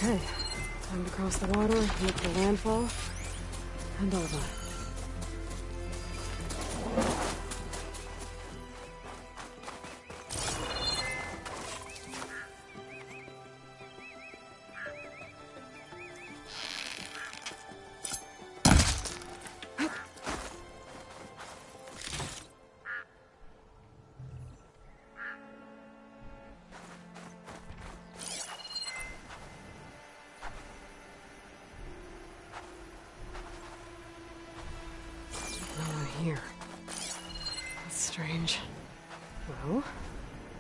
Okay, time to cross the water, look for landfall, and all that. Here. That's strange. Well,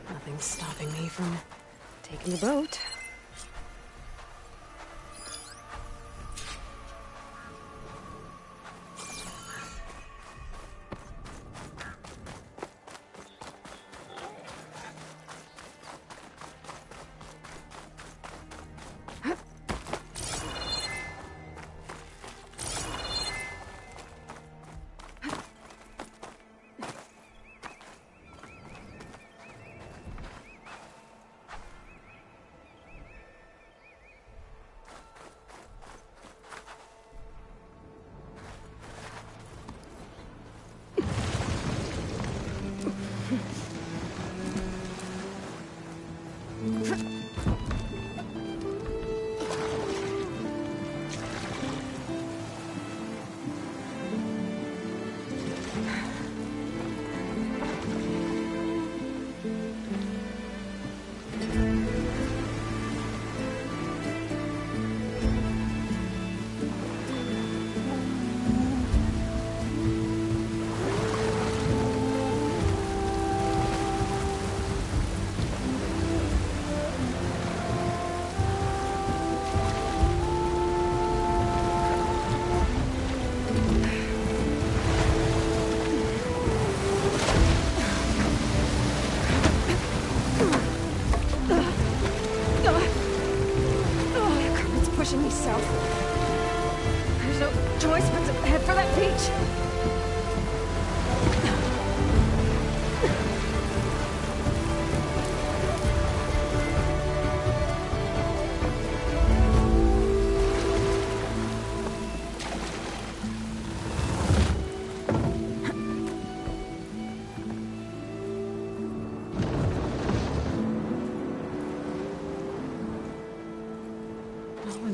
nothing's stopping me from taking the boat. Pushing me south. There's no choice but to head for that beach.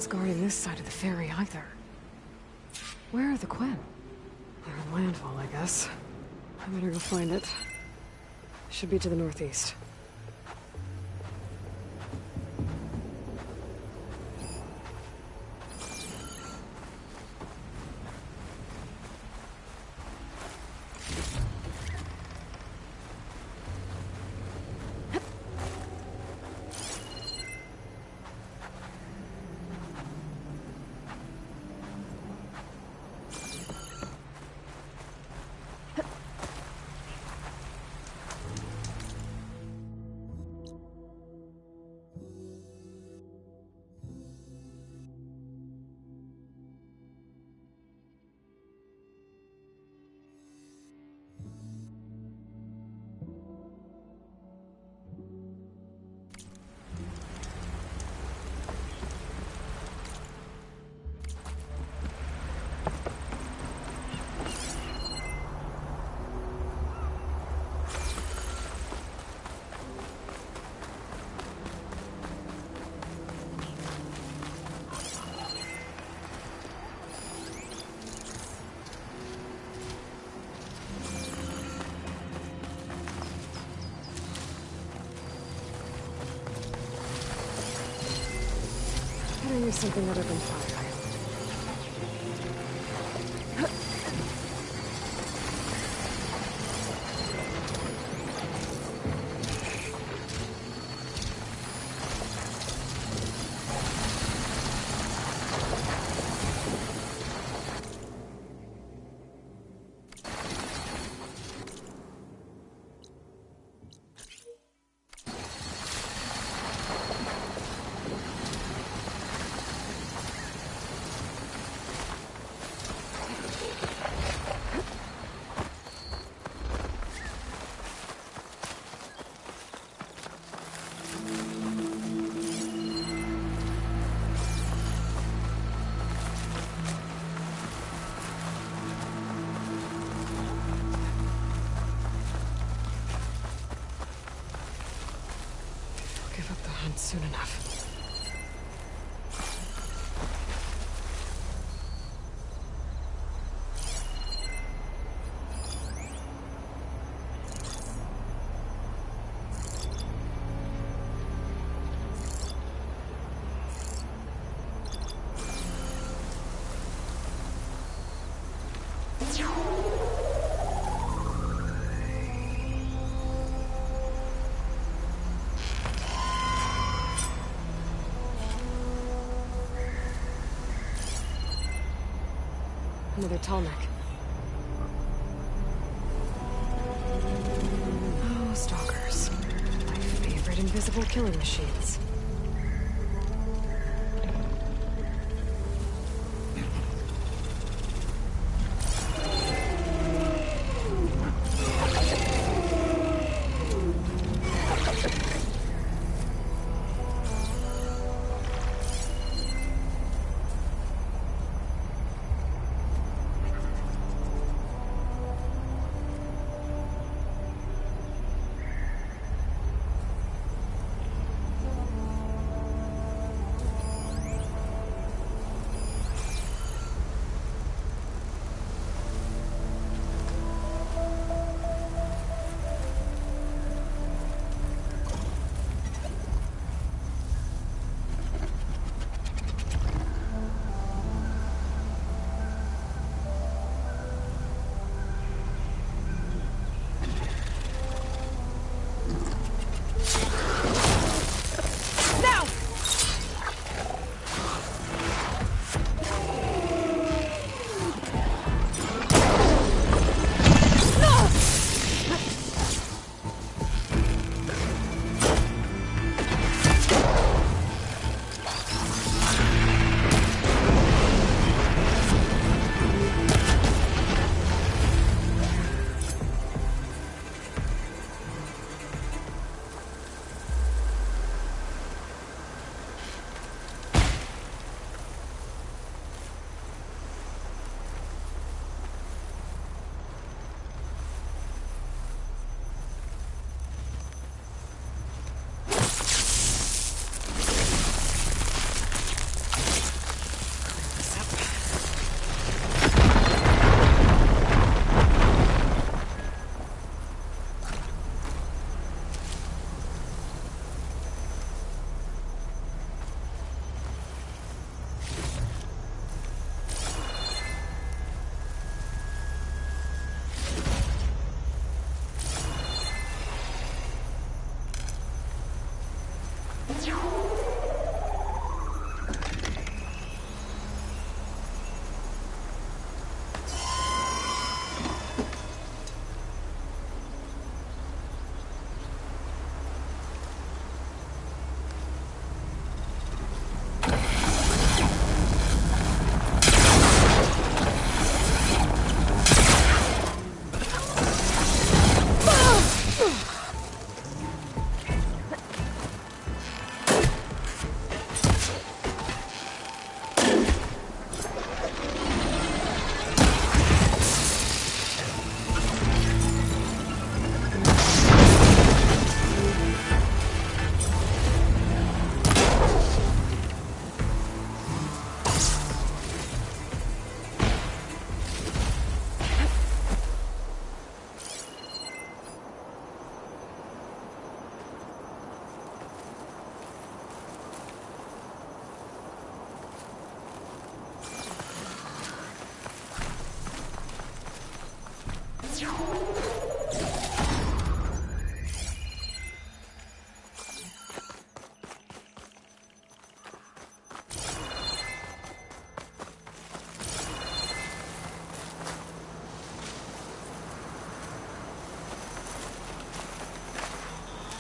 Guarding this side of the ferry either. Where are the Quen? They're in landfall, I guess. I better go find it. Should be to the northeast. Use something other than fire. around soon enough. Another tall neck. Oh, stalkers. My favorite invisible killing machines.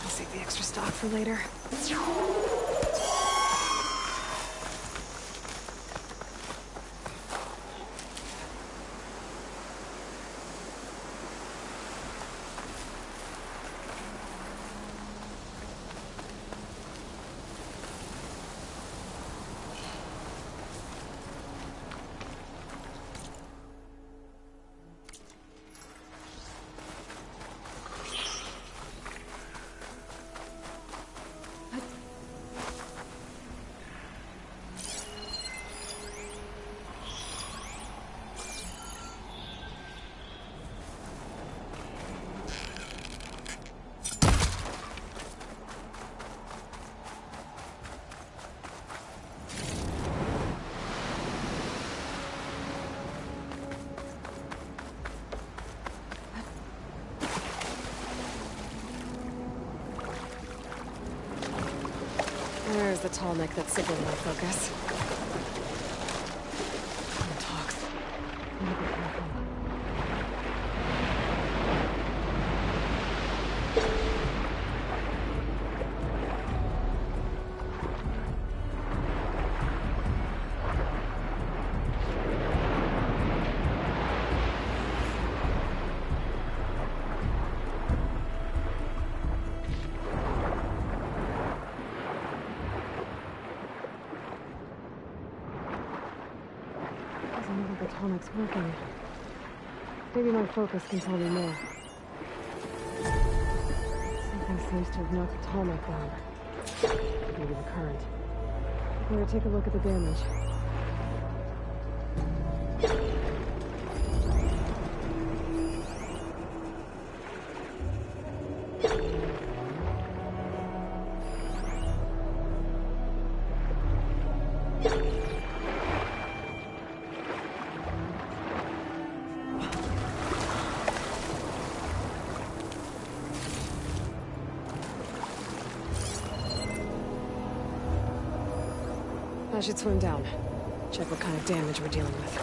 Save the extra stock for later. There's the tall neck that signaled my focus. Someone talks. Need to be careful. Doesn't look like the tonic's working. Maybe my focus can tell me more. Something seems to have knocked the tonic down. Maybe the current. Better take a look at the damage. I should swim down. Check what kind of damage we're dealing with.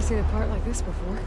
seen a part like this before.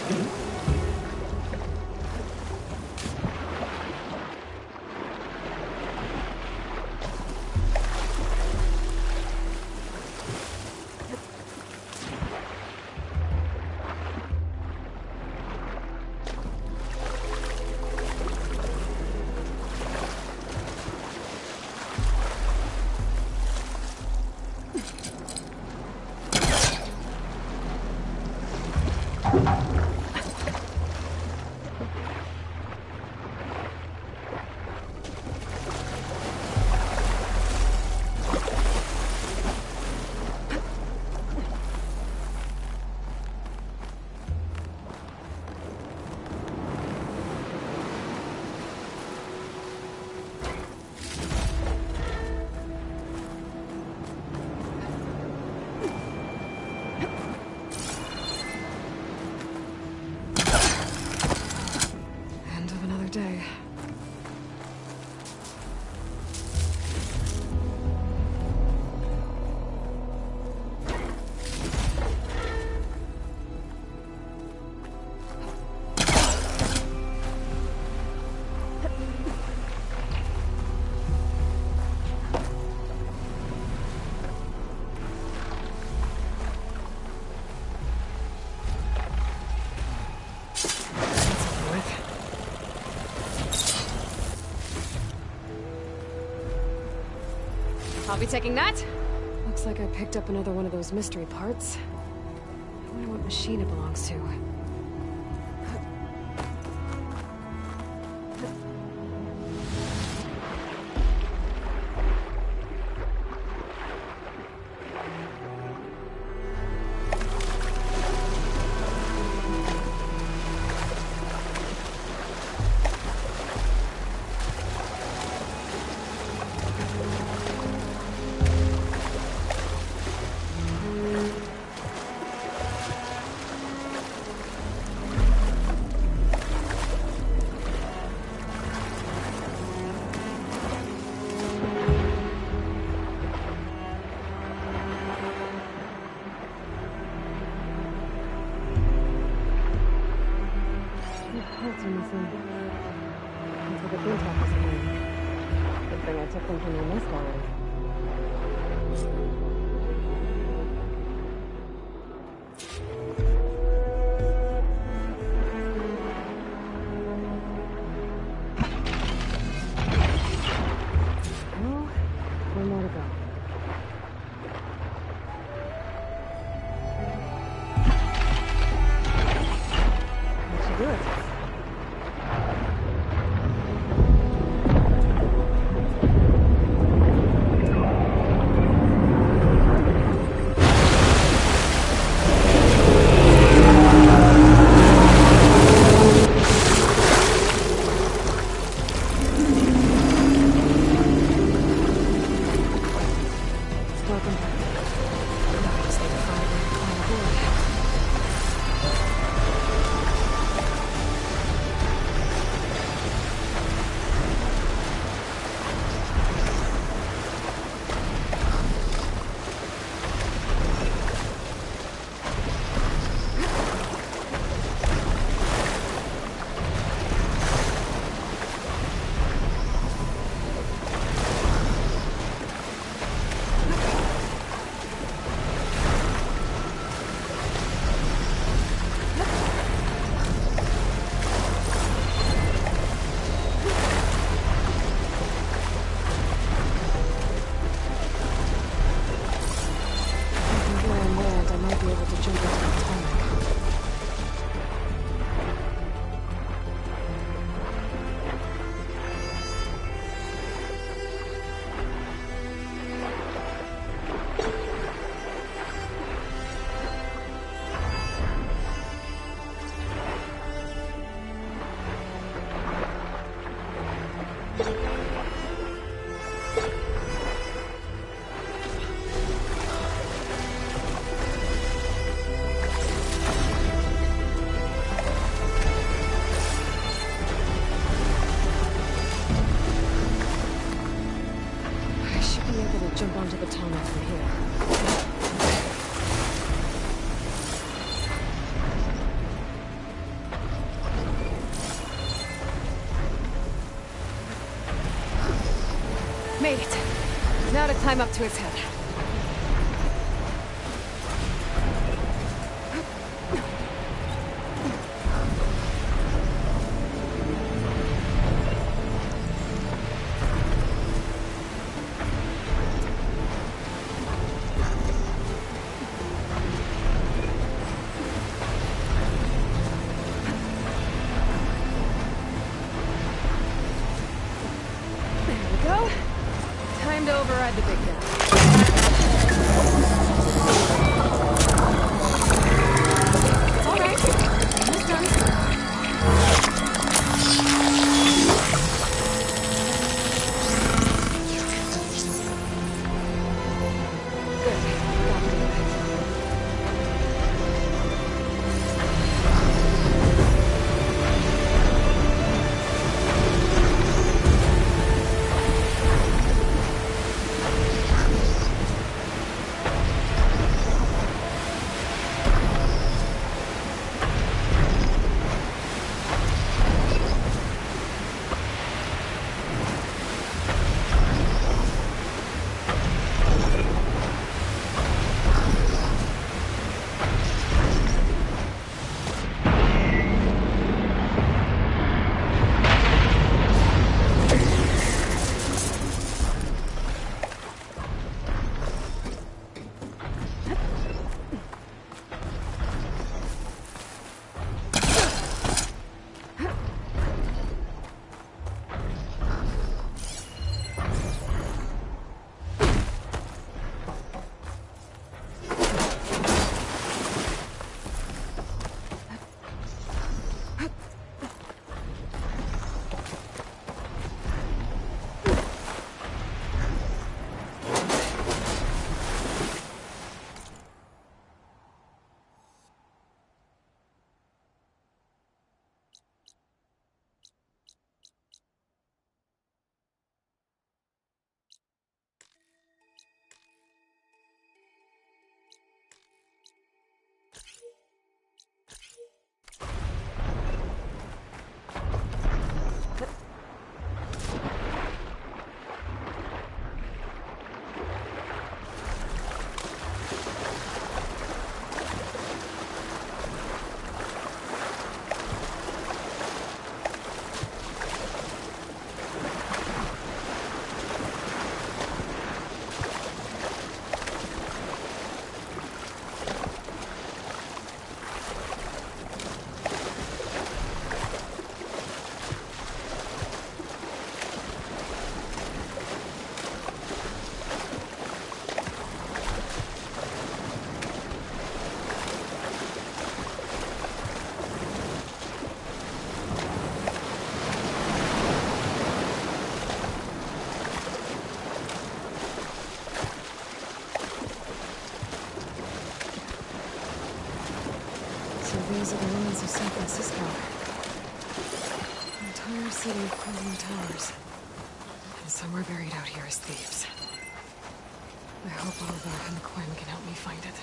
End of another day. That's over with. I'll be taking that. Looks like I picked up another one of those mystery parts. I wonder what machine it belongs to. Parts are missing. Looks like a green top or something. Good thing I took them from your nest already. Well, one more to go. That should do it. Welcome back. I just need to find a way to climb aboard. made it. Now to climb up to its head. Time to override the big guy. It's all right. Almost done. Good. That'll do it. So these are the ruins of San Francisco. An entire city of crumbling towers. And somewhere buried out here is Thebes. I hope Oliver and the Quen can help me find it.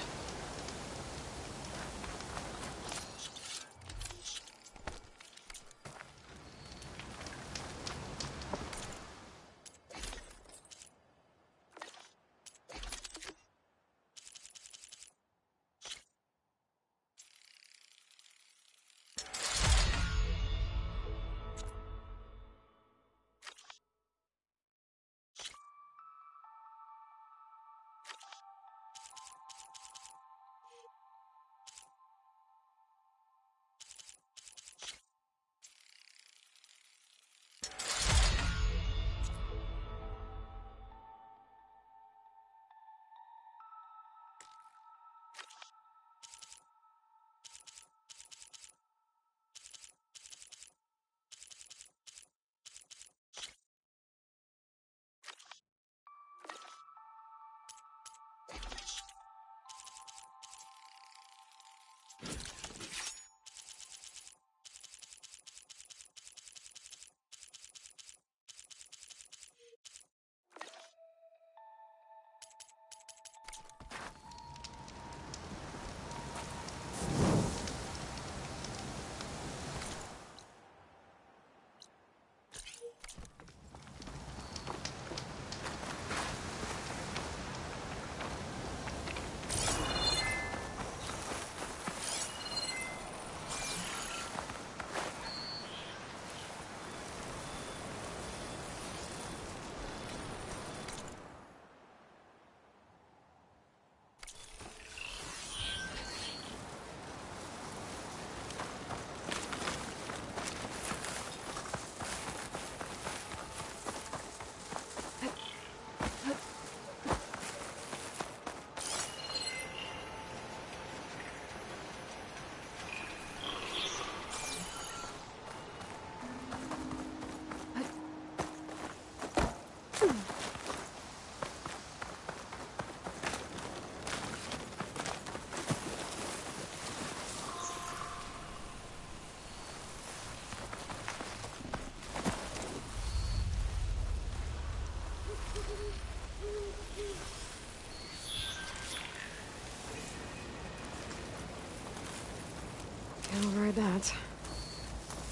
override that.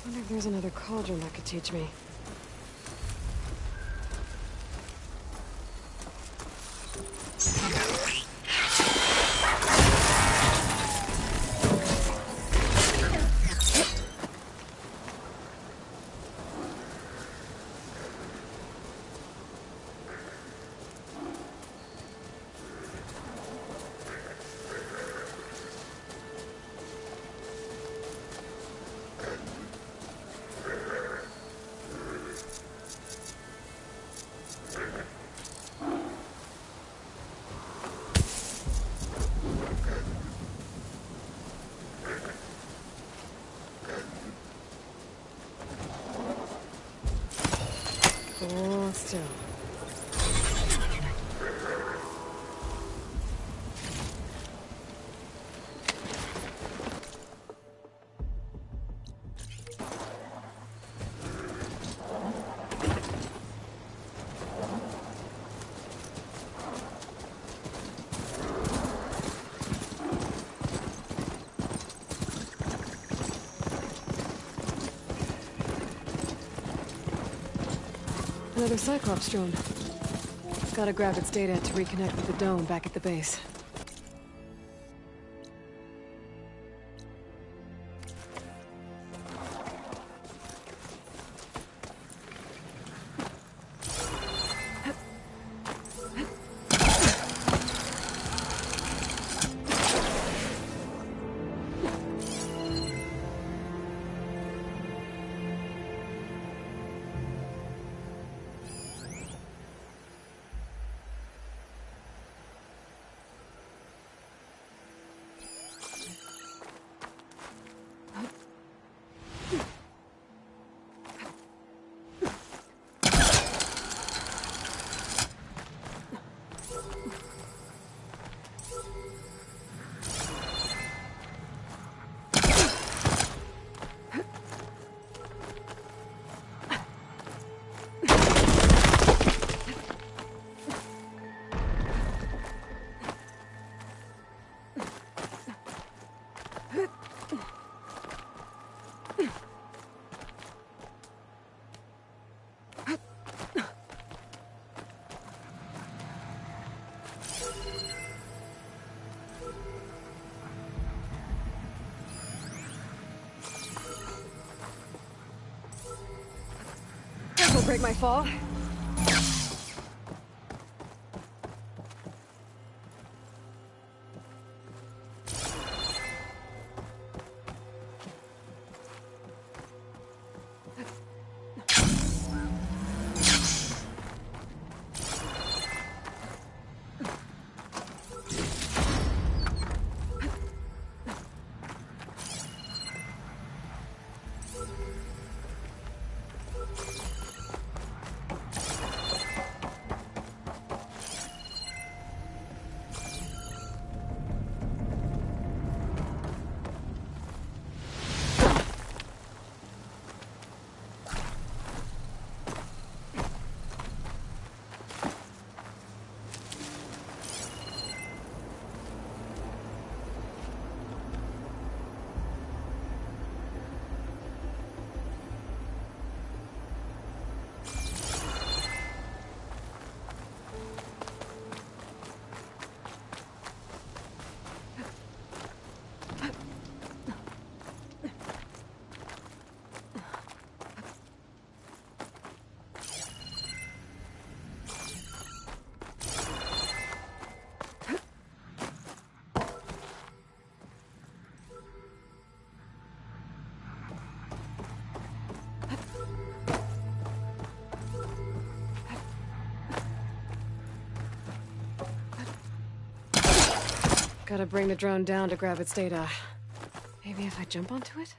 Wonder if there's another cauldron that could teach me. Oh, still. Another Cyclops drone. Gotta grab its data to reconnect with the dome back at the base. Will break my fall. Gotta bring the drone down to grab its data. Maybe if I jump onto it?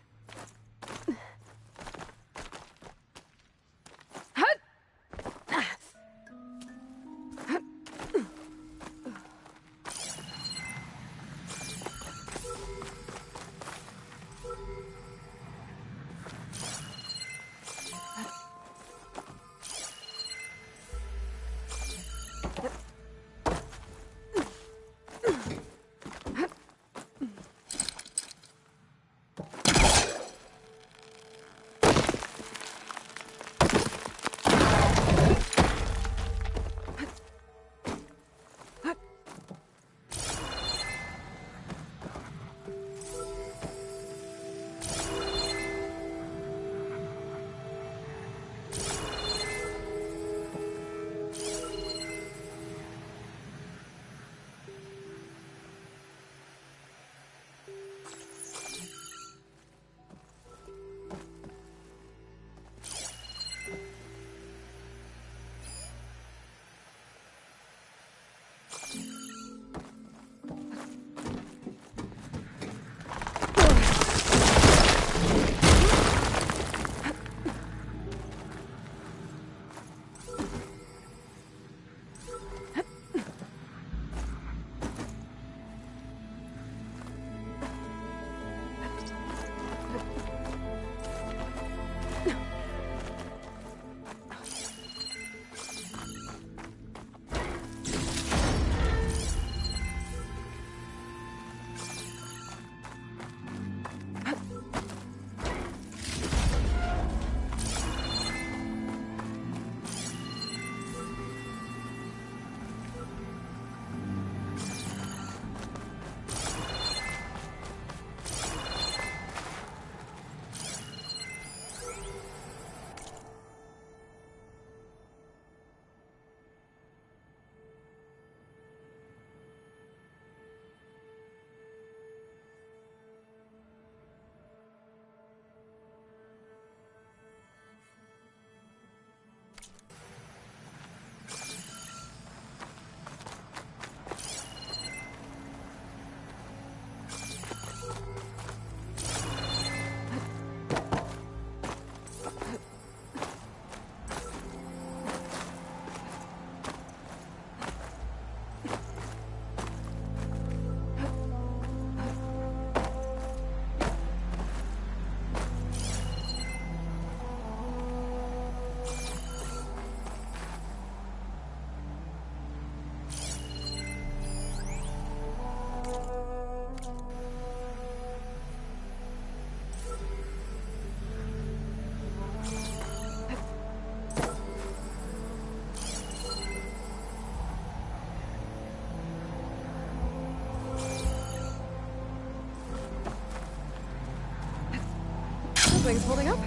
things holding up?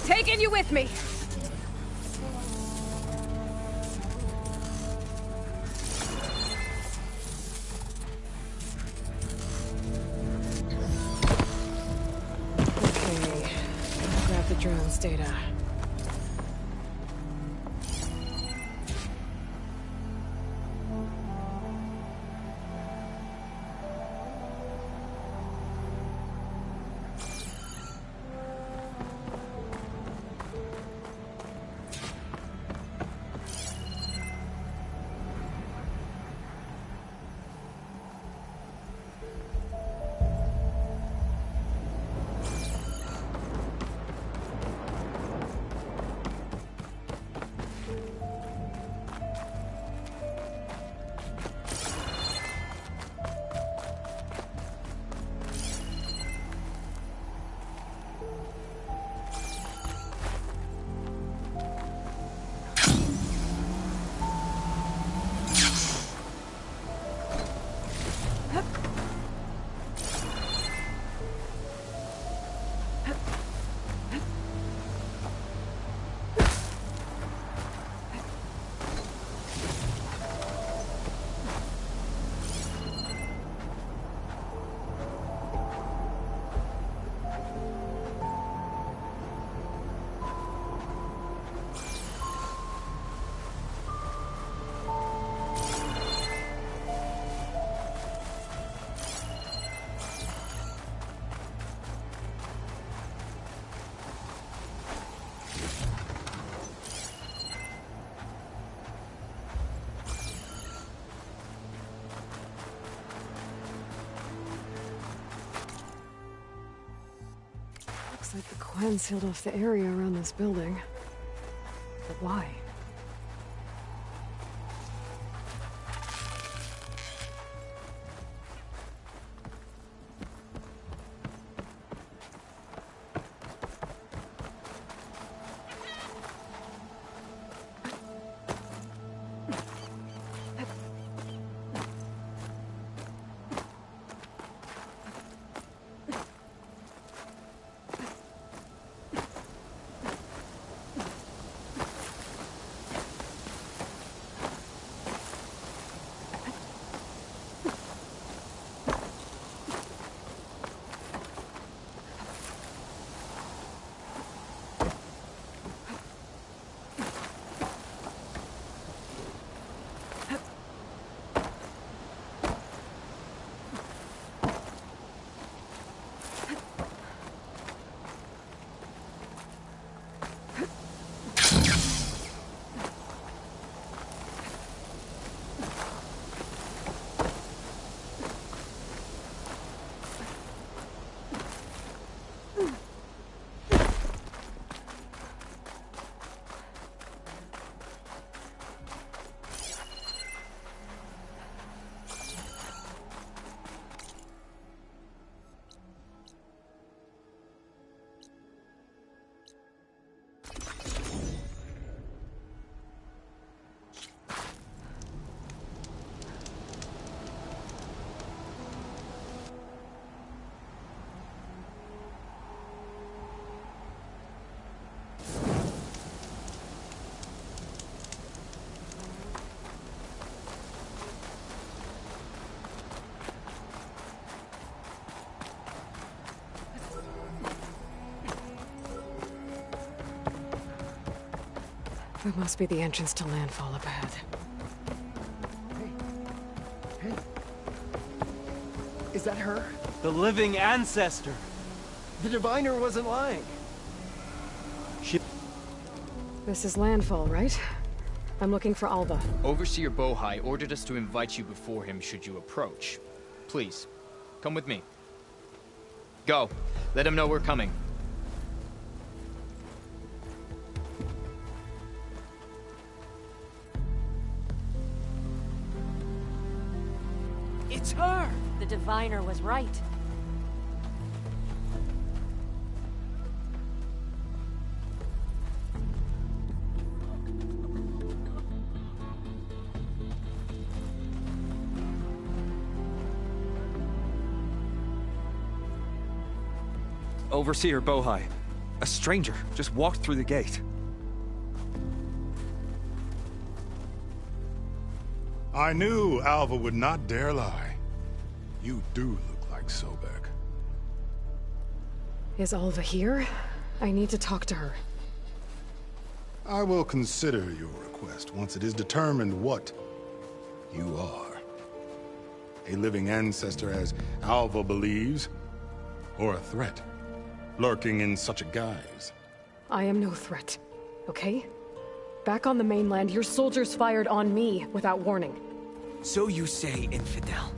Taking you with me! Okay, I'll grab the drone's data. Looks like the Quen sealed off the area around this building. But why? That must be the entrance to Landfall up ahead. Hey. Is that her? The living ancestor. The diviner wasn't lying. This is Landfall, right? I'm looking for Alva. Overseer Bohai ordered us to invite you before him should you approach. Please, come with me. Go. Let him know we're coming. It's her! The diviner was right. Overseer Bohai. A stranger just walked through the gate. I knew Alva would not dare lie. You do look like Sobek. Is Alva here? I need to talk to her. I will consider your request once it is determined what you are. A living ancestor, as Alva believes, or a threat, lurking in such a guise. I am no threat, okay? Back on the mainland, your soldiers fired on me without warning. So you say, Infidel.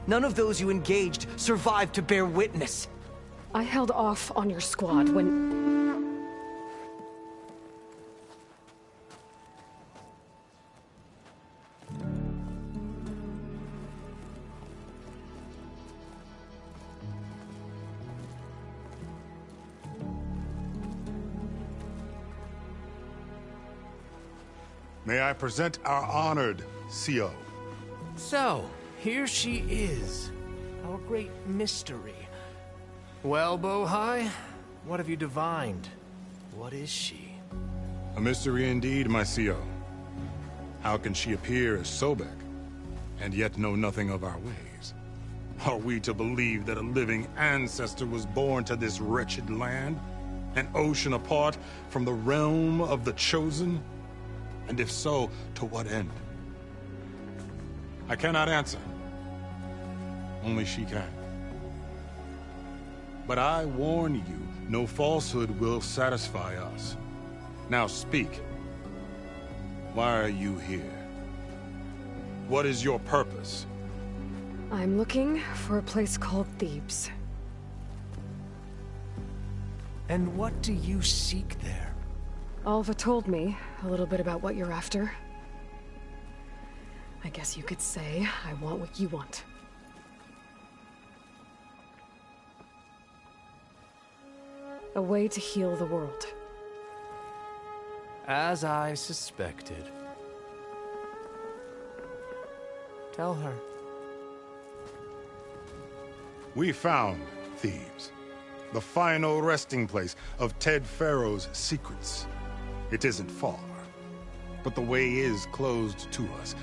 None of those you engaged survived to bear witness. I held off on your squad when... May I present our honored CO. So, here she is, our great mystery. Well, Bohai, what have you divined? What is she? A mystery indeed, my CO. How can she appear as Sobek, and yet know nothing of our ways? Are we to believe that a living ancestor was born to this wretched land? An ocean apart from the realm of the Chosen? And if so, to what end? I cannot answer. Only she can. But I warn you, no falsehood will satisfy us. Now speak. Why are you here? What is your purpose? I'm looking for a place called Thebes. And what do you seek there? Alva told me a little bit about what you're after. I guess you could say I want what you want. A way to heal the world. As I suspected. Tell her. We found Thebes, the final resting place of Ted Pharaoh's secrets. It isn't far, but the way is closed to us.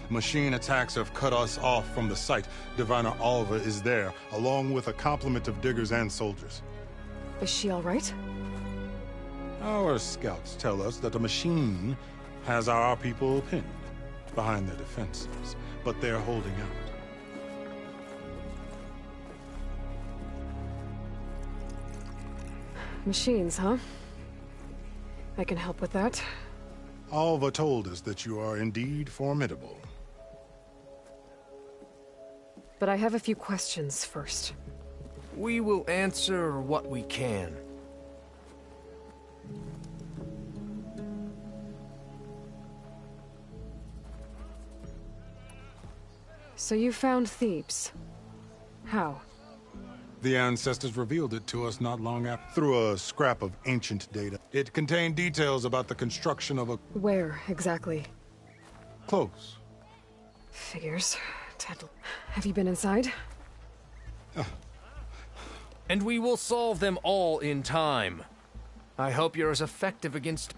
Machine attacks have cut us off from the site. Diviner Alva is there, along with a complement of diggers and soldiers. Is she all right? Our scouts tell us that the machine has our people pinned behind their defenses, but they're holding out. Machines, huh? I can help with that. Alva told us that you are indeed formidable. But I have a few questions first. We will answer what we can. So you found Thebes. How? The ancestors revealed it to us not long after, through a scrap of ancient data. It contained details about the construction of a... Where, exactly? Close. Figures. Ted, have you been inside? And we will solve them all in time. I hope you're as effective against...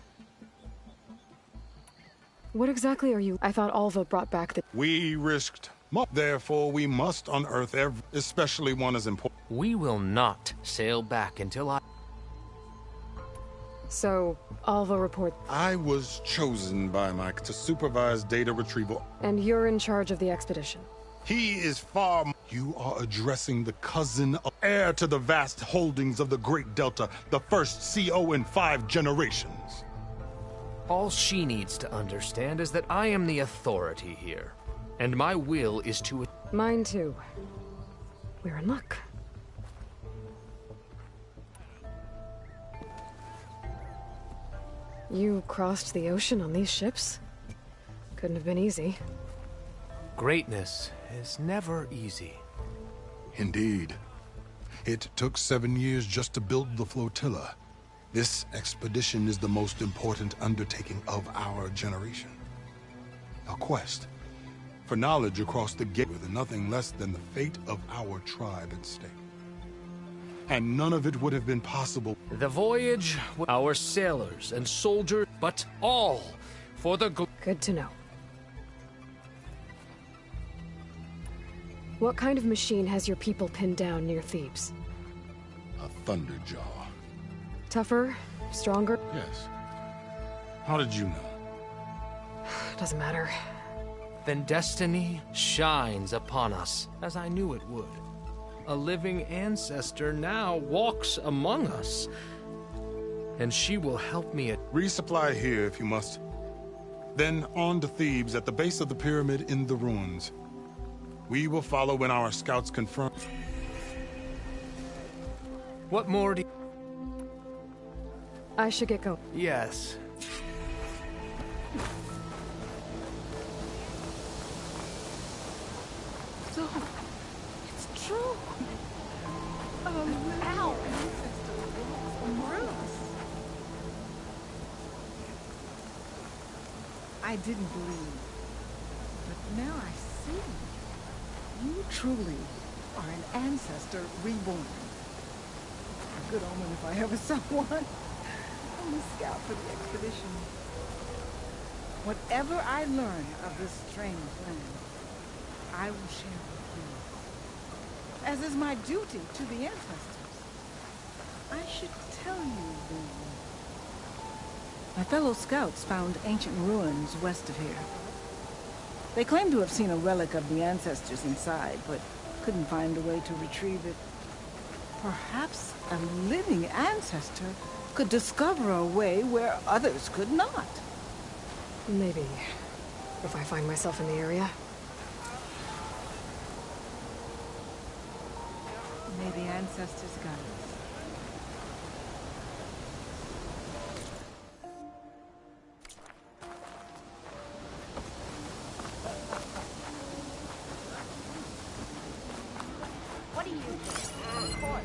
What exactly are you? I thought Alva brought back the... We risked much. Therefore, we must unearth every... especially one as important. We will not sail back until I... So, Alva report... I was chosen by Mike to supervise data retrieval. And you're in charge of the expedition. He is far... You are addressing the cousin of heir to the vast holdings of the Great Delta, the first CO in 5 generations. All she needs to understand is that I am the authority here. And my will is to... Mine too. We're in luck. You crossed the ocean on these ships? Couldn't have been easy. Greatness is never easy. Indeed. It took 7 years just to build the flotilla. This expedition is the most important undertaking of our generation. A quest for knowledge across the gate with nothing less than the fate of our tribe at stake. And none of it would have been possible. The voyage, our sailors and soldiers, but all for the Good to know. What kind of machine has your people pinned down near Thebes? A Thunderjaw. Tougher? Stronger? Yes. How did you know? Doesn't matter. Then destiny shines upon us, as I knew it would. A living ancestor now walks among us, and she will help me Resupply here if you must. Then on to Thebes at the base of the pyramid in the ruins. We will follow when our scouts confirm. What more do you... I should get going. Yes. So, it's true. Ow! I didn't believe, but now I see. You truly are an ancestor reborn. A good omen if I ever saw one. I'm a scout for the expedition. Whatever I learn of this strange land, I will share with you, as is my duty to the ancestors. I should tell you then. My fellow scouts found ancient ruins west of here. They claim to have seen a relic of the ancestors inside, but couldn't find a way to retrieve it. Perhaps a living ancestor could discover a way where others could not. Maybe. If I find myself in the area. May the ancestors guide us. What do you think? Report.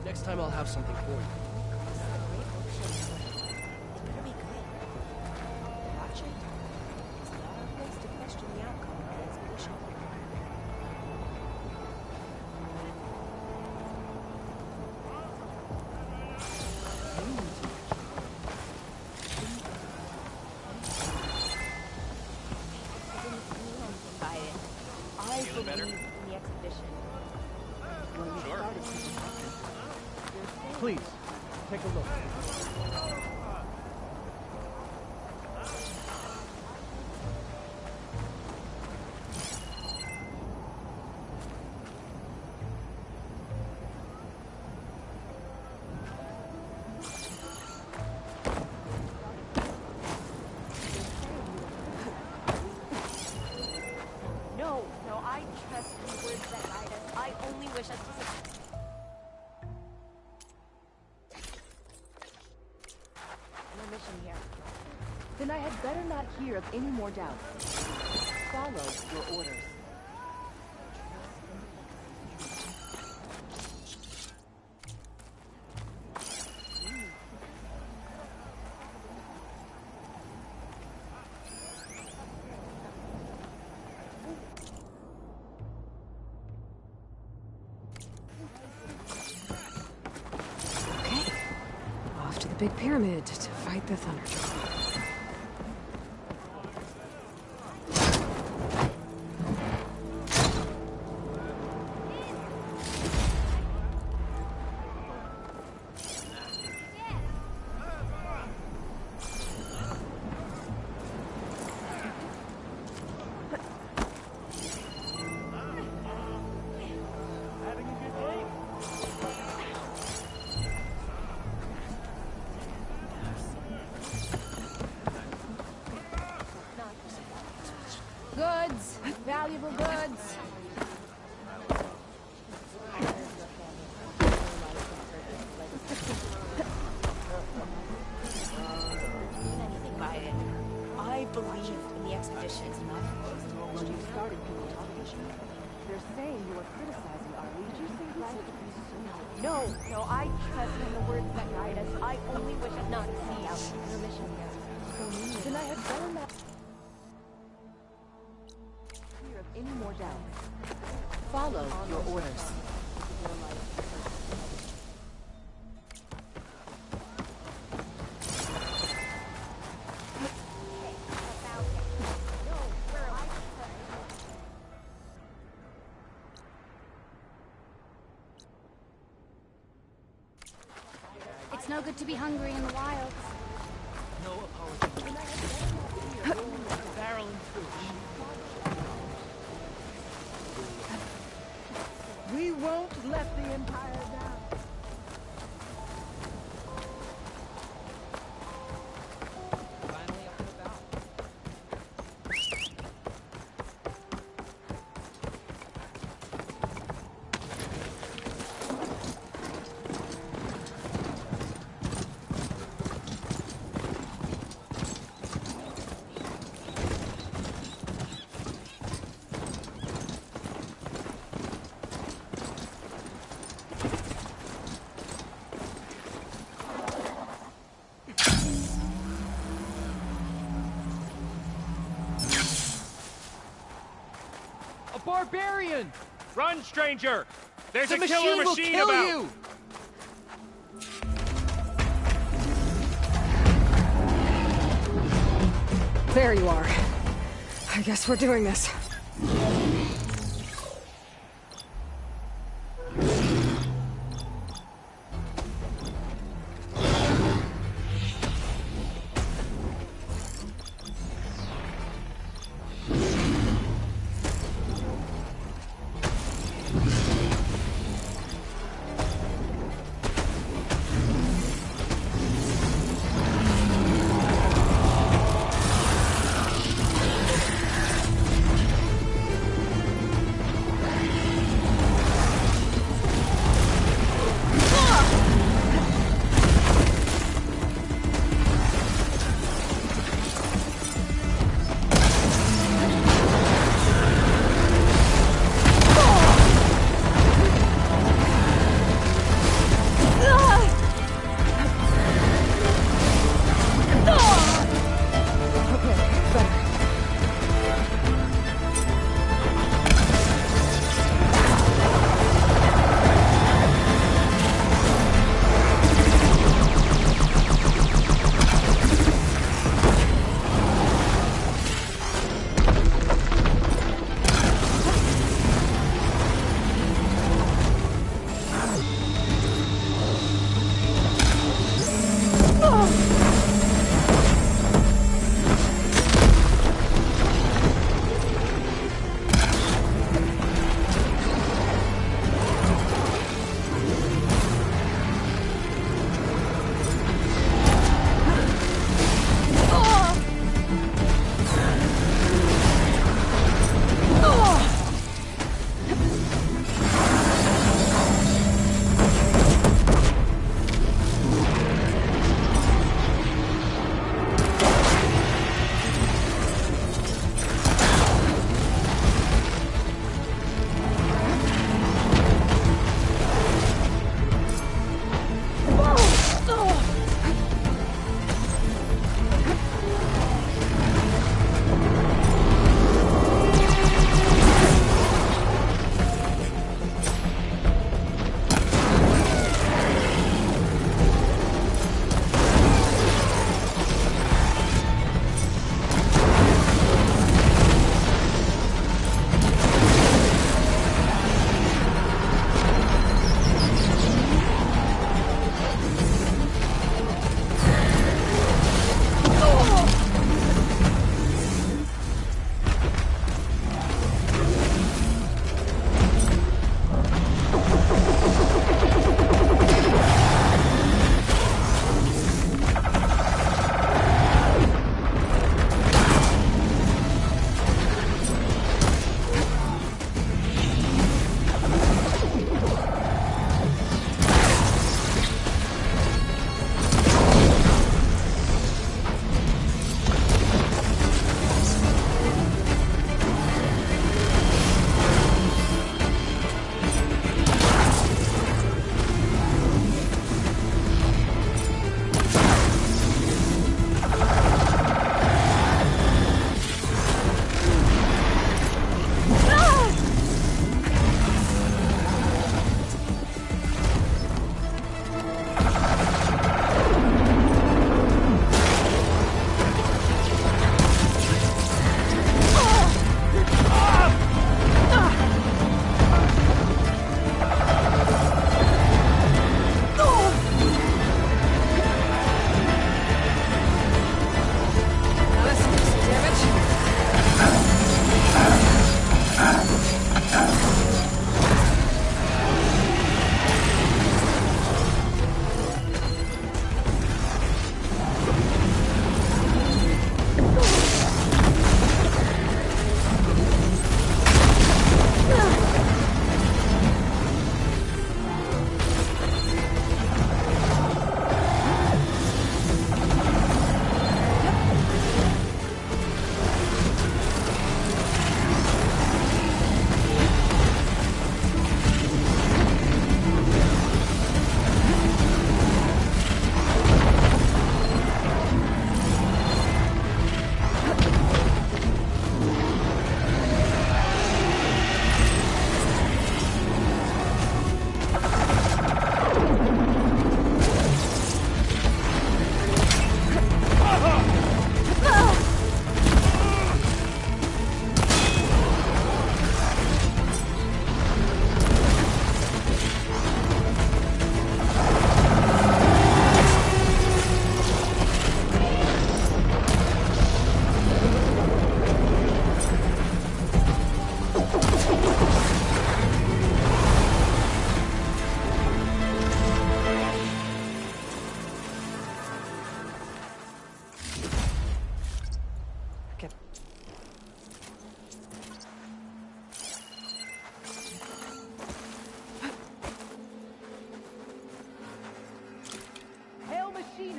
Next time I'll have something for you. Please, take a look. No, I trust the words that guide us. I only wish us to succeed. No mission here. Then I had better not hear of any more doubt. Follow your orders. Okay. Off to the big pyramid to fight the Thunderjaw. They're saying you are criticizing our leader. You think life would be so No, I trust in the words that guide us. I only wish I'd not see out your mission here. Then I had better not hear of any more doubts. Follow your orders. It's no good to be hungry in the wilds. No apology. Barrel and food. We won't let the Empire down. Finally up and about. Barbarian! Run, stranger! There's The a killer will machine kill about! you! There you are. I guess we're doing this.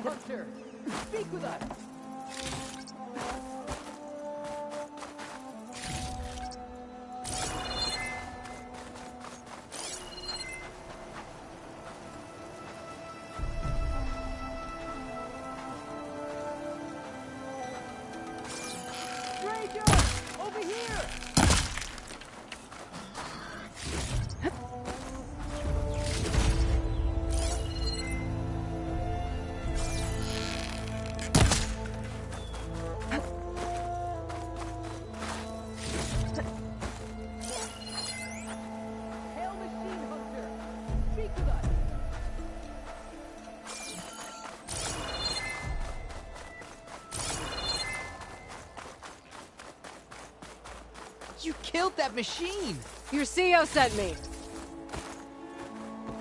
Hunter! Speak with us! Stranger! Over here! Hail Machine Hunter! Speak with us! You killed that machine! Your CEO sent me.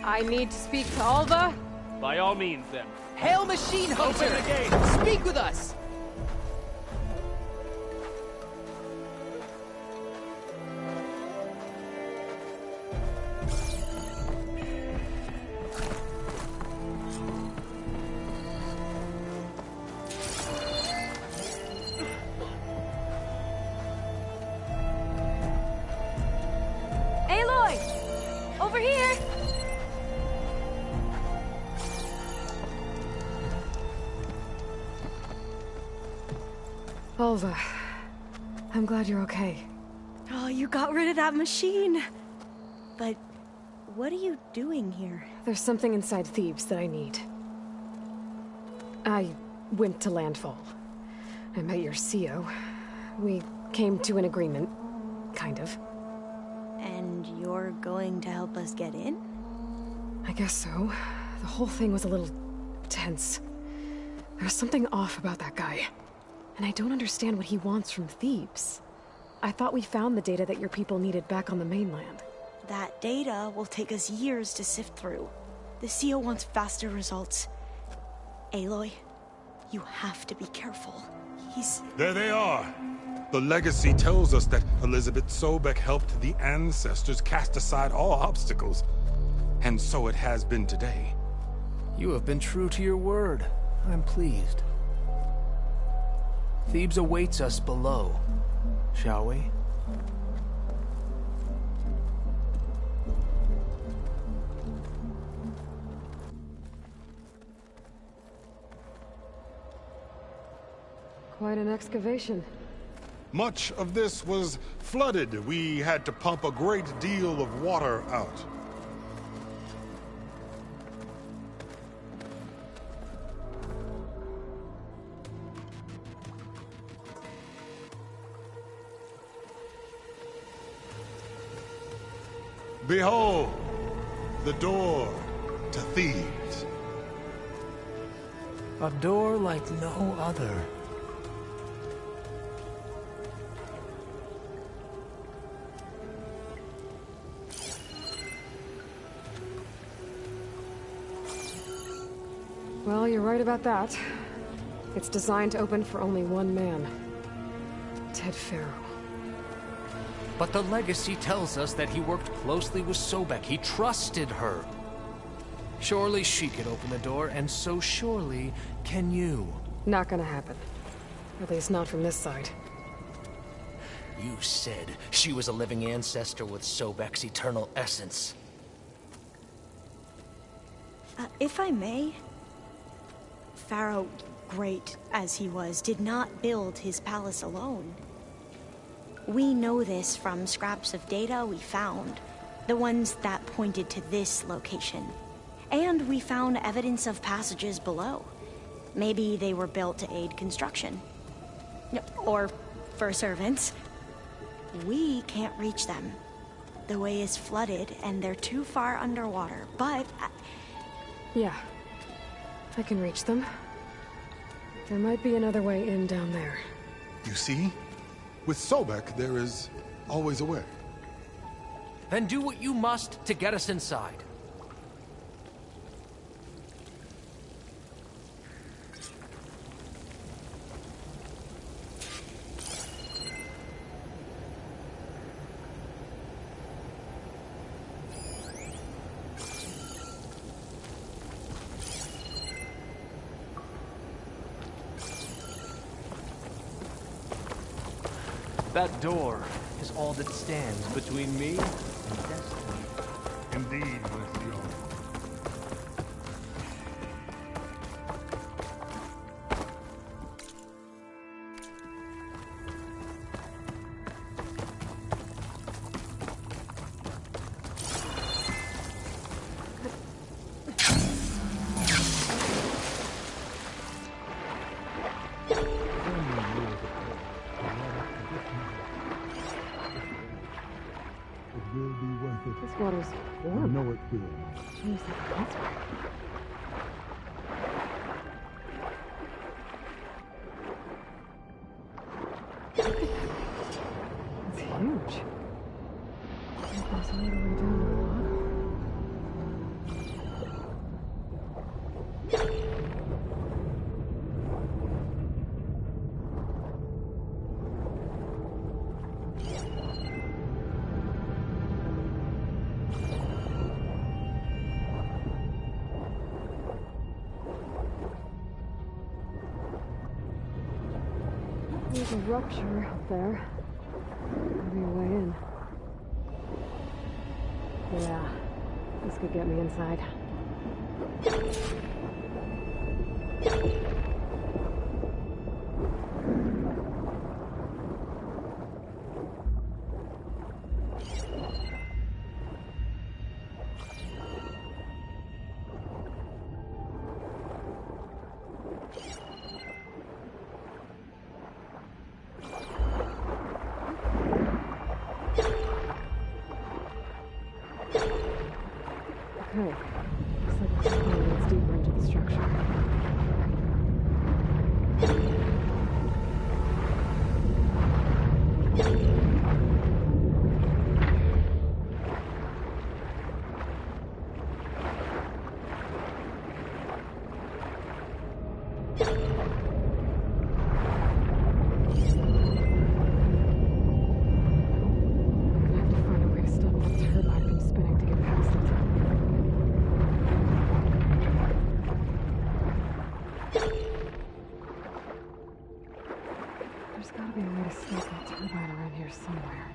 I need to speak to Alva. By all means, then. Hail Machine Hunter! Open the gate! Speak with us! Aloy! Over here! Alva, I'm glad you're okay. Oh, you got rid of that machine. But what are you doing here? There's something inside Thebes that I need. I went to Landfall. I met your CEO. We came to an agreement, kind of. And you're going to help us get in? I guess so. The whole thing was a little tense. There was something off about that guy. And I don't understand what he wants from Thebes. I thought we found the data that your people needed back on the mainland. That data will take us years to sift through. The CEO wants faster results. Aloy, you have to be careful. He's... There they are. The legacy tells us that Elizabeth Sobek helped the ancestors cast aside all obstacles. And so it has been today. You have been true to your word. I'm pleased. Thebes awaits us below, shall we? Quite an excavation. Much of this was flooded. We had to pump a great deal of water out. Behold, the door to Thebes. A door like no other. Well, you're right about that. It's designed to open for only one man. Ted Faro. But the legacy tells us that he worked closely with Sobek. He trusted her. Surely she could open the door, and so surely can you. Not gonna happen. At least not from this side. You said she was a living ancestor with Sobek's eternal essence. If I may, Pharaoh, great as he was, did not build his palace alone. We know this from scraps of data we found, the ones that pointed to this location. And we found evidence of passages below. Maybe they were built to aid construction. Or for servants. We can't reach them. The way is flooded and they're too far underwater, but... Yeah. I can reach them. There might be another way in down there. You see? With Sobek, there is always a way. Then do what you must to get us inside. That door is all that stands between me and destiny. Indeed, my CEO. This water's warm. I know it will. Seems like that's right. It's huge. It goes all the way down to the bottom. There's a rupture up there. Maybe a way in. Yeah, this could get me inside. Okay, looks like this tunnel leads deeper into the structure. There's gotta be a way to stop that turbine around here somewhere.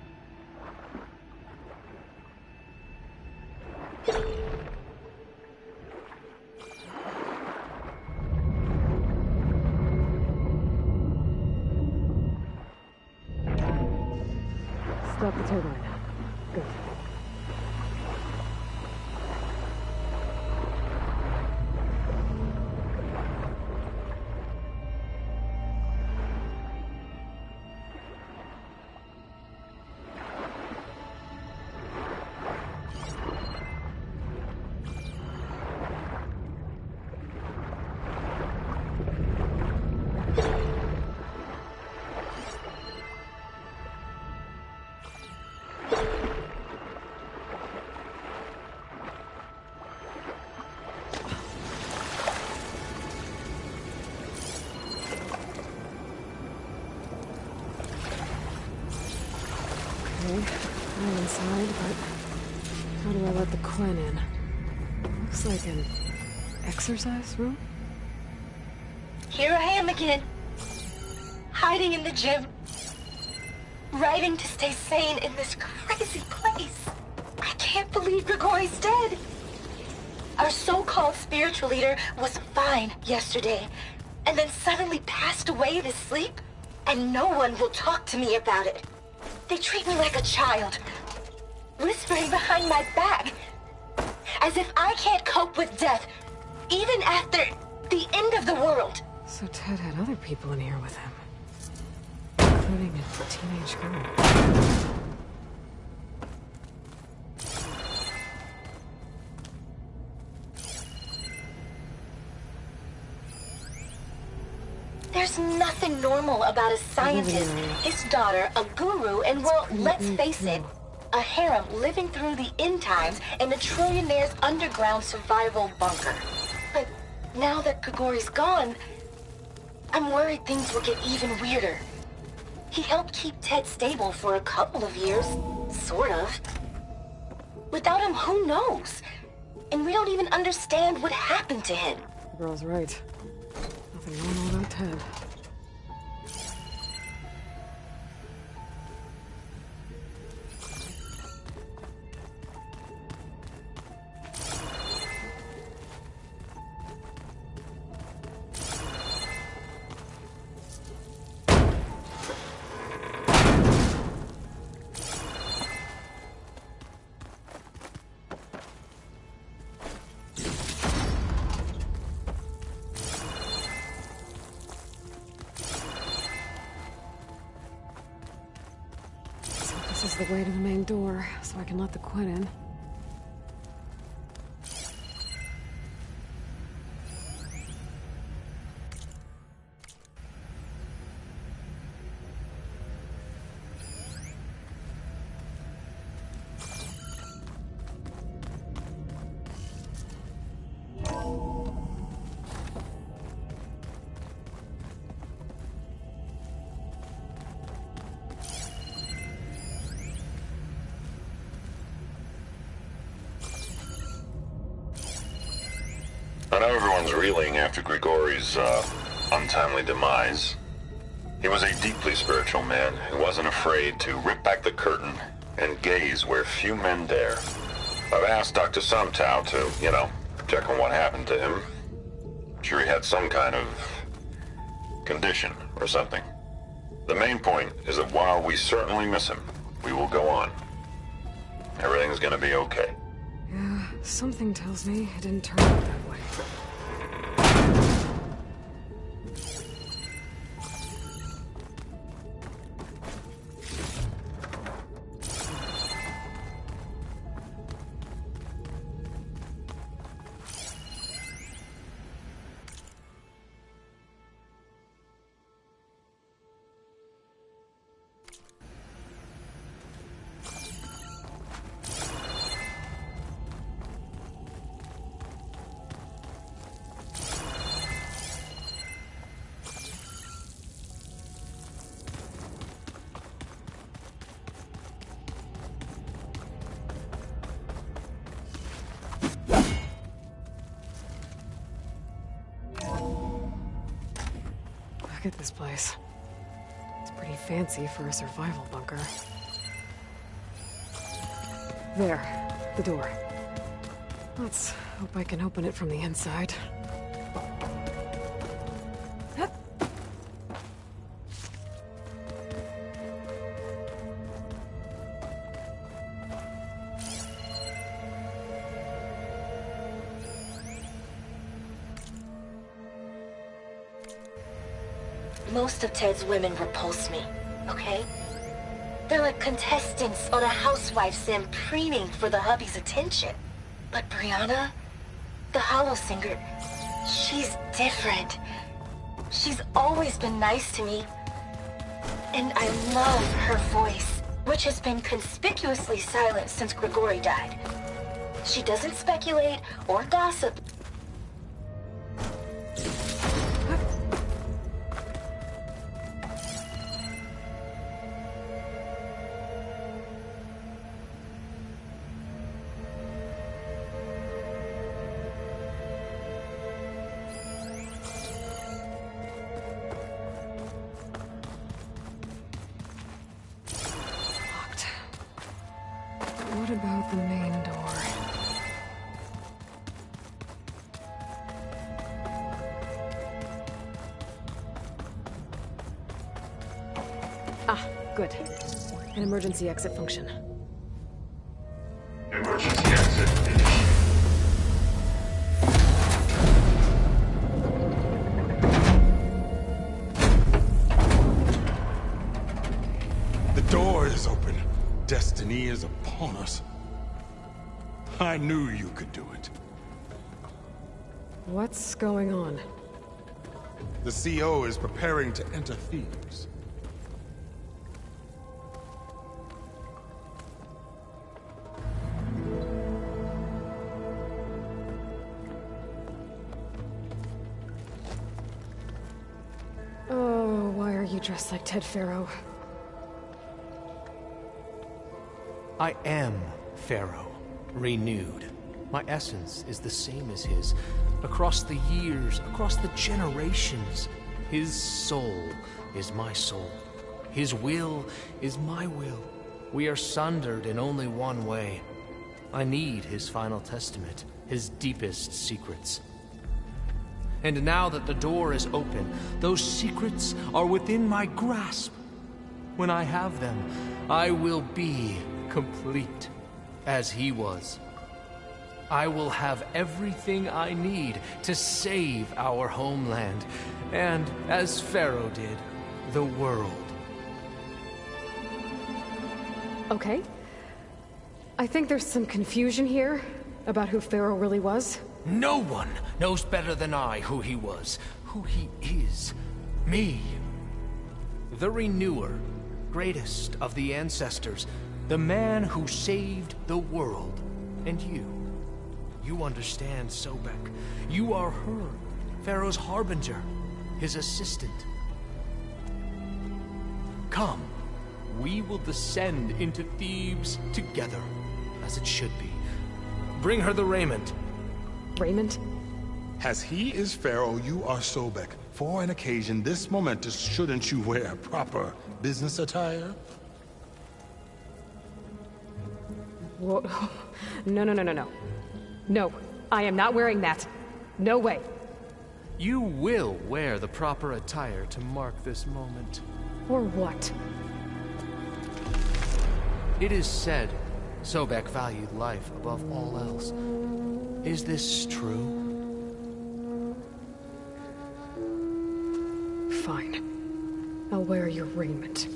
Stop the turbine. Good. Okay, I'm inside, but how do I let the Quen in? Looks like an exercise room? Here I am again. Hiding in the gym. Writing to stay sane in this crazy place. I can't believe Grigori's dead. Our so-called spiritual leader was fine yesterday, and then suddenly passed away in his sleep, and no one will talk to me about it. They treat me like a child, whispering behind my back, as if I can't cope with death, even after the end of the world. So Ted had other people in here with him, including a teenage girl. There's nothing normal about a scientist, his daughter, a guru, and well, let's face it, a harem living through the end times in a trillionaire's underground survival bunker. But now that Grigori's gone, I'm worried things will get even weirder. He helped keep Ted stable for a couple of years, sort of. Without him, who knows? And we don't even understand what happened to him. The girl's right. Nothing normal about Ted. the way to the main door, so I can let the Quen in. I know everyone's reeling after Grigori's untimely demise. He was a deeply spiritual man who wasn't afraid to rip back the curtain and gaze where few men dare. I've asked Dr. Sumtow to, check on what happened to him. I'm sure he had some kind of condition or something. The main point is that while we certainly miss him, we will go on. Everything's gonna be okay. Yeah, something tells me it didn't turn out that way. Look at this place. It's pretty fancy for a survival bunker. There, the door. Let's hope I can open it from the inside. Most of Ted's women repulse me, okay? They're like contestants on a housewife sim preening for the hubby's attention. But Brianna, the Hollow Singer, she's different. She's always been nice to me. And I love her voice, which has been conspicuously silent since Grigori died. She doesn't speculate or gossip. What about the main door? Ah, good. An emergency exit function. Emergency exit initiated. The door is open. Destiny is upon us. I knew you could do it. What's going on? The CO is preparing to enter Thebes. Oh, why are you dressed like Ted Faro? I am Pharaoh, renewed. My essence is the same as his. Across the years, across the generations, his soul is my soul. His will is my will. We are sundered in only one way. I need his final testament, his deepest secrets. And now that the door is open, those secrets are within my grasp. When I have them, I will be complete, as he was. I will have everything I need to save our homeland, and, as Pharaoh did, the world. Okay. I think there's some confusion here about who Pharaoh really was. No one knows better than I who he was, who he is. Me. The Renewer, greatest of the ancestors, the man who saved the world. And you understand, Sobek. You are her, Pharaoh's harbinger, his assistant. Come, we will descend into Thebes together, as it should be. Bring her the raiment. Raiment? As he is Pharaoh, you are Sobek. For an occasion this momentous, shouldn't you wear proper business attire? Whoa. No. No, I am not wearing that. No way. You will wear the proper attire to mark this moment. For what? It is said Sobek valued life above all else. Is this true? Fine. I'll wear your raiment.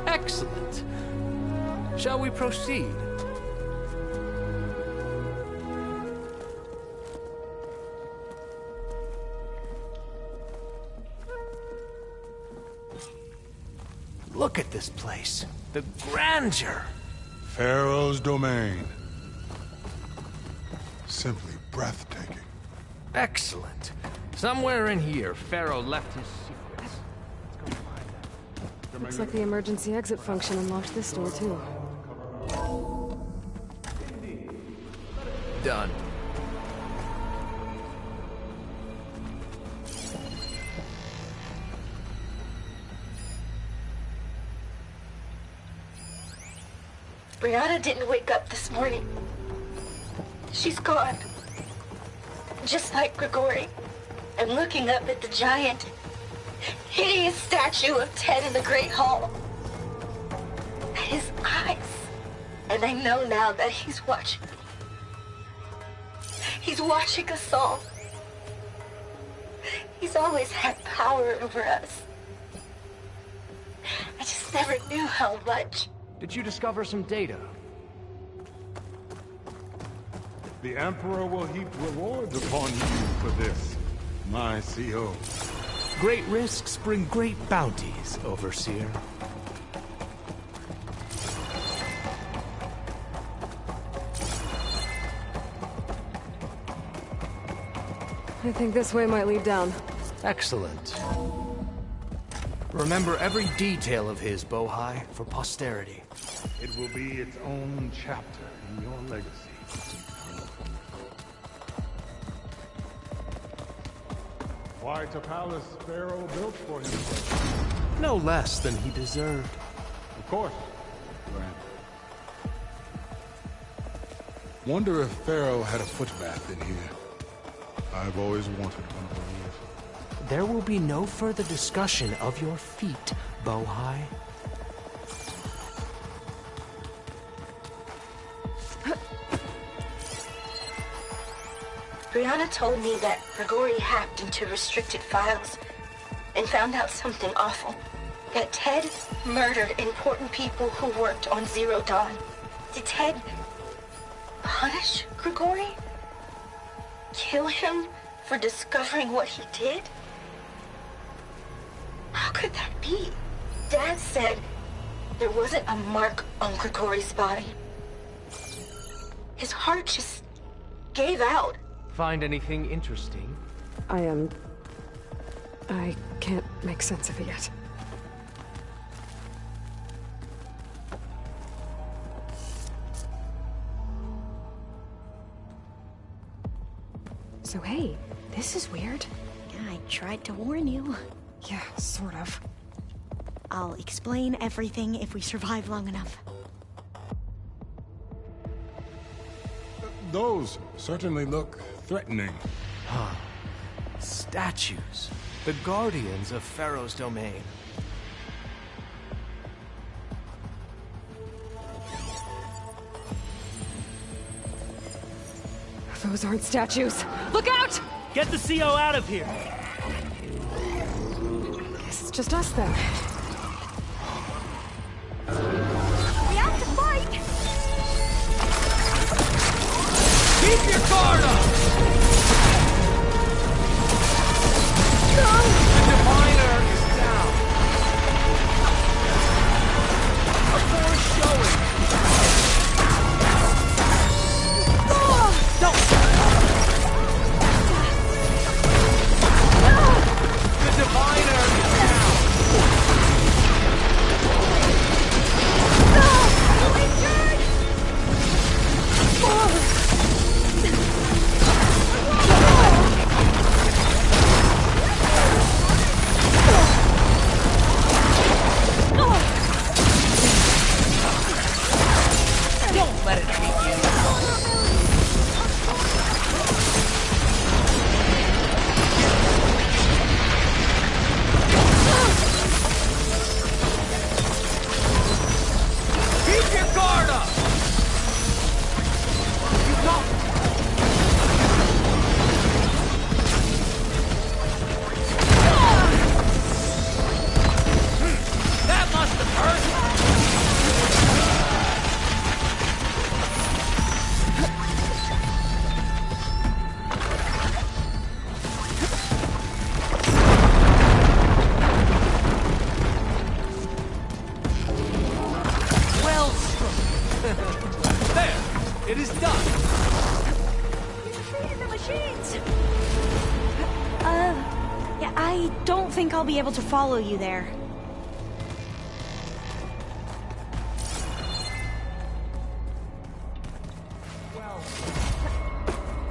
Excellent. Shall we proceed? Look at this place. The grandeur. Pharaoh's domain. Simply breathtaking. Excellent. Somewhere in here, Pharaoh left his secrets. Let's go find them. Looks like the emergency exit function unlocked this door, too. Done. Brianna didn't wake up this morning. She's gone. Just like Grigori. I'm looking up at the giant, hideous statue of Ted in the Great Hall. At his eyes. And I know now that he's watching. He's watching us all. He's always had power over us. I just never knew how much. Did you discover some data? The Emperor will heap rewards upon you for this, my CO. Great risks bring great bounties, Overseer. I think this way might lead down. Excellent. Remember every detail of his, Bohai, for posterity. It will be its own chapter in your legacy. Quite a palace Pharaoh built for himself. No less than he deserved. Of course, Grant. Wonder if Pharaoh had a footbath in here. I've always wanted one of those. There will be no further discussion of your feet, Bohai. Brianna told me that Grigori hacked into restricted files and found out something awful. That Ted murdered important people who worked on Zero Dawn. Did Ted punish Grigori? Kill him for discovering what he did? How could that be? Dad said there wasn't a mark on Grigori's body. His heart just gave out. Find anything interesting? I can't make sense of it yet. So hey, this is weird. Yeah, I tried to warn you. Yeah, sort of. I'll explain everything if we survive long enough. Those certainly look threatening. Huh. Statues. The guardians of Pharaoh's domain. Those aren't statues. Look out! Get the CO out of here! Guess it's just us then. We have to fight! Keep your guard up! The Diviner is down. A force showing. Don't! The Diviner is down. Don't let it beat you. Keep your guard up! You don't! That must have hurt! Well struck. There! It is done! You defeated the machines! Yeah, I don't think I'll be able to follow you there.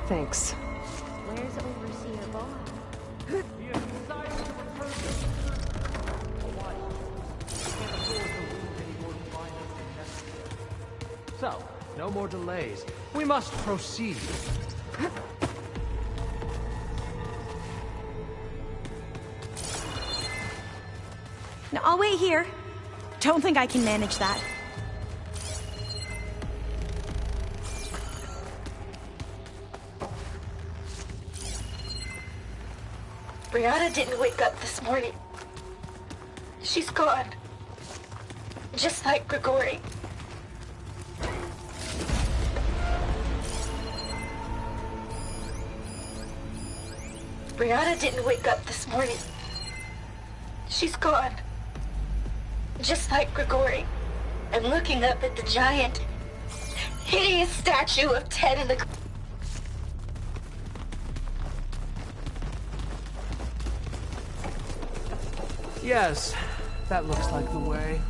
Thanks. Where's Overseer Bob? So, no more delays. We must proceed. No, I'll wait here. Don't think I can manage that. Brianna didn't wake up this morning. She's gone. Just like Grigori. Brianna didn't wake up this morning. She's gone. Just like Grigori. I'm looking up at the giant, hideous statue of Ted in the... Yes, that looks like the way.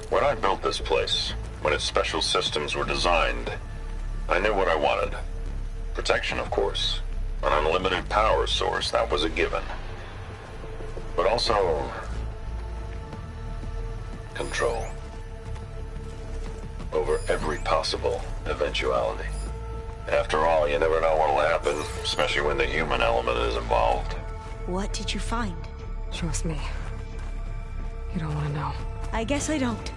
When I built this place, when its special systems were designed, I knew what I wanted. Protection, of course. An unlimited power source, that was a given. But also... control. Over every possible eventuality. After all, you never know what'll happen, especially when the human element is involved. What did you find? Trust me. You don't want to know. I guess I don't.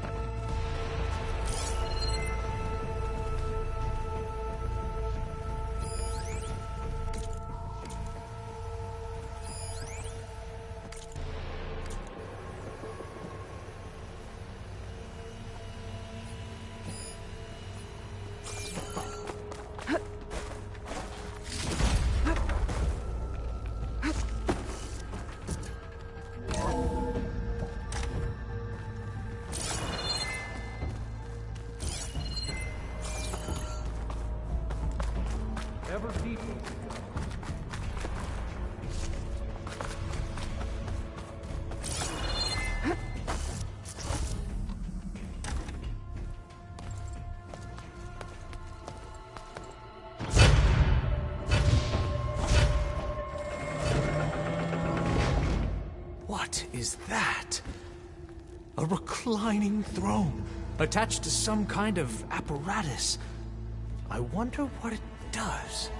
Ever deeper. What is that? A reclining throne. attached to some kind of apparatus. I wonder what it does.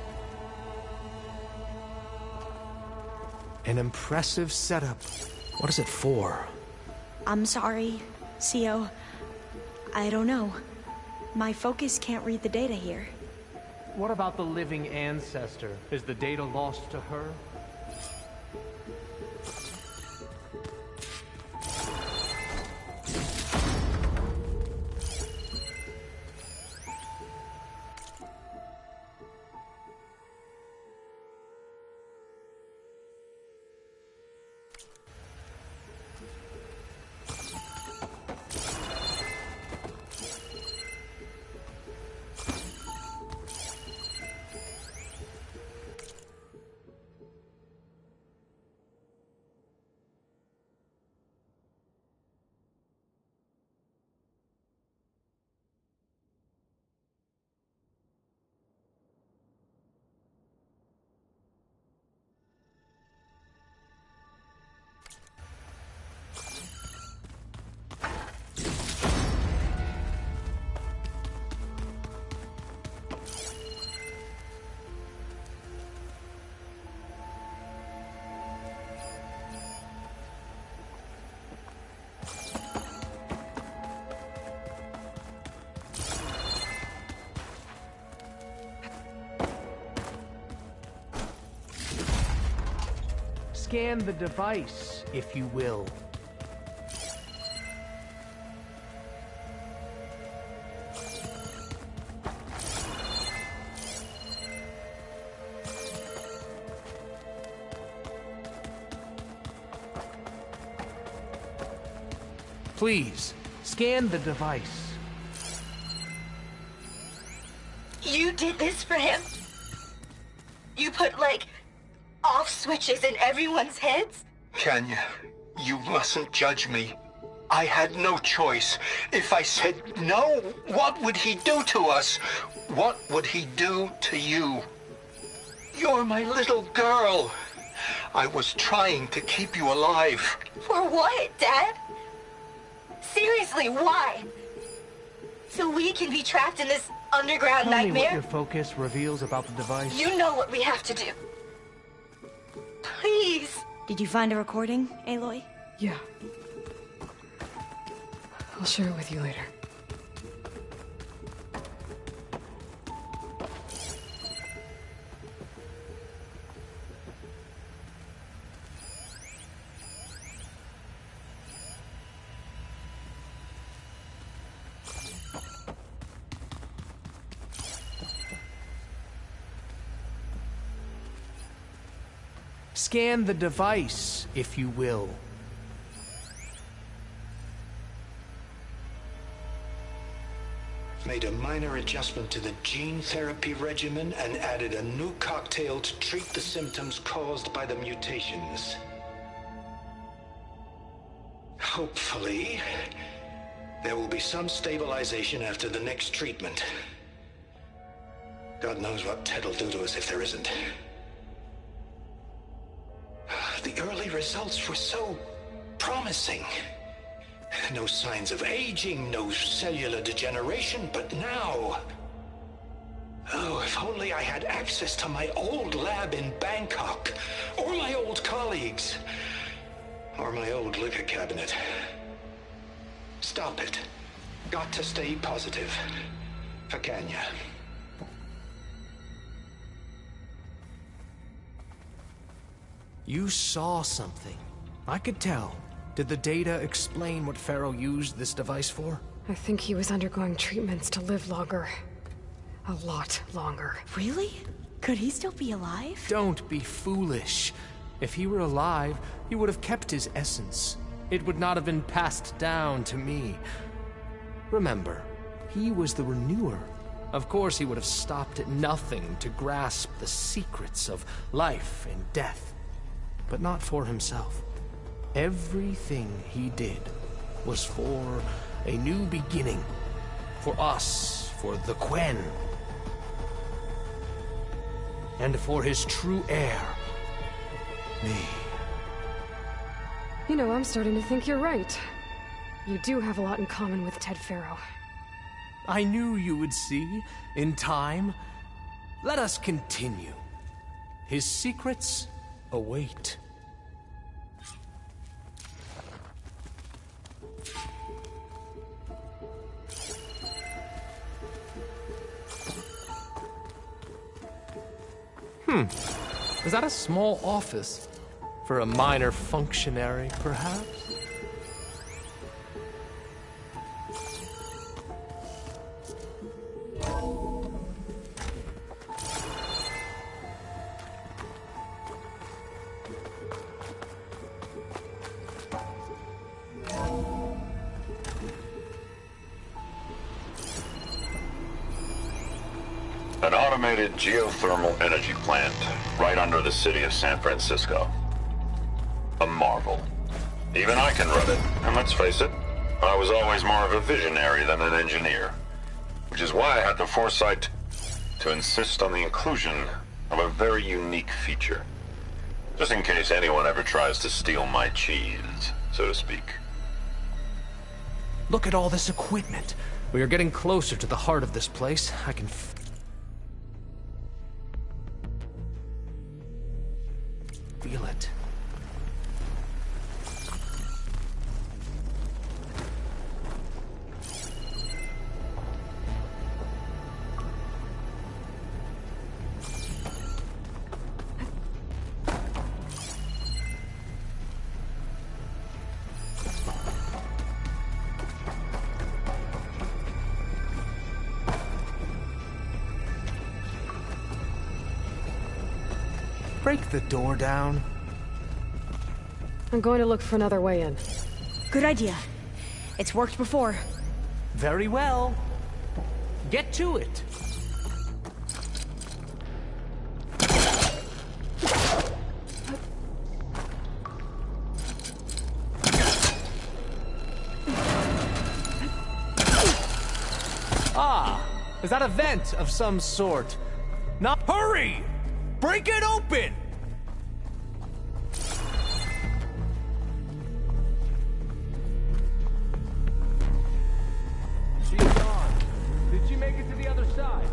An impressive setup. What is it for? I'm sorry, CO. I don't know. My focus can't read the data here. What about the living ancestor? Is the data lost to her? Scan the device, if you will. Please, scan the device. You did this for him? You put, like, off switches in everyone's heads? Kenya, you mustn't judge me. I had no choice. If I said no, what would he do to us? What would he do to you? You're my little girl. I was trying to keep you alive. For what, Dad? Seriously, why? So we can be trapped in this underground Tell me nightmare? what your focus reveals about the device. You know what we have to do. Please. Did you find a recording, Aloy? Yeah. I'll share it with you later. Scan the device, if you will. Made a minor adjustment to the gene therapy regimen and added a new cocktail to treat the symptoms caused by the mutations. Hopefully, there will be some stabilization after the next treatment. God knows what Ted will do to us if there isn't. The early results were so promising. No signs of aging, no cellular degeneration, but now... Oh, if only I had access to my old lab in Bangkok, or my old colleagues, or my old liquor cabinet. Stop it. Got to stay positive. For Kenya. You saw something. I could tell. Did the data explain what Pharaoh used this device for? I think he was undergoing treatments to live longer. A lot longer. Really? Could he still be alive? Don't be foolish. If he were alive, he would have kept his essence. It would not have been passed down to me. Remember, he was the renewer. Of course he would have stopped at nothing to grasp the secrets of life and death. But not for himself. Everything he did was for a new beginning. For us, for the Quen. And for his true heir, me. You know, I'm starting to think you're right. You do have a lot in common with Ted Faro. I knew you would see, in time. Let us continue. His secrets await. Is that a small office? For a minor functionary, perhaps? An automated geothermal energy plant right under the city of San Francisco. A marvel. Even I can run it, and let's face it, I was always more of a visionary than an engineer. Which is why I had the foresight to insist on the inclusion of a very unique feature. Just in case anyone ever tries to steal my cheese, so to speak. Look at all this equipment. We are getting closer to the heart of this place. I can feel it. Break the door down. I'm going to look for another way in. Good idea. It's worked before. Very well. Get to it. Ah, is that a vent of some sort? Not hurry! Break it open! She's gone. Did she make it to the other side?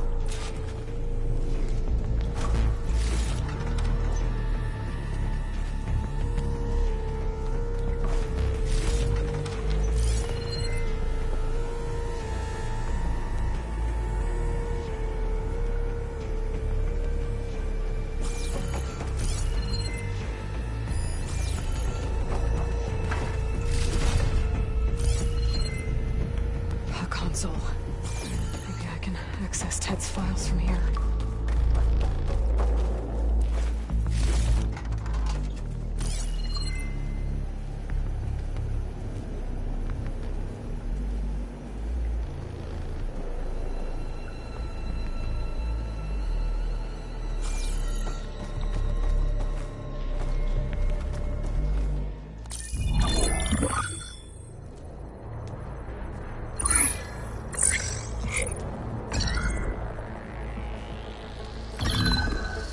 Console. Maybe I can access Ted's files from here.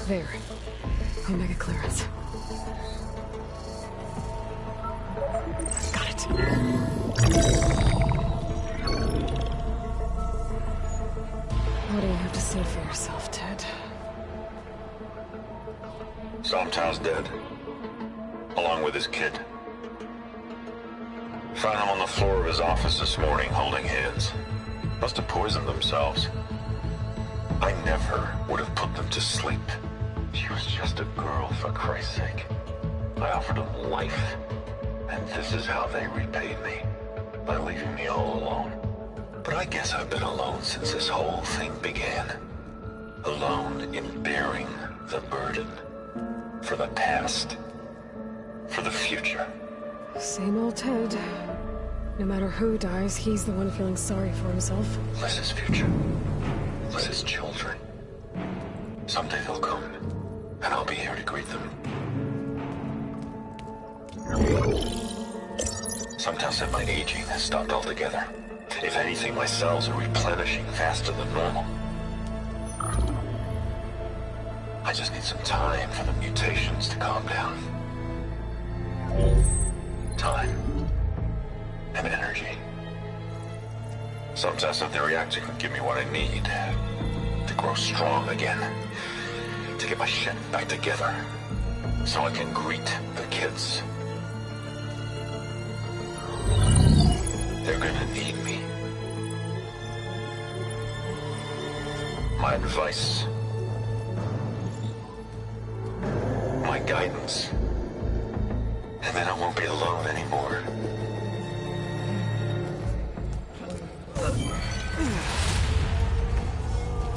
There. Omega clearance. Got it. What do you have to say for yourself, Ted? Somtow's dead. Along with his kid. Found them on the floor of his office this morning, holding hands. Must have poisoned themselves. I never would have put them to sleep. She was just a girl, for Christ's sake. I offered them life, and this is how they repaid me, by leaving me all alone. But I guess I've been alone since this whole thing began. Alone in bearing the burden. For the past. For the future. Same old Ted. No matter who dies, he's the one feeling sorry for himself. Liz's future. Liz's children. Someday they'll come, and I'll be here to greet them. Somtow said my aging has stopped altogether. If anything, my cells are replenishing faster than normal. I just need some time for the mutations to calm down. Time. And energy. Some test of the reactor could give me what I need to grow strong again, to get my shit back together, so I can greet the kids. They're gonna need me. My advice, my guidance, and then I won't be alone anymore.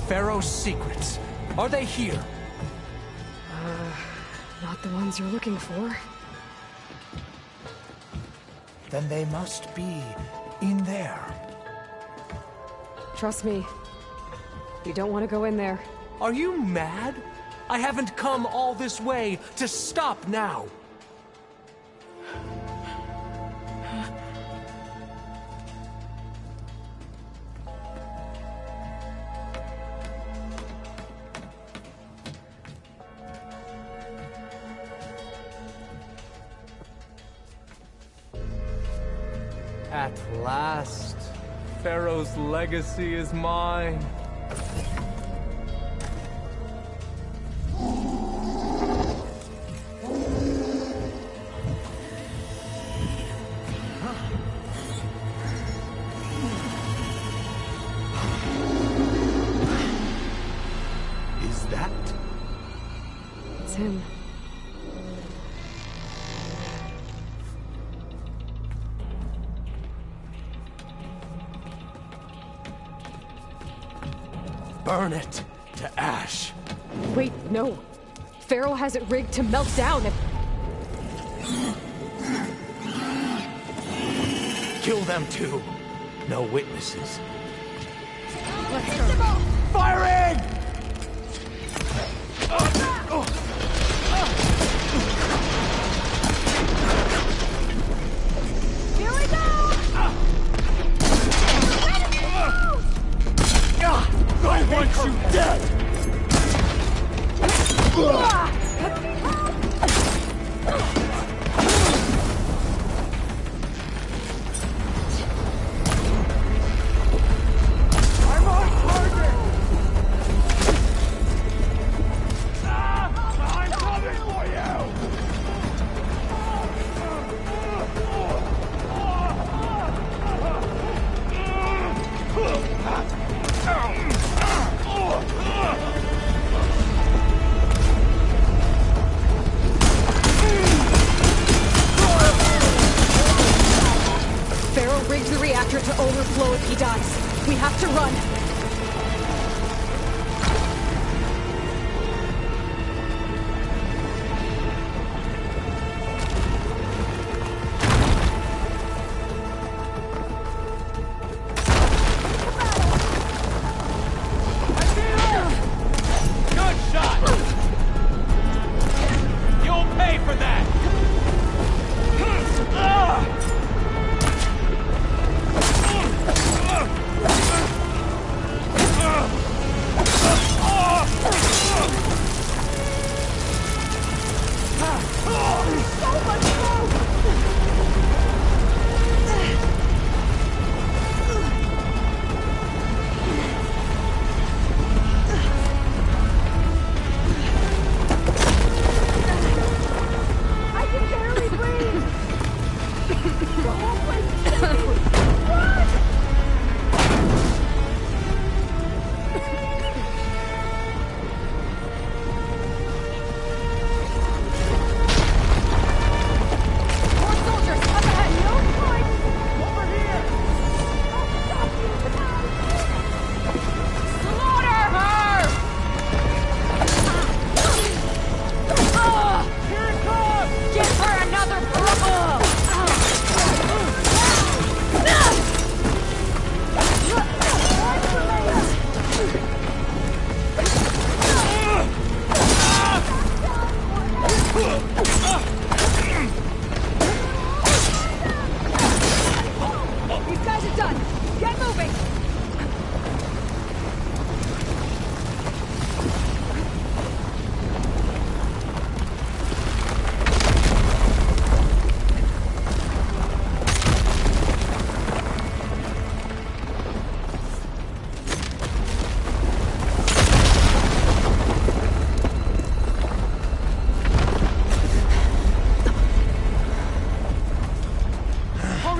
Pharaoh's secrets. Are they here? Not the ones you're looking for. Then they must be in there. Trust me. You don't want to go in there. Are you mad? I haven't come all this way to stop now. At last, Pharaoh's legacy is mine. Is that? It's him. Burn it to ash. Wait, no. Pharaoh has it rigged to melt down if... Kill them too. No witnesses. Let's go. Firing! Here we go! I want you dead! I'm on target! I'm coming for Pharaoh rigged the reactor to overflow if he dies. We have to run. Good shot! You'll pay for that!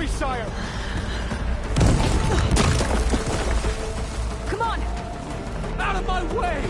sire! Come on! Out of my way!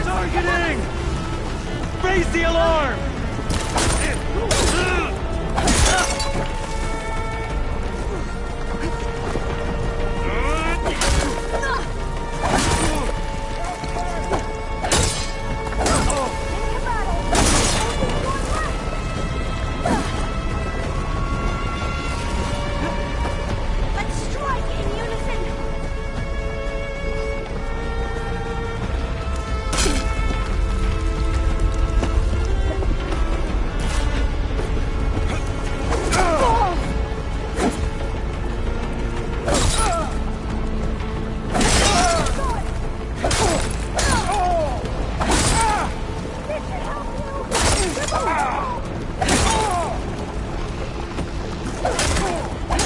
Targeting! Raise the alarm! Let's strike in unison!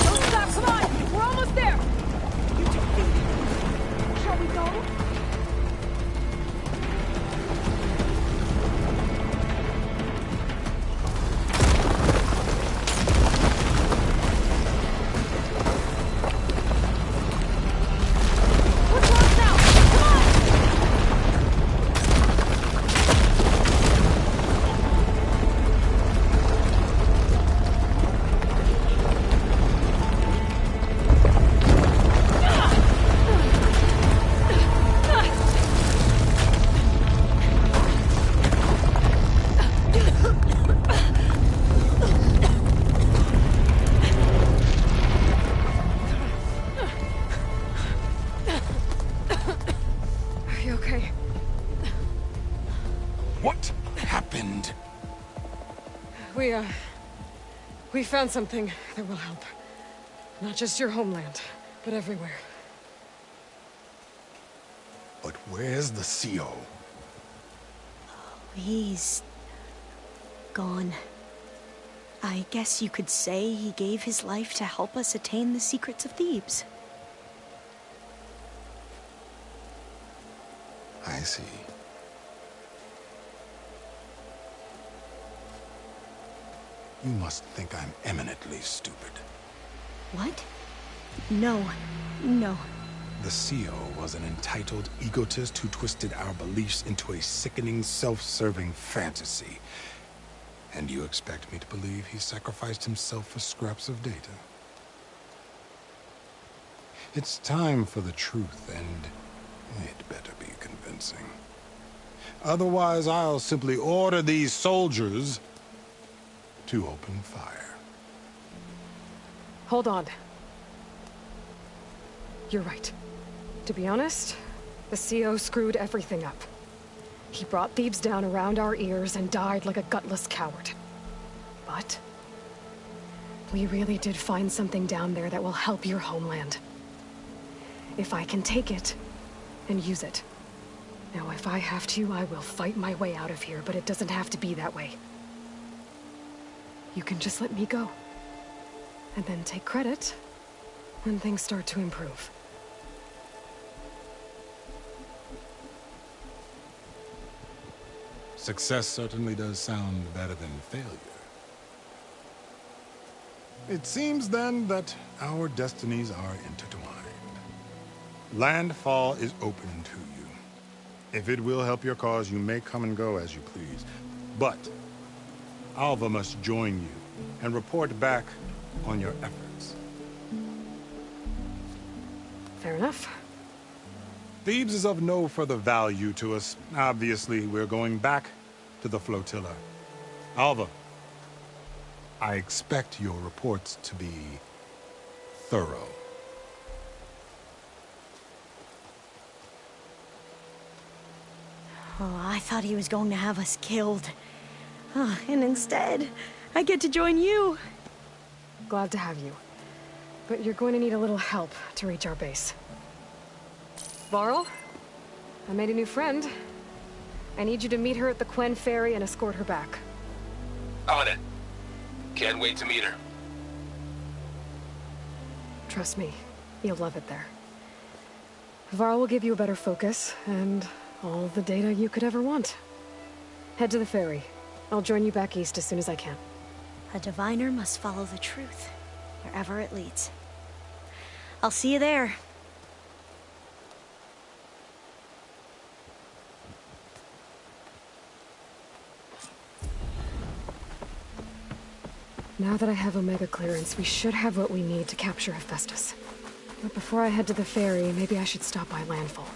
Don't stop, come on! We're almost there! Shall we go? We're close now! Come on! Are you okay? What happened? We found something that will help. Not just your homeland, but everywhere. But where's the CO? He's gone. I guess you could say he gave his life to help us attain the secrets of Thebes. I see. You must think I'm eminently stupid. What? No. No. The CO was an entitled egotist who twisted our beliefs into a sickening, self-serving fantasy. And you expect me to believe he sacrificed himself for scraps of data? It's time for the truth, and it better be convincing. Otherwise, I'll simply order these soldiers to open fire. Hold on. You're right. To be honest, the CO screwed everything up. He brought Thebes down around our ears and died like a gutless coward. But we really did find something down there that will help your homeland. If I can take it and use it. Now, if I have to, I will fight my way out of here, but it doesn't have to be that way. You can just let me go. And then take credit when things start to improve. Success certainly does sound better than failure. It seems then that our destinies are intertwined. Landfall is open to you. If it will help your cause, you may come and go as you please. But Alva must join you and report back on your efforts. Fair enough. Thebes is of no further value to us. Obviously, we're going back to the flotilla. Alva, I expect your reports to be thorough. Oh, I thought he was going to have us killed. Oh, and instead, I get to join you. Glad to have you. But you're going to need a little help to reach our base. Varl, I made a new friend. I need you to meet her at the Quen Ferry and escort her back. On it. Can't wait to meet her. Trust me, you'll love it there. Varl will give you a better focus, and all the data you could ever want. Head to the ferry. I'll join you back east as soon as I can. A diviner must follow the truth, wherever it leads. I'll see you there. Now that I have Omega clearance, we should have what we need to capture Hephaestus. But before I head to the ferry, maybe I should stop by Landfall.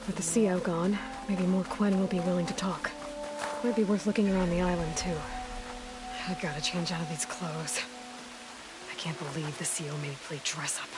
With the CO gone, maybe more Quen will be willing to talk. Might be worth looking around the island, too. I gotta change out of these clothes. I can't believe the CO made me play dress up.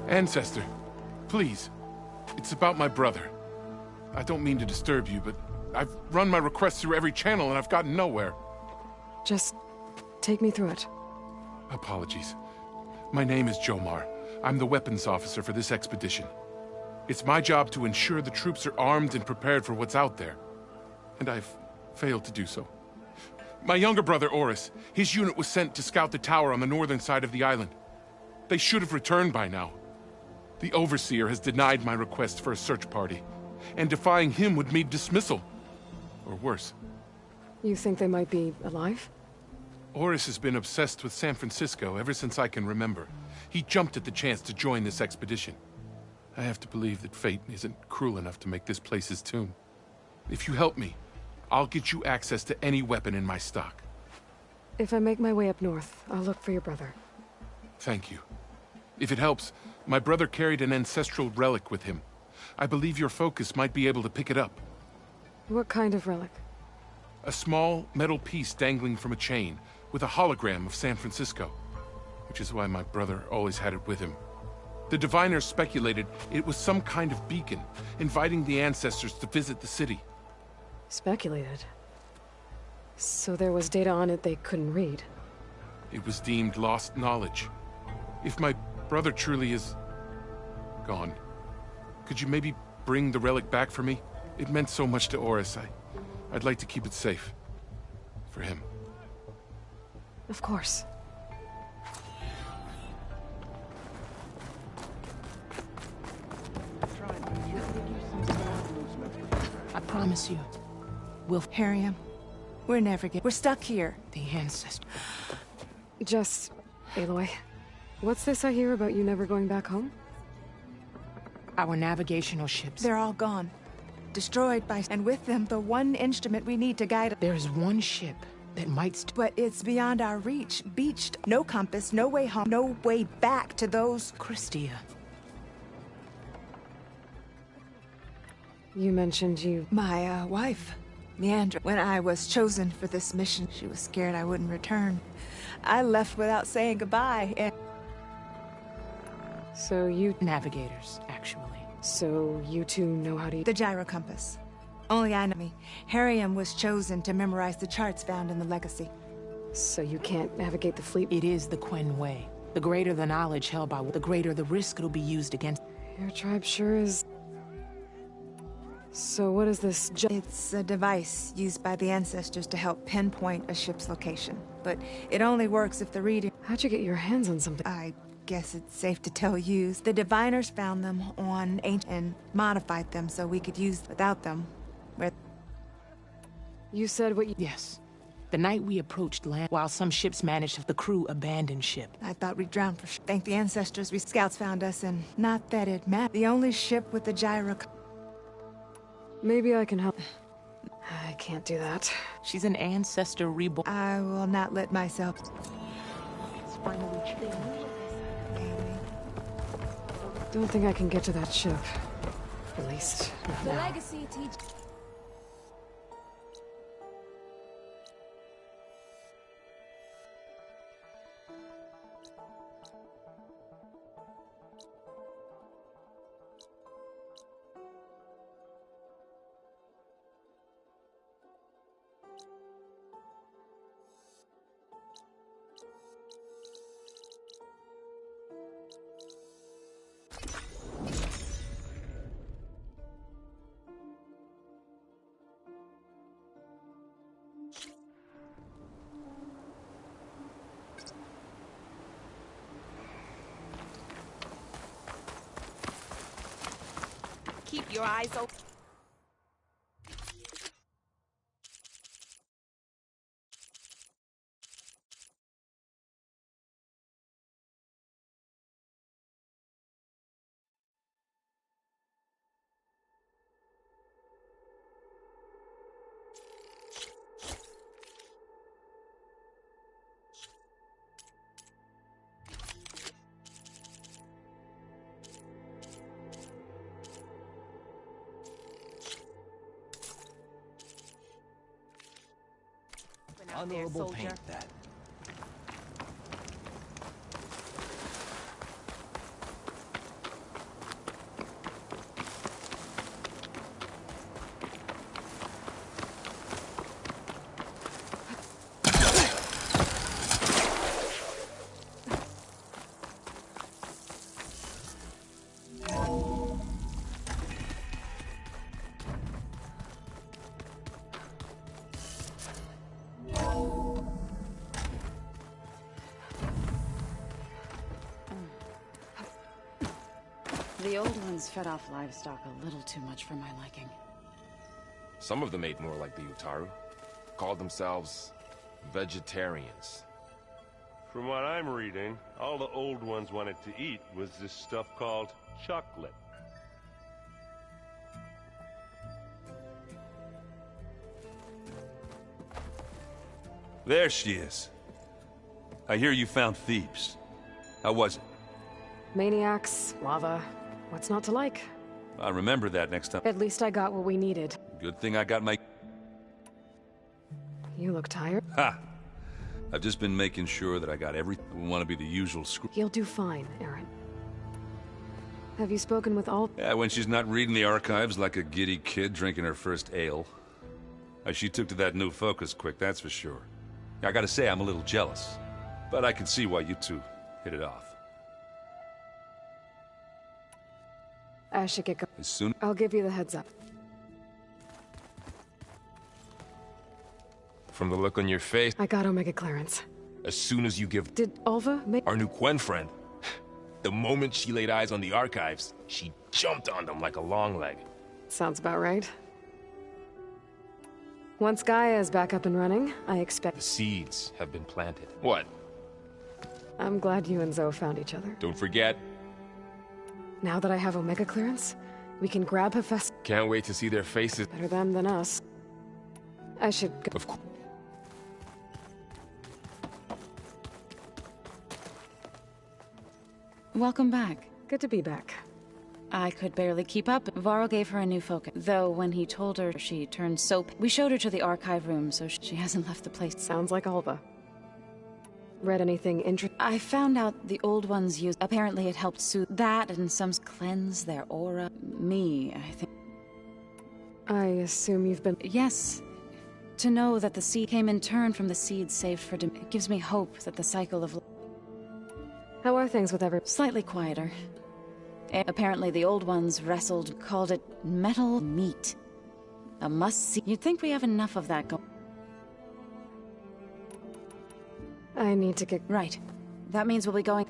Ancestor, please. It's about my brother. I don't mean to disturb you, but I've run my request through every channel and I've gotten nowhere. Just take me through it. Apologies. My name is Jomar. I'm the weapons officer for this expedition. It's my job to ensure the troops are armed and prepared for what's out there. And I've failed to do so. My younger brother, Oris, his unit was sent to scout the tower on the northern side of the island. They should have returned by now. The Overseer has denied my request for a search party, and defying him would mean dismissal. Or worse. You think they might be alive? Oris has been obsessed with San Francisco ever since I can remember. He jumped at the chance to join this expedition. I have to believe that fate isn't cruel enough to make this place his tomb. If you help me, I'll get you access to any weapon in my stock. If I make my way up north, I'll look for your brother. Thank you. If it helps, my brother carried an ancestral relic with him. I believe your focus might be able to pick it up. What kind of relic? A small metal piece dangling from a chain, with a hologram of San Francisco. Which is why my brother always had it with him. The diviners speculated it was some kind of beacon, inviting the ancestors to visit the city. Speculated? So there was data on it they couldn't read? It was deemed lost knowledge. If my brother truly is gone, could you maybe bring the relic back for me? It meant so much to Oris. I'd like to keep it safe. For him. Of course. I promise you, we'll... Harriam, we're never we're stuck here. The ancestor. Just... Aloy, what's this I hear about you never going back home? Our navigational ships. They're all gone. Destroyed by... And with them, the one instrument we need to guide... There is one ship that might... But it's beyond our reach. Beached. No compass, no way home, no way back to those... Christia. You mentioned you... My, wife, Leandra. When I was chosen for this mission, she was scared I wouldn't return. I left without saying goodbye, and... So you... Navigators, actually. So you two know how to... The gyro compass. Only I know me. Harriam was chosen to memorize the charts found in the Legacy. So you can't navigate the fleet? It is the Quen way. The greater the knowledge held by, the greater the risk it'll be used against. Your tribe sure is... So what is this? It's a device used by the ancestors to help pinpoint a ship's location. But it only works if the reader... How'd you get your hands on something? I guess it's safe to tell you. The diviners found them on ancient and modified them so we could use without them. You said what you... Yes. The night we approached land, while some ships managed, the crew abandoned ship. I thought we'd drown for... Thank the ancestors, we scouts found us, and not that it mattered. The only ship with the gyro... Maybe I can help. I can't do that. She's an ancestor reborn. I will not let myself... Don't think I can get to that ship. At least, not The now. Legacy teaches... Keep your eyes open. Honorable paint that. The old ones fed off livestock a little too much for my liking. Some of them ate more like the Utaru. Called themselves vegetarians. From what I'm reading, all the old ones wanted to eat was this stuff called chocolate. There she is. I hear you found Thebes. How was it? Maniacs, lava. What's not to like? I'll remember that next time. At least I got what we needed. Good thing I got my... You look tired. Ha! I've just been making sure that I got everything. We want to be the usual screw... You'll do fine, Aaron. Have you spoken with all... Yeah, when she's not reading the archives like a giddy kid drinking her first ale. She took to that new focus quick, that's for sure. I gotta say, I'm a little jealous. But I can see why you two hit it off. I should get going. As soon... I'll give you the heads up. From the look on your face... I got Omega clearance. As soon as you give... Did Alva make... Our new Quen friend. The moment she laid eyes on the archives, she jumped on them like a long leg. Sounds about right. Once Gaia is back up and running, I expect... The seeds have been planted. What? I'm glad you and Zoe found each other. Don't forget. Now that I have Omega clearance, we can grab Hephaestus. Can't wait to see their faces. Better them than us. I should go. Of course. Welcome back. Good to be back. I could barely keep up. Varl gave her a new focus. Though when he told her, she turned soap. We showed her to the archive room, so she hasn't left the place. Sounds like Alva. Read anything interesting? I found out the old ones used... Apparently it helped soothe that and some cleanse their aura. Me, I think. I assume you've been... Yes. To know that the seed came in turn from the seeds saved for... It gives me hope that the cycle of... How are things with every... Slightly quieter. Apparently the old ones wrestled, called it metal meat. A must-see. You'd think we have enough of that going. I need to get... Right. That means we'll be going...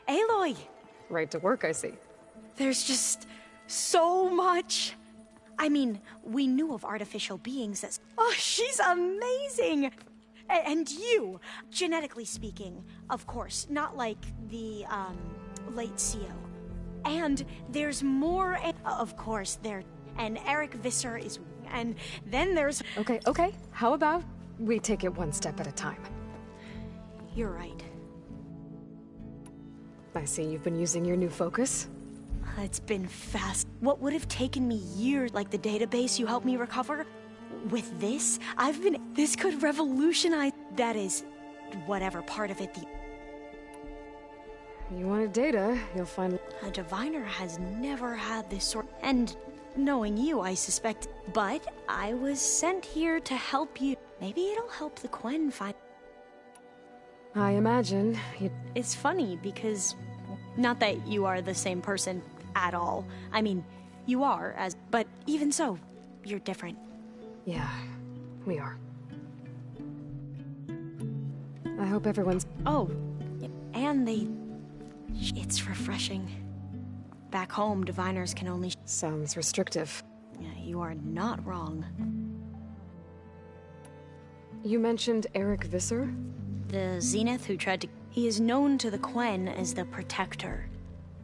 Aloy! Right to work, I see. There's just so much. I mean, we knew of artificial beings that... Oh, she's amazing! And you, genetically speaking, of course, not like the, late CO. And there's more, of course, there... And Eric Visser is... And then there's... Okay. How about we take it one step at a time? You're right. I see you've been using your new focus. It's been fast. What would have taken me years, like the database you helped me recover? With this, this could revolutionize... That is, whatever part of it You wanted data, you'll find... A diviner has never had this sort... And knowing you, I suspect... But I was sent here to help you. Maybe it'll help the Quen find... I imagine It's funny, because... Not that you are the same person at all. I mean, you are, but even so, you're different. Yeah, we are. I hope everyone's... Oh, and it's refreshing. Back home, diviners can only... Sounds restrictive. Yeah, you are not wrong. You mentioned Eric Visser? The Zenith who tried to... He is known to the Quen as the Protector,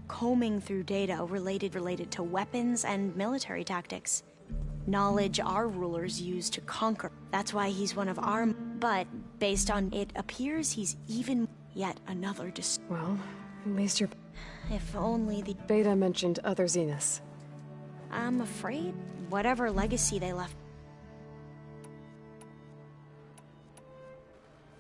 combing through data related to weapons and military tactics. Knowledge our rulers use to conquer. That's why he's one of our... But, based on it appears he's even yet another Well, at least you're... If only the... Beta mentioned other Zeniths. I'm afraid whatever legacy they left...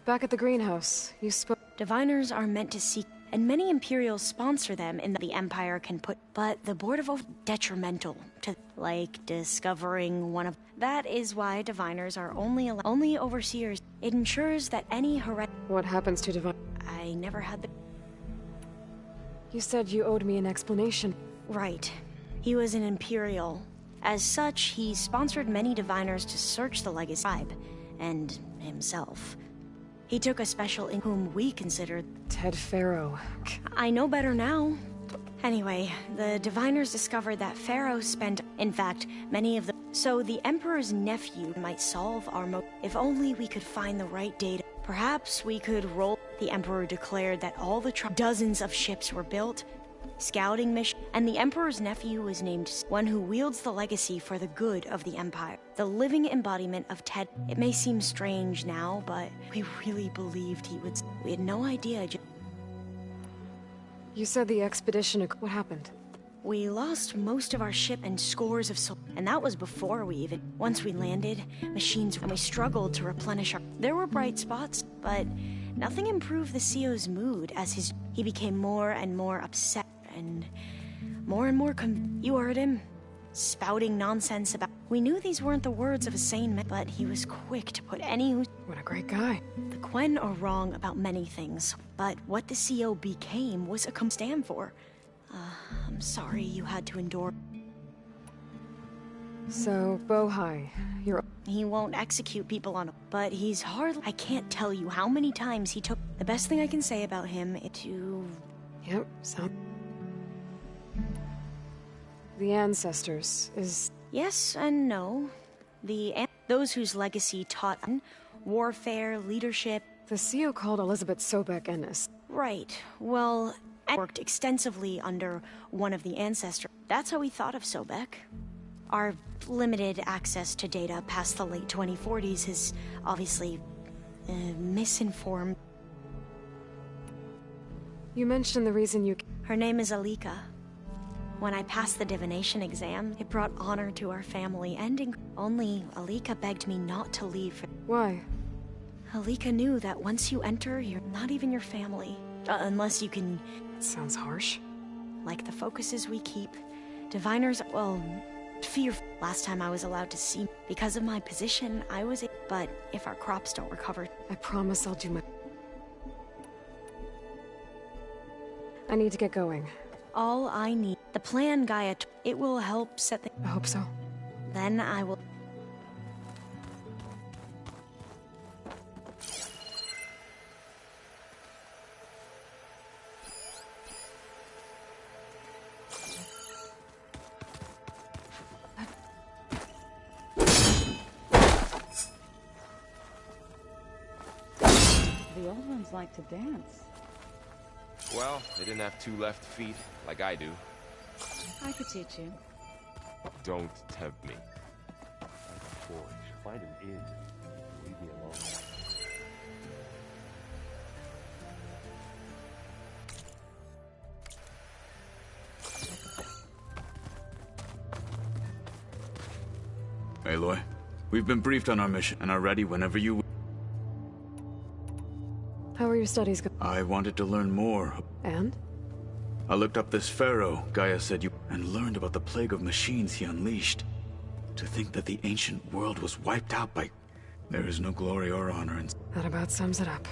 Back at the greenhouse, you spoke... Diviners are meant to seek, and many Imperials sponsor them in the Empire can put... But the Board of detrimental to... Like discovering one of... That is why Diviners are only overseers. It ensures that any What happens to Divine... I never had the... You said you owed me an explanation. Right. He was an Imperial. As such, he sponsored many Diviners to search the Legacy tribe, and himself. He took a special in whom we considered... Ted Faro. I know better now. Anyway, the Diviners discovered that Pharaoh spent... In fact, many of the... So the Emperor's nephew might solve our if only we could find the right data. Perhaps we could roll... The Emperor declared that all the dozens of ships were built, scouting mission, and the Emperor's nephew was named one who wields the legacy for the good of the Empire. The living embodiment of Ted. It may seem strange now, but we really believed he would... We had no idea. You said the expedition... What happened? We lost most of our ship and scores of and that was before we even. Once we landed, machines and we struggled to replenish our. There were bright spots, but nothing improved the CO's mood as he became more and more upset and more you heard him, spouting nonsense about. We knew these weren't the words of a sane man, but he was quick to put any who. What a great guy. The Quen are wrong about many things, but what the CO became was a stand for. I'm sorry you had to endure. So, Bohai, you're... He won't execute people on... But he's hardly... I can't tell you how many times he took... The best thing I can say about him is to... Yep, so... The Ancestors is... Yes and no. Those whose legacy taught warfare, leadership... The CO called Elizabeth Sobek Ennis. Right. Well, I worked extensively under one of the ancestors. That's how we thought of Sobek. Our limited access to data past the late 2040s is obviously misinformed. You mentioned the reason you... Her name is Alika. When I passed the divination exam, it brought honor to our family, ending... Only Alika begged me not to leave. Why? Alika knew that once you enter, you're not even your family. Unless you can... Sounds harsh. Like the focuses we keep. Diviners, well... Fear. Last time I was allowed to see. Because of my position, I was... But if our crops don't recover... I promise I'll do my... I need to get going. All I need... The plan, Gaia... It will help set the... I hope so. Then I will... The old ones like to dance. Well, they didn't have two left feet, like I do. I could teach you. Don't tempt me. Forge, find an inn. Leave me alone. Aloy, we've been briefed on our mission and are ready whenever you... How are your studies going? I wanted to learn more. And? I looked up this pharaoh, Gaia said you... and learned about the plague of machines he unleashed. To think that the ancient world was wiped out by... There is no glory or honor in... That about sums it up.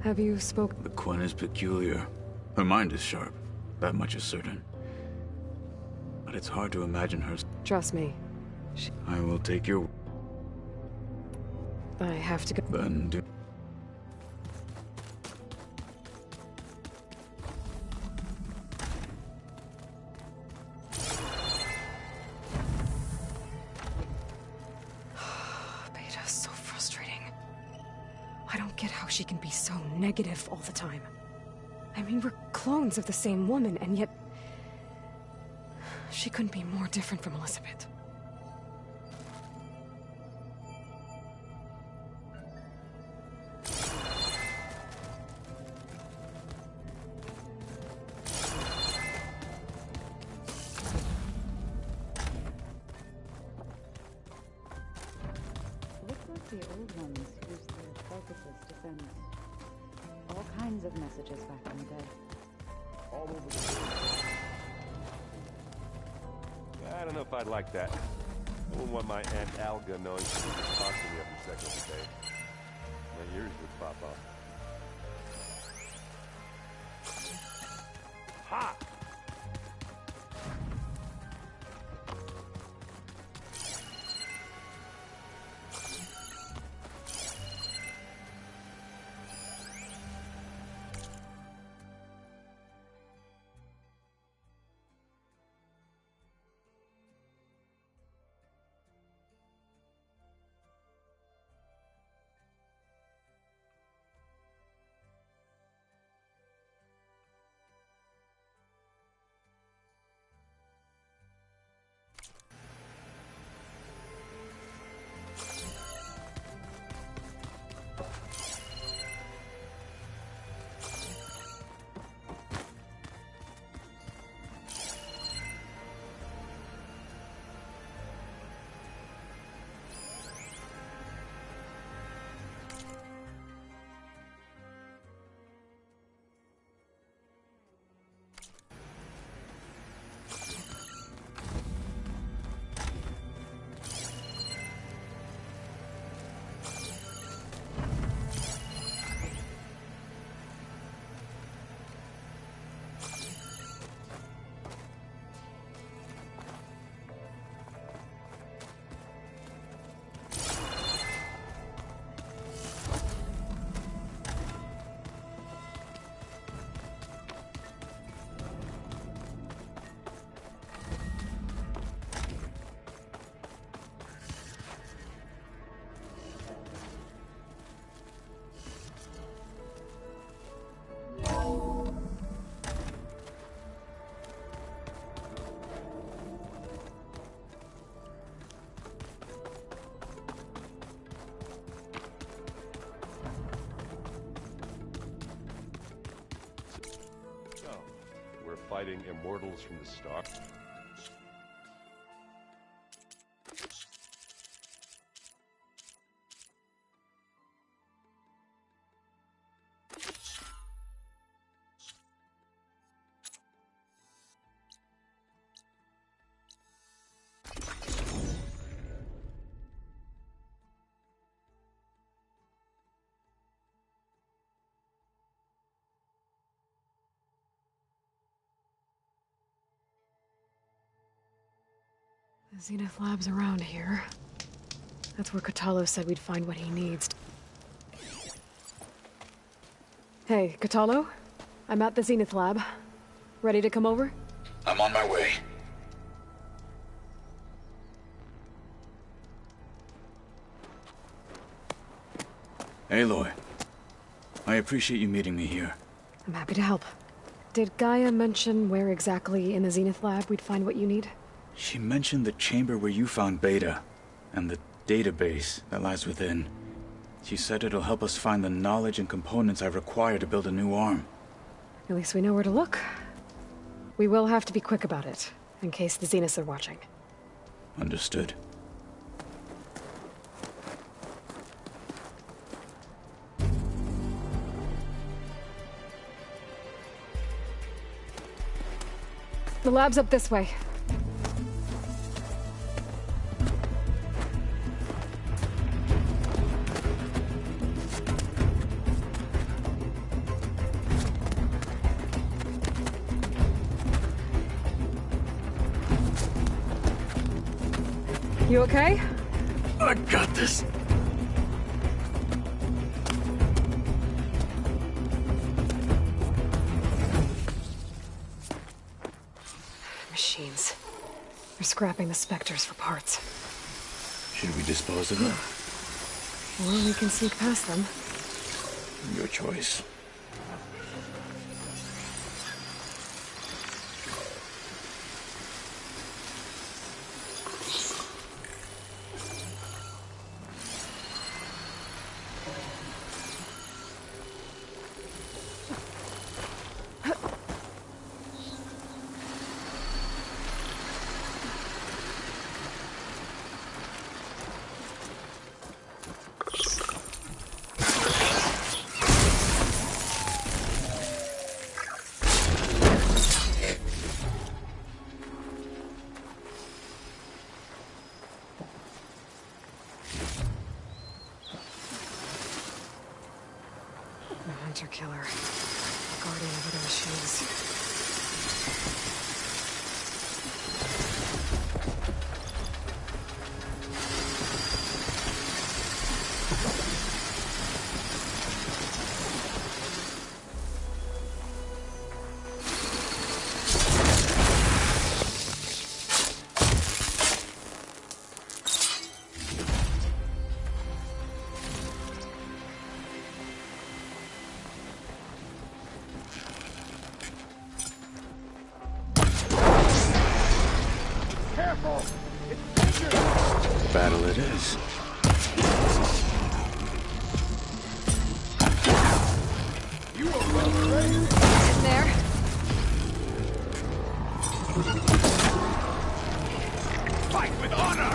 Have you spoken? The Quen is peculiar. Her mind is sharp. That much is certain. But it's hard to imagine her... Trust me. I will take your... I have to go. Then do... Beta's so frustrating. I don't get how she can be so negative all the time. I mean, we're clones of the same woman, and yet... She couldn't be more different from Elizabeth. Looks like the old ones used their focuses to send all kinds of messages back in the day. All over the world. I don't know if I'd like that. I wouldn't want my Aunt Alga knowing she was talking to me every second of the day. My ears would pop off. Ha! fighting immortals from the start. The Zenith Lab's around here. That's where Kotallo said we'd find what he needs. Hey, Kotallo? I'm at the Zenith Lab. Ready to come over? I'm on my way. Aloy, I appreciate you meeting me here. I'm happy to help. Did Gaia mention where exactly in the Zenith Lab we'd find what you need? She mentioned the chamber where you found Beta, and the database that lies within. She said it'll help us find the knowledge and components I require to build a new arm. At least we know where to look. We will have to be quick about it, in case the Zeniths are watching. Understood. The lab's up this way. You okay? I got this. Machines. They're scrapping the Spectres for parts. Should we dispose of them? Or we can sneak past them. Your choice. Hunter-killer. Guardian of other machines. Battle it is. You in there? Fight with honor!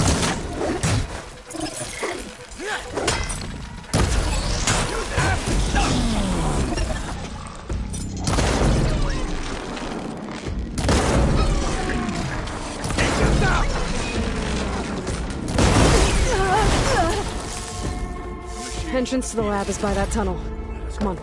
Entrance to the lab is by that tunnel. Come on.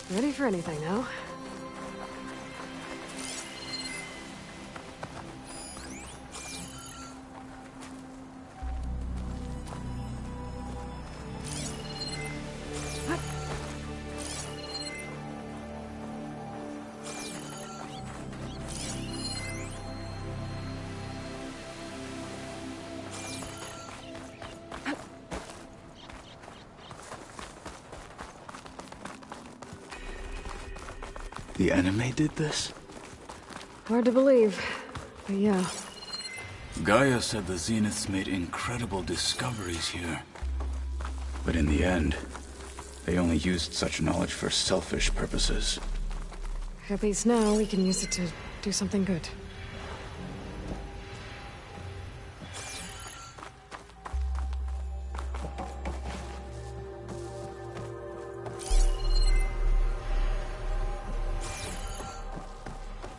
Ready for anything now. The enemy did this? Hard to believe, but yeah. Gaia said the Zeniths made incredible discoveries here. But in the end, they only used such knowledge for selfish purposes. At least now we can use it to do something good.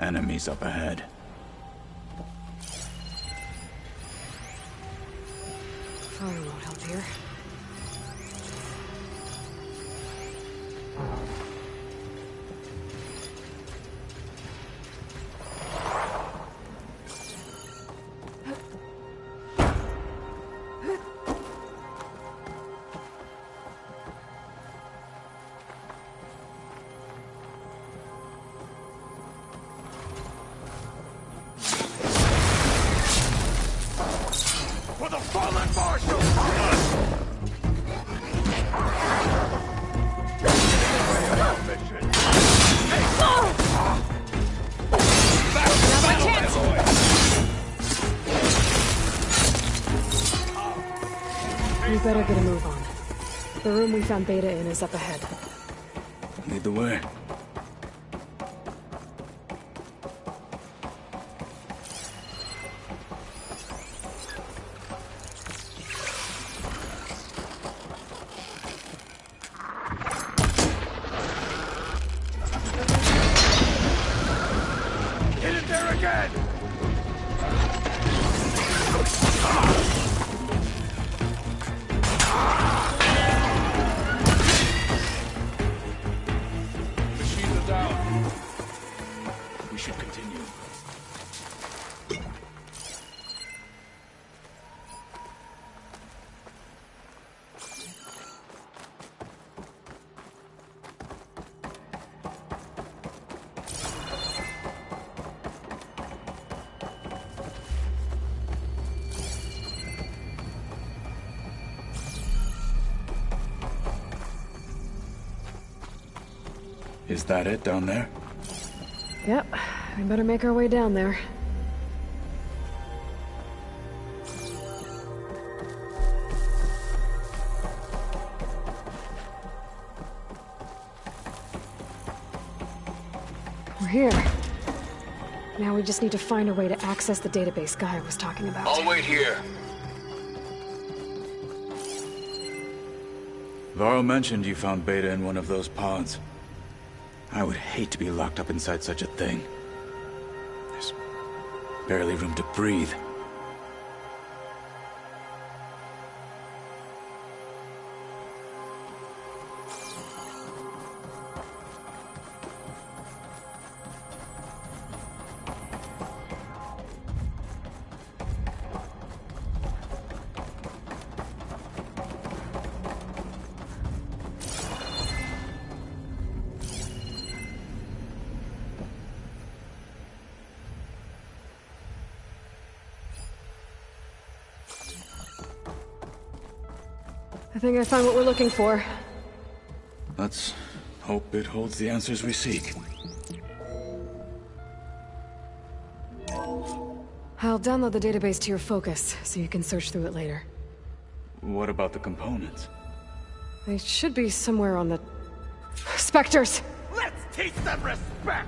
Enemies up ahead. Fire won't help here. For the fallen marshal! We better get a move on. The room we found Beta in is up ahead. Lead the way. Get in there again! Machines are down. We should continue. Is that it down there? Yep, we better make our way down there. We're here. Now we just need to find a way to access the database Gaia was talking about. I'll wait here. Varl mentioned you found Beta in one of those pods. I would hate to be locked up inside such a thing. There's barely room to breathe. I think I found what we're looking for. Let's hope it holds the answers we seek. I'll download the database to your Focus, so you can search through it later. What about the components? They should be somewhere on the... Spectres! Let's teach them respect!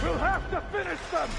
We'll have to finish them!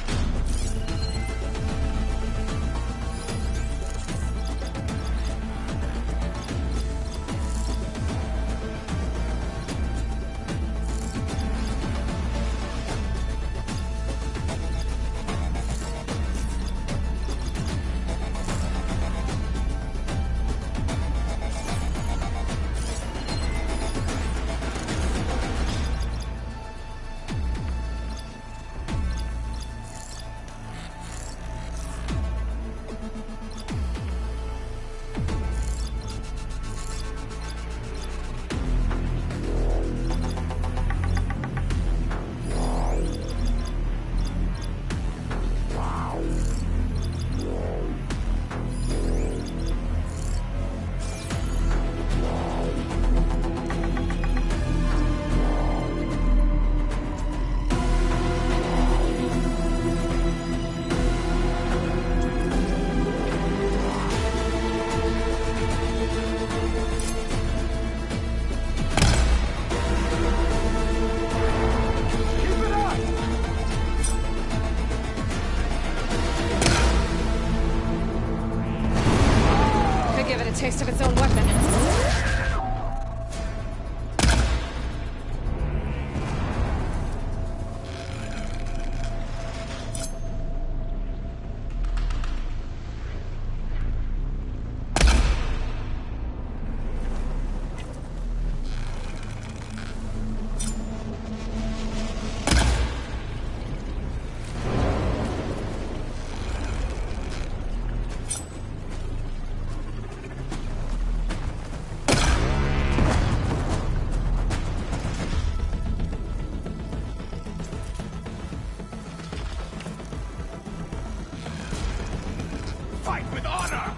taste of its own weapon. Fight with honor!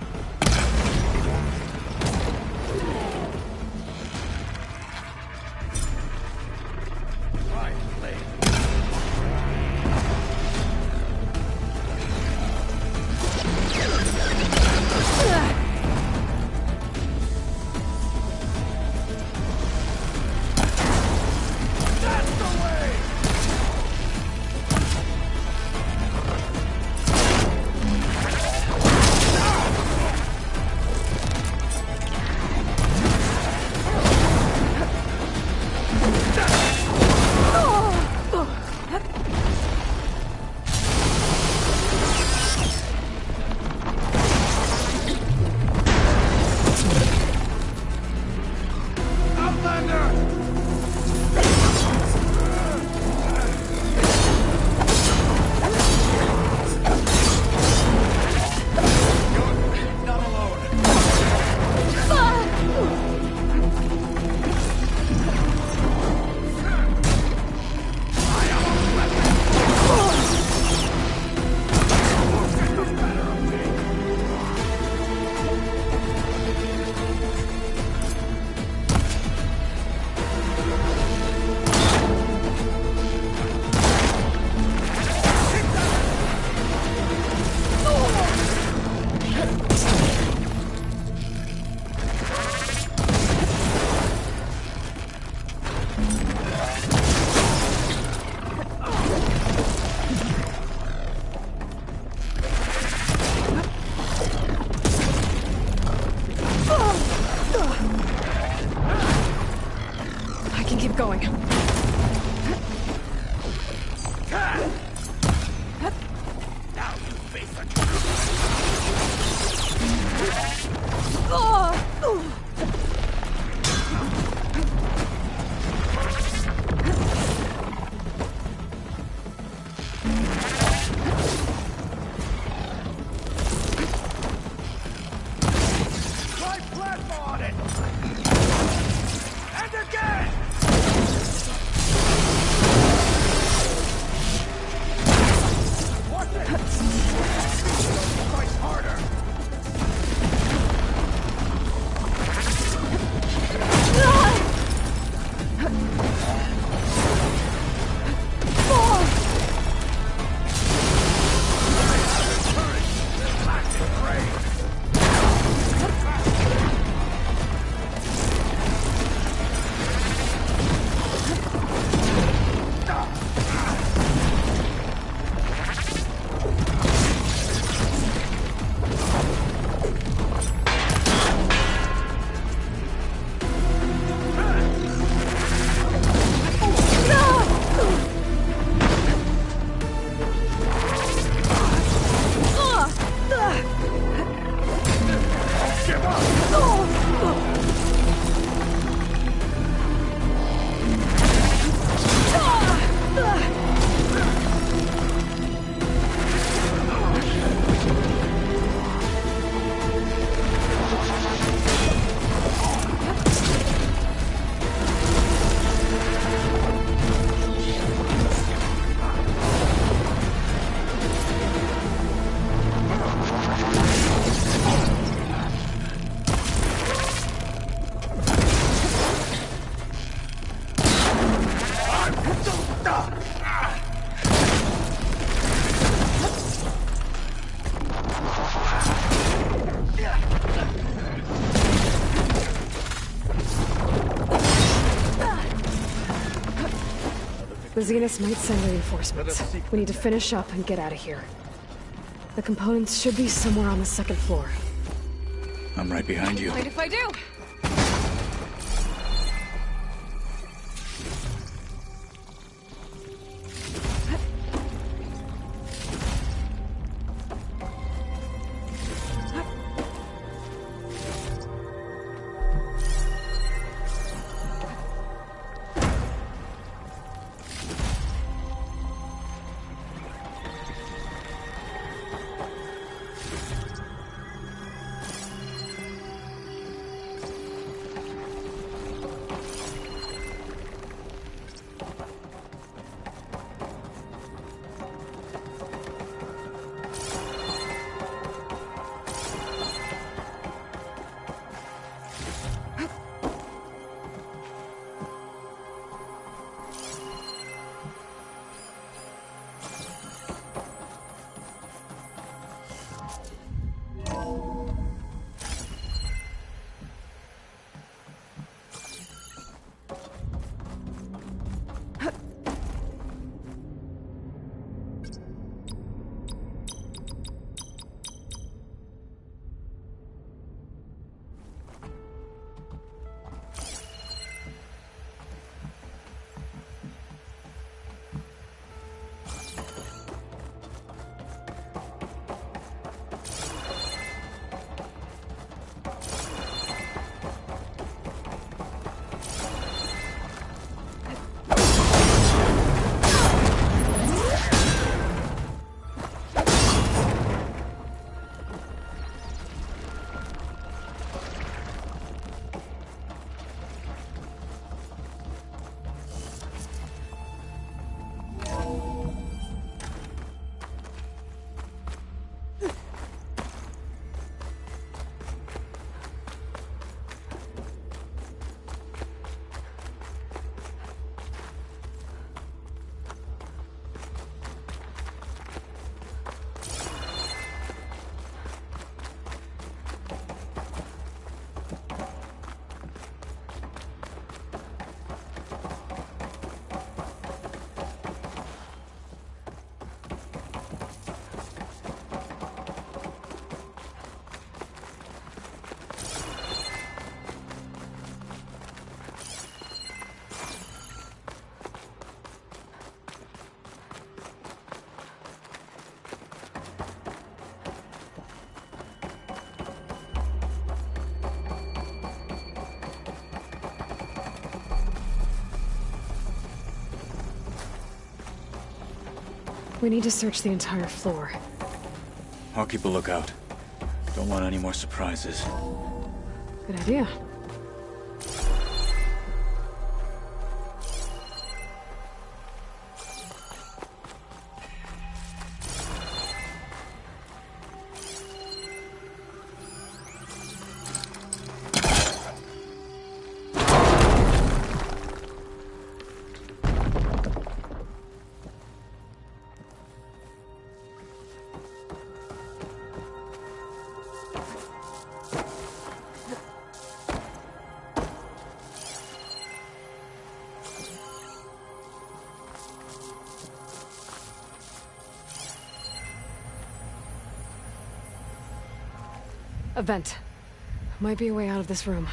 The Zeniths might send reinforcements. We need to finish up and get out of here. The components should be somewhere on the second floor. I'm right behind you. Mind if I do? We need to search the entire floor. I'll keep a lookout. Don't want any more surprises. Good idea. A vent. Might be a way out of this room.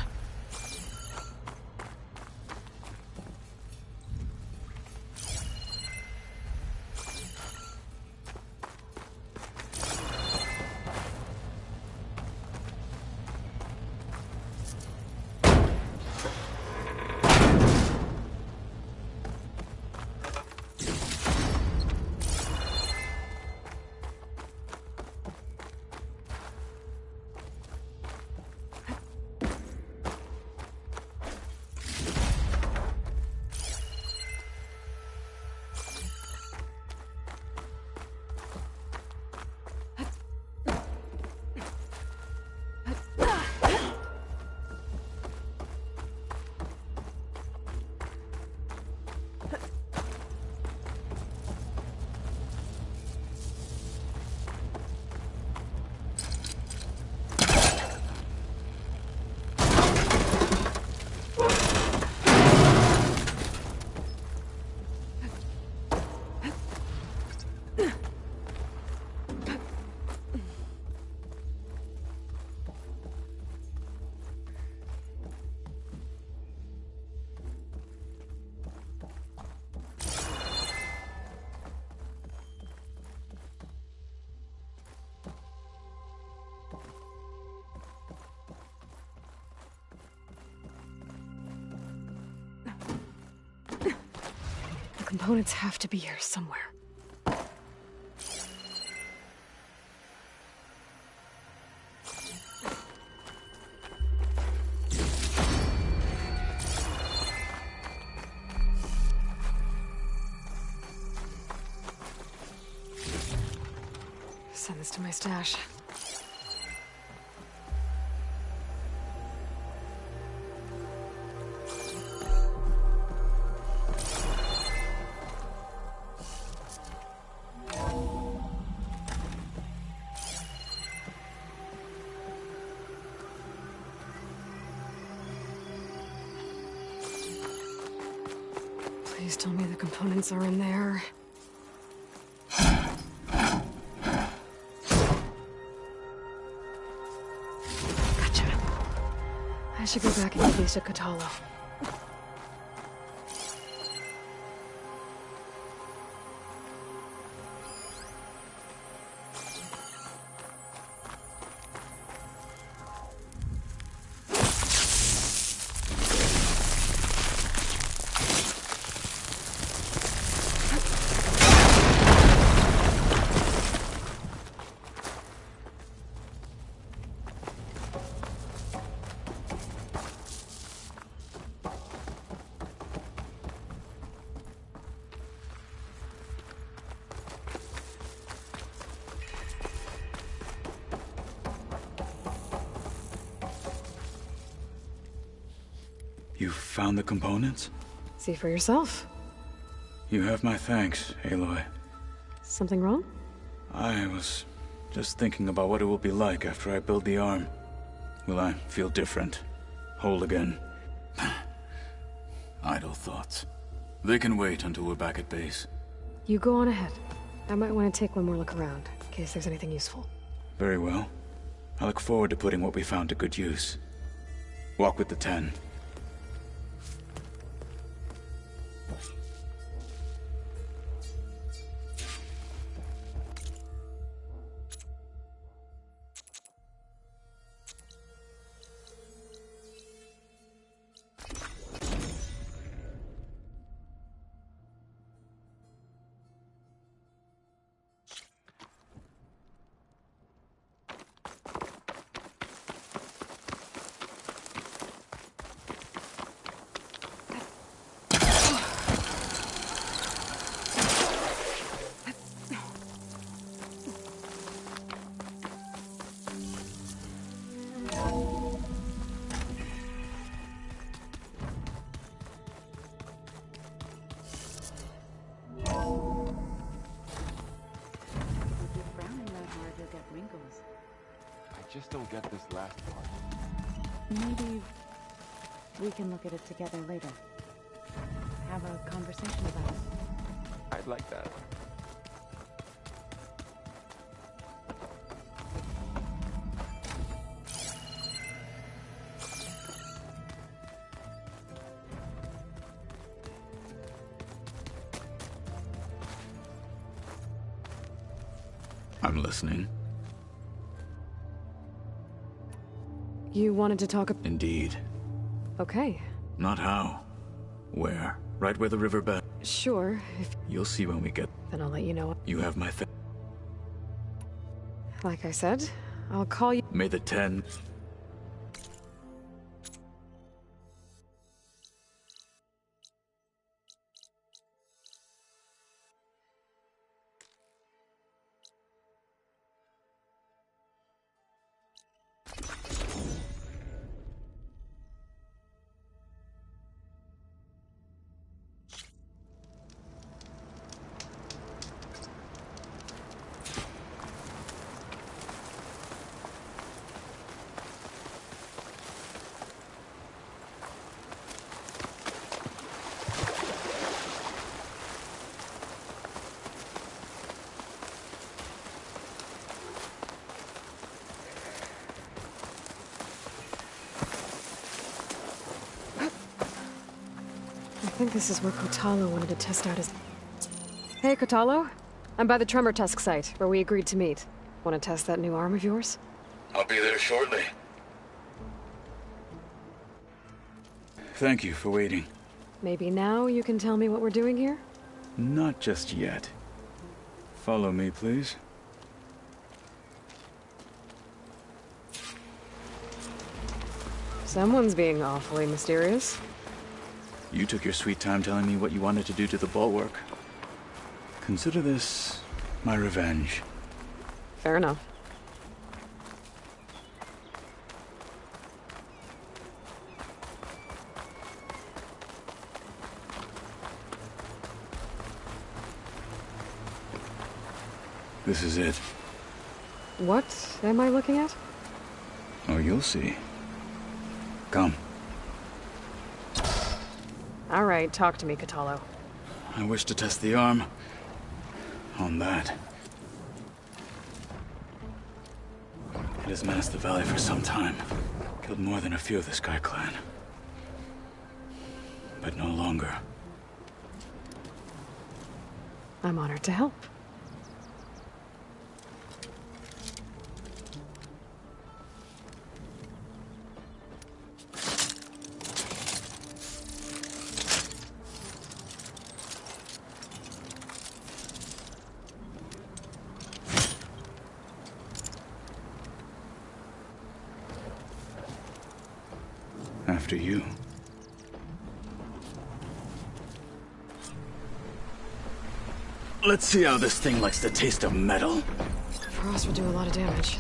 components have to be here somewhere. Send this to my stash. Please tell me the components are in there. I should go back and give these to Kotallo. You found the components? See for yourself. You have my thanks, Aloy. Something wrong? I was just thinking about what it will be like after I build the arm. Will I feel different? Whole again? Idle thoughts. They can wait until we're back at base. You go on ahead. I might want to take one more look around, in case there's anything useful. Very well. I look forward to putting what we found to good use. Walk with the 10. I just don't get this last part. Maybe we can look at it together later. Have a conversation about it. I'd like that. I'm listening. You wanted to talk. Indeed. Okay. Not how. Where? Right where the river bed. Sure, if... You'll see when we get... Then I'll let you know. You have my Like I said, I'll call you... May the 10... I think this is where Kotallo wanted to test out his... Hey, Kotallo. I'm by the Tremor Tusk site, where we agreed to meet. Want to test that new arm of yours? I'll be there shortly. Thank you for waiting. Maybe now you can tell me what we're doing here? Not just yet. Follow me, please. Someone's being awfully mysterious. You took your sweet time telling me what you wanted to do to the bulwark. Consider this my revenge. Fair enough. This is it. What am I looking at? Oh, you'll see. Come. All right, talk to me, Kotallo. I wish to test the arm on that. It has menaced the valley for some time. Killed more than a few of the Sky Clan. But no longer. I'm honored to help. After you. Let's see how this thing likes the taste of metal. Frost would do a lot of damage.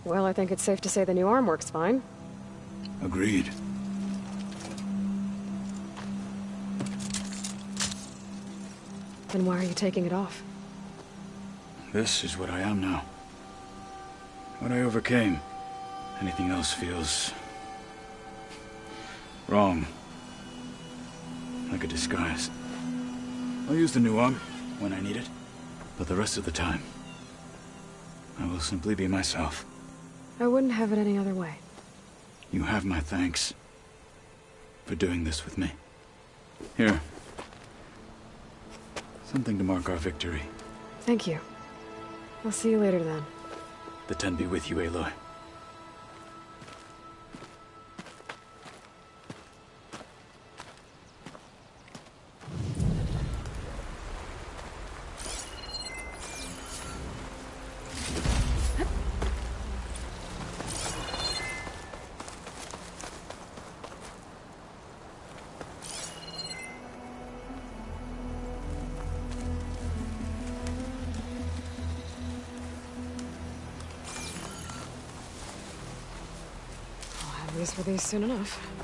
Well, I think it's safe to say the new arm works fine. Agreed. Then why are you taking it off? This is what I am now. What I overcame. Anything else feels wrong. Like a disguise. I'll use the new arm when I need it. But the rest of the time, I will simply be myself. I wouldn't have it any other way. You have my thanks for doing this with me. Here. Something to mark our victory. Thank you. I'll see you later then. The Ten be with you, Aloy. place for these soon enough.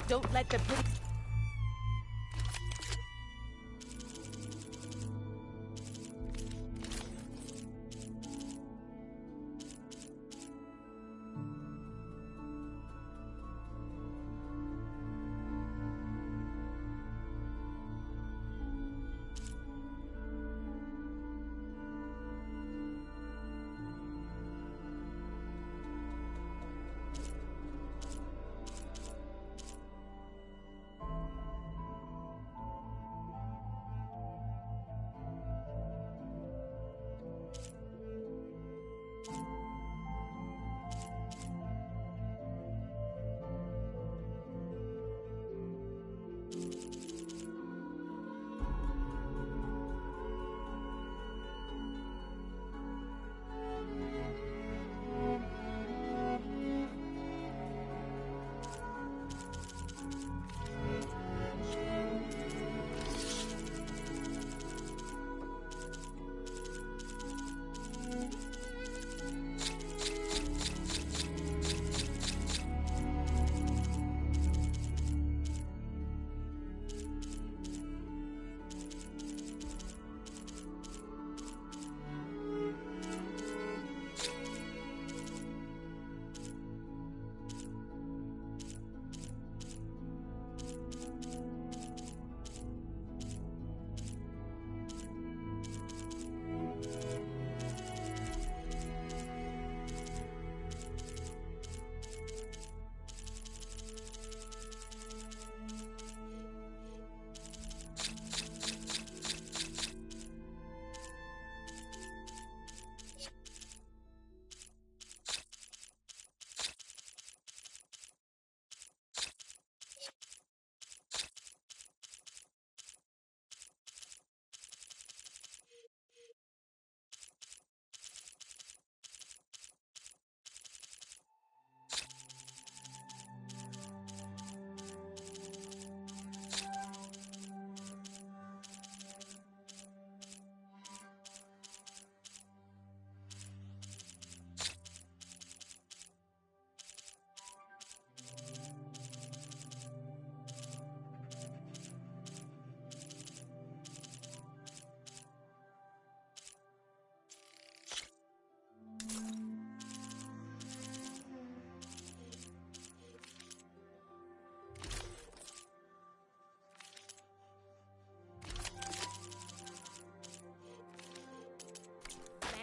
Don't let the pity...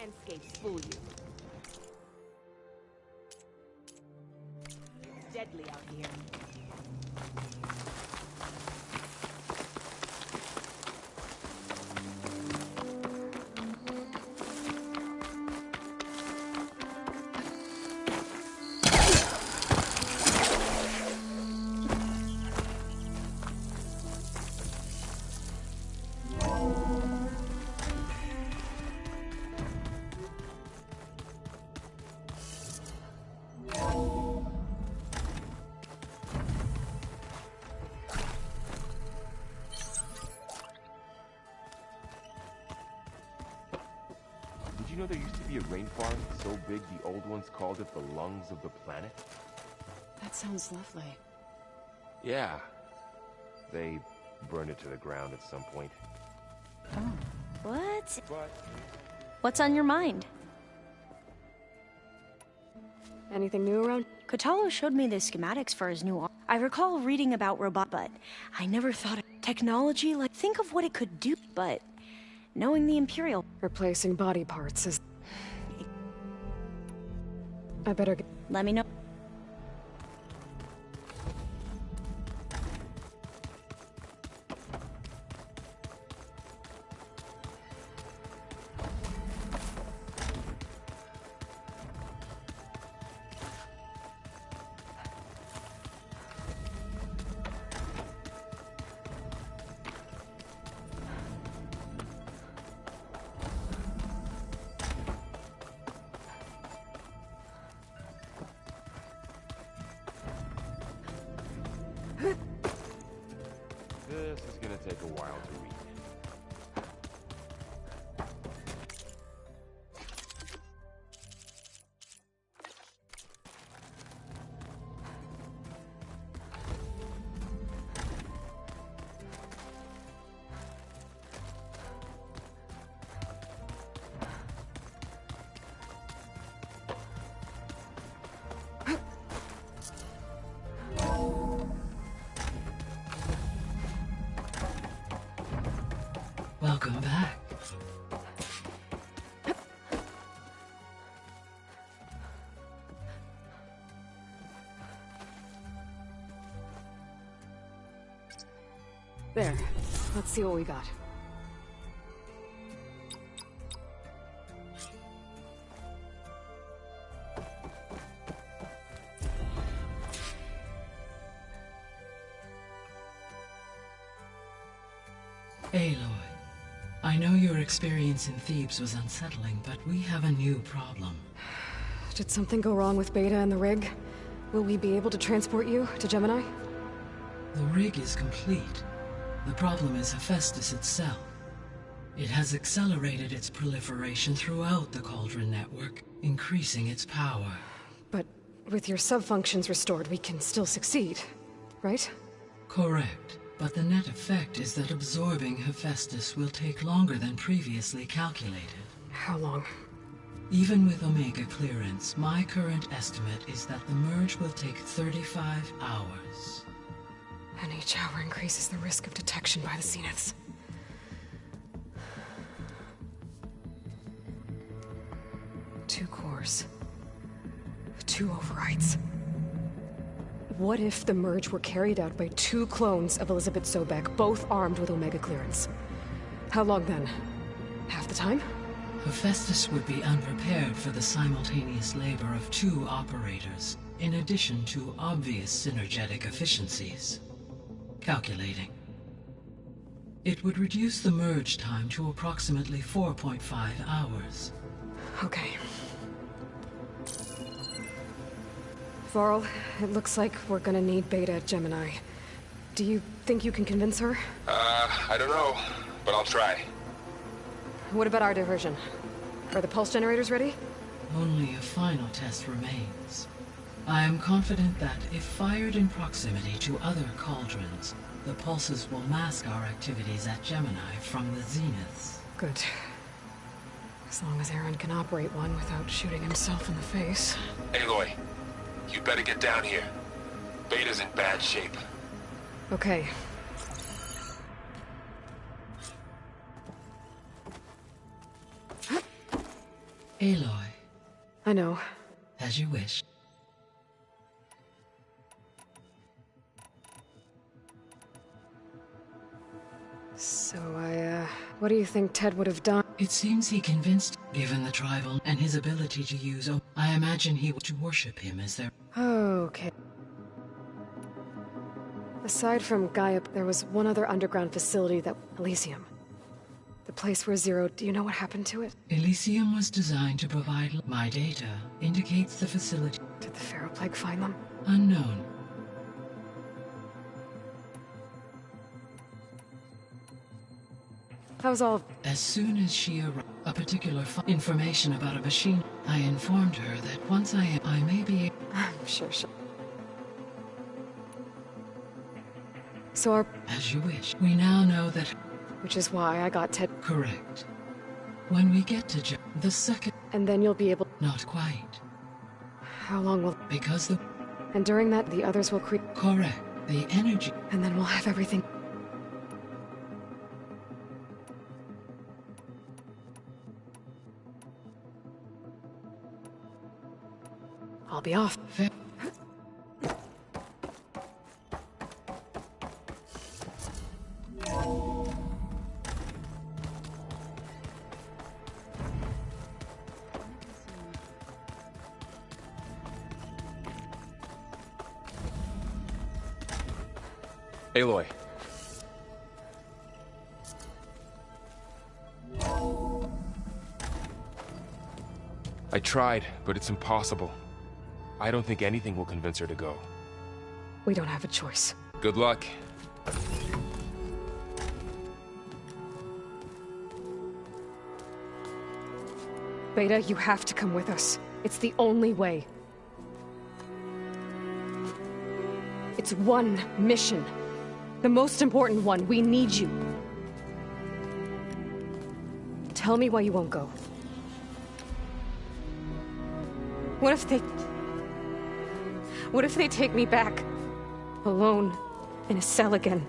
landscapes fool you. Deadly out here. Did you know there used to be a rainforest so big the old ones called it the lungs of the planet? That sounds lovely. Yeah. They burned it to the ground at some point. What? But What's on your mind? Anything new around? Kotallo showed me the schematics for his new arm. I recall reading about robot, but I never thought of technology. Like, think of what it could do, but knowing the Imperial... Replacing body parts is... I better get... Let me know. this is gonna take a while to read. Welcome back. There. Let's see what we got. Aloy, I know your experience in Thebes was unsettling, but we have a new problem. Did something go wrong with Beta and the rig? Will we be able to transport you to Gemini? The rig is complete. The problem is Hephaestus itself. It has accelerated its proliferation throughout the Cauldron network, increasing its power. But with your sub-functions restored, we can still succeed, right? Correct. But the net effect is that absorbing Hephaestus will take longer than previously calculated. How long? Even with Omega clearance, my current estimate is that the merge will take 35 hours. And each hour increases the risk of detection by the Zeniths. Two cores. Two overrides. What if the merge were carried out by two clones of Elizabeth Sobek, both armed with Omega clearance? How long then? Half the time? Hephaestus would be unprepared for the simultaneous labor of two operators, in addition to obvious synergetic efficiencies. Calculating. It would reduce the merge time to approximately 4.5 hours. Okay. Varl, it looks like we're gonna need Beta at Gemini. Do you think you can convince her? I don't know, but I'll try. What about our diversion? Are the pulse generators ready? Only a final test remains. I am confident that if fired in proximity to other cauldrons, the pulses will mask our activities at Gemini from the Zeniths. Good. As long as Aaron can operate one without shooting himself in the face. Aloy, you better get down here. Beta's in bad shape. Okay. Aloy. I know. As you wish. So what do you think Ted would have done? It seems he convinced, given the tribal and his ability to use. I imagine he would worship him as their. Okay. Aside from Gaia, there was one other underground facility that Elysium. The place where Zero. Do you know what happened to it? Elysium was designed to provide. My data indicates the facility. Did the Pharaoh Plague find them? Unknown. That was all. As soon as she arrived, a particular information about a machine, I informed her that once I may be. Sure. So As you wish. We now know that. Which is why I got Ted. Correct. When we get to the second. And then you'll be able. Not quite. How long will? Because the. And during that, the others will create. Correct. The energy. And then we'll have everything. I'll be off. Aloy. I tried, but it's impossible. I don't think anything will convince her to go. We don't have a choice. Good luck. Beta, you have to come with us. It's the only way. It's one mission. The most important one. We need you. Tell me why you won't go. What if they take me back? Alone. In a cell again.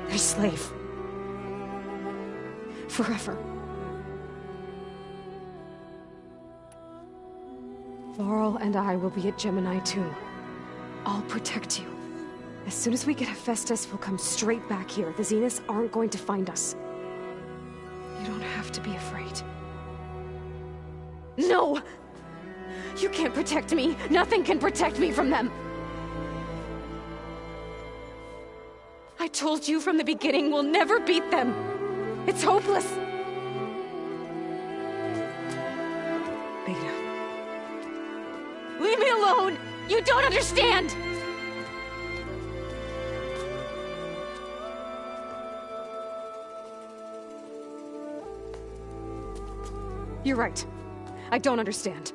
Their slave. Forever. Laurel and I will be at Gemini too. I'll protect you. As soon as we get Hephaestus, we'll come straight back here. The Zeniths aren't going to find us. You don't have to be afraid. No! You can't protect me. Nothing can protect me from them. I told you from the beginning we'll never beat them. It's hopeless. Beta. Leave me alone! You don't understand! You're right. I don't understand.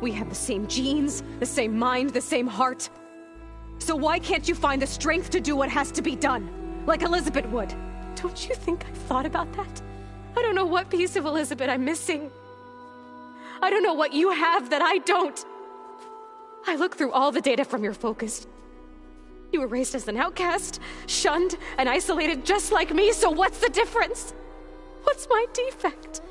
We have the same genes, the same mind, the same heart. So why can't you find the strength to do what has to be done? Like Elizabeth would. Don't you think I've thought about that? I don't know what piece of Elizabeth I'm missing. I don't know what you have that I don't. I looked through all the data from your focus. You were raised as an outcast, shunned, and isolated just like me, so what's the difference? What's my defect?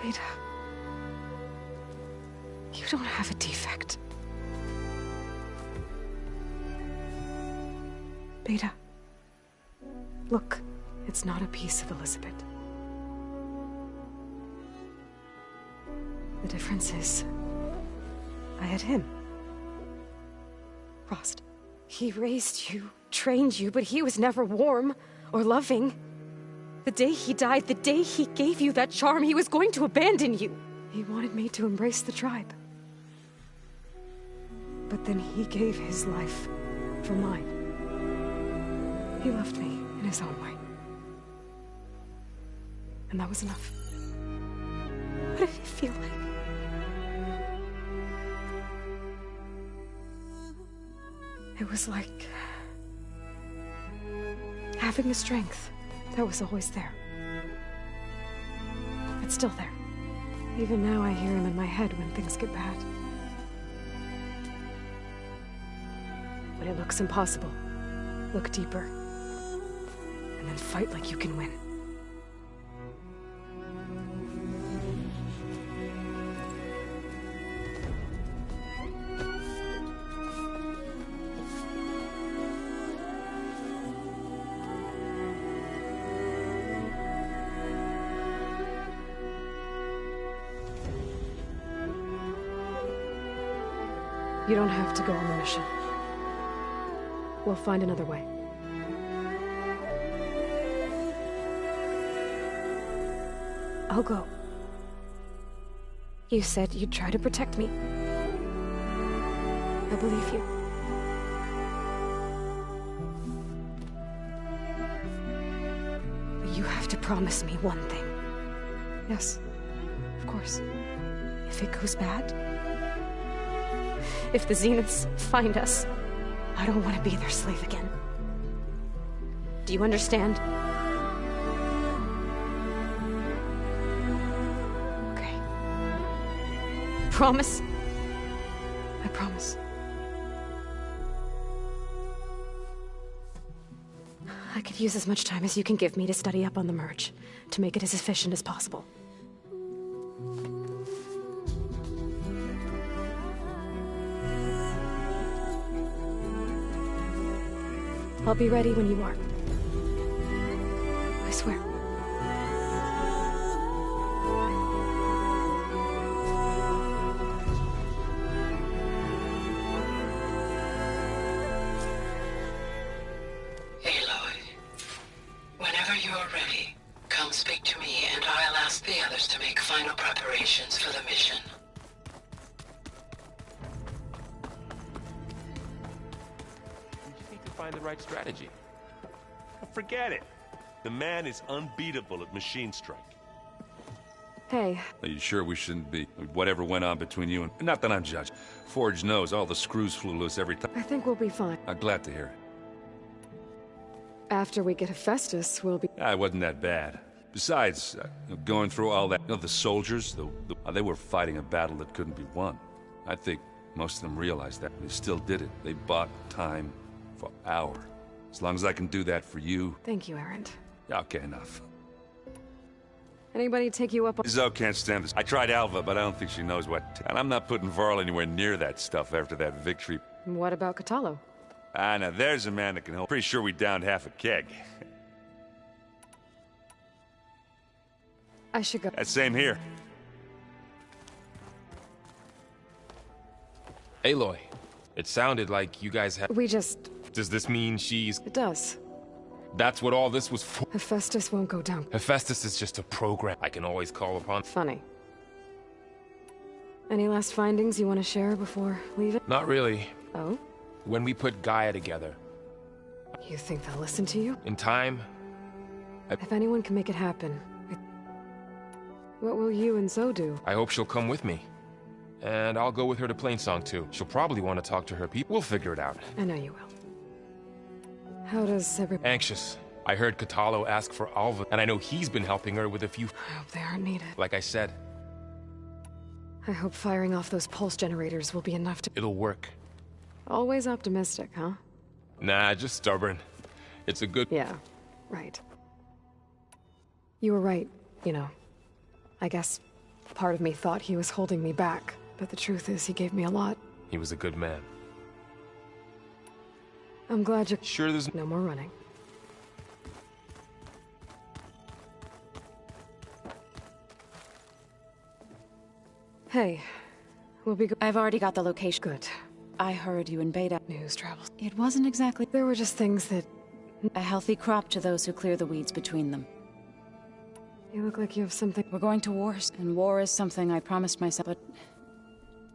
Beta, you don't have a defect. Beta, look, it's not a piece of Elizabeth. The difference is, I had him. Rost. He raised you, trained you, but he was never warm or loving. The day he died, the day he gave you that charm, he was going to abandon you. He wanted me to embrace the tribe. But then he gave his life for mine. He loved me in his own way. And that was enough. What did he feel like? It was like having the strength that was always there. It's still there. Even now I hear him in my head when things get bad. When it looks impossible, look deeper. And then fight like you can win. You don't have to go on the mission. We'll find another way. I'll go. You said you'd try to protect me. I believe you. But you have to promise me one thing. Yes, of course. If it goes bad, if the Zeniths find us, I don't want to be their slave again. Do you understand? Okay. Promise? I promise. I could use as much time as you can give me to study up on the merge, to make it as efficient as possible. I'll be ready when you are. I swear. Aloy, whenever you're ready, come speak to me and I'll ask the others to make final preparations for the mission. Find the right strategy. Forget it. The man is unbeatable at machine strike. Hey. Are you sure we shouldn't be? Whatever went on between you and... Not that I'm judging. Forge knows all the screws flew loose every time. I think we'll be fine. I'm glad to hear it. After we get Hephaestus, we'll be... It wasn't that bad. Besides, going through all that... the soldiers, they were fighting a battle that couldn't be won. I think most of them realized that. They still did it. They bought time for hour. As long as I can do that for you... Thank you, Erend. Okay, enough. Anybody take you up on... Zoe can't stand this. I tried Alva, but I don't think she knows what... And I'm not putting Varl anywhere near that stuff after that victory. What about Kotallo? Ah, now there's a man that can help. Pretty sure we downed half a keg. I should go. Same here. Aloy, it sounded like you guys had... We just... Does this mean she's... It does. That's what all this was for? Hephaestus won't go down. Hephaestus is just a program I can always call upon. Funny. Any last findings you want to share before leaving? Not really. Oh? When we put Gaia together. You think they'll listen to you? In time... If anyone can make it happen, what will you and Zoe do? I hope she'll come with me. And I'll go with her to Plainsong too. She'll probably want to talk to her people. We'll figure it out. I know you will. How does everyone... Anxious. I heard Kotallo ask for Alva, and I know he's been helping her with a few... I hope they aren't needed. Like I said. I hope firing off those pulse generators will be enough to... It'll work. Always optimistic, huh? Nah, just stubborn. It's a good... Yeah, right. You were right, you know. I guess part of me thought he was holding me back, but the truth is he gave me a lot. He was a good man. I'm glad you're... Sure there's... No more running. Hey, we'll be... I've already got the location. Good. I heard you in Beta. News travels. It wasn't exactly... There were just things that... A healthy crop to those who clear the weeds between them. You look like you have something... We're going to war, and war is something I promised myself, but...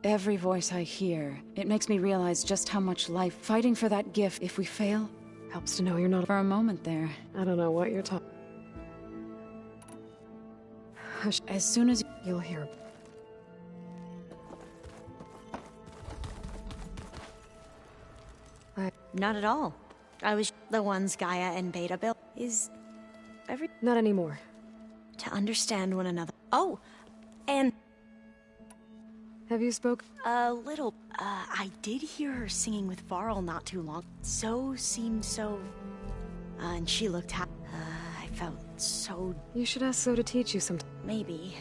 Every voice I hear, it makes me realize just how much life fighting for that gift, if we fail... Helps to know you're not... For a moment there. I don't know what you're talking... Hush. As soon as... You'll hear... Not at all. I was the ones Gaia and Beta built. Is every... Not anymore. To understand one another. Oh, and... Have you spoke? A little. I did hear her singing with Varl not too long. So seemed so... and she looked happy. I felt so... You should ask So to teach you some... Maybe.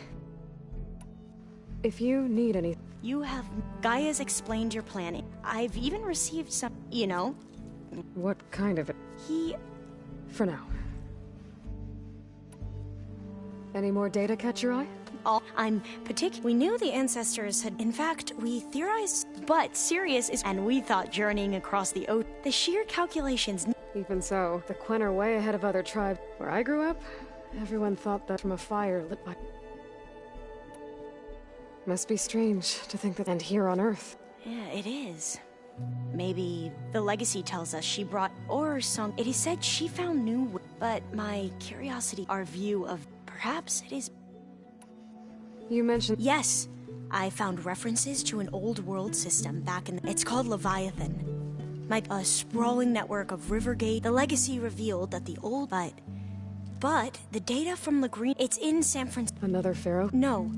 If you need any... You have... Gaia's explained your planning. I've even received some... you know? What kind of it? He... For now. Any more data catch your eye? I'm particular. We knew the ancestors had... In fact, we theorized... But Sirius is... And we thought journeying across the ocean... The sheer calculations... Even so, the Quen are way ahead of other tribes. Where I grew up, everyone thought that from a fire lit by... Must be strange to think that... And here on Earth. Yeah, it is. Maybe the legacy tells us she brought... Or some... It is said she found new... But my curiosity... Our view of... Perhaps it is... You mentioned... Yes. I found references to an old world system back in... It's called Leviathan. A sprawling network of Rivergate. The legacy revealed that the old... But the data from Lagreen... It's in San Francisco. Another pharaoh? No.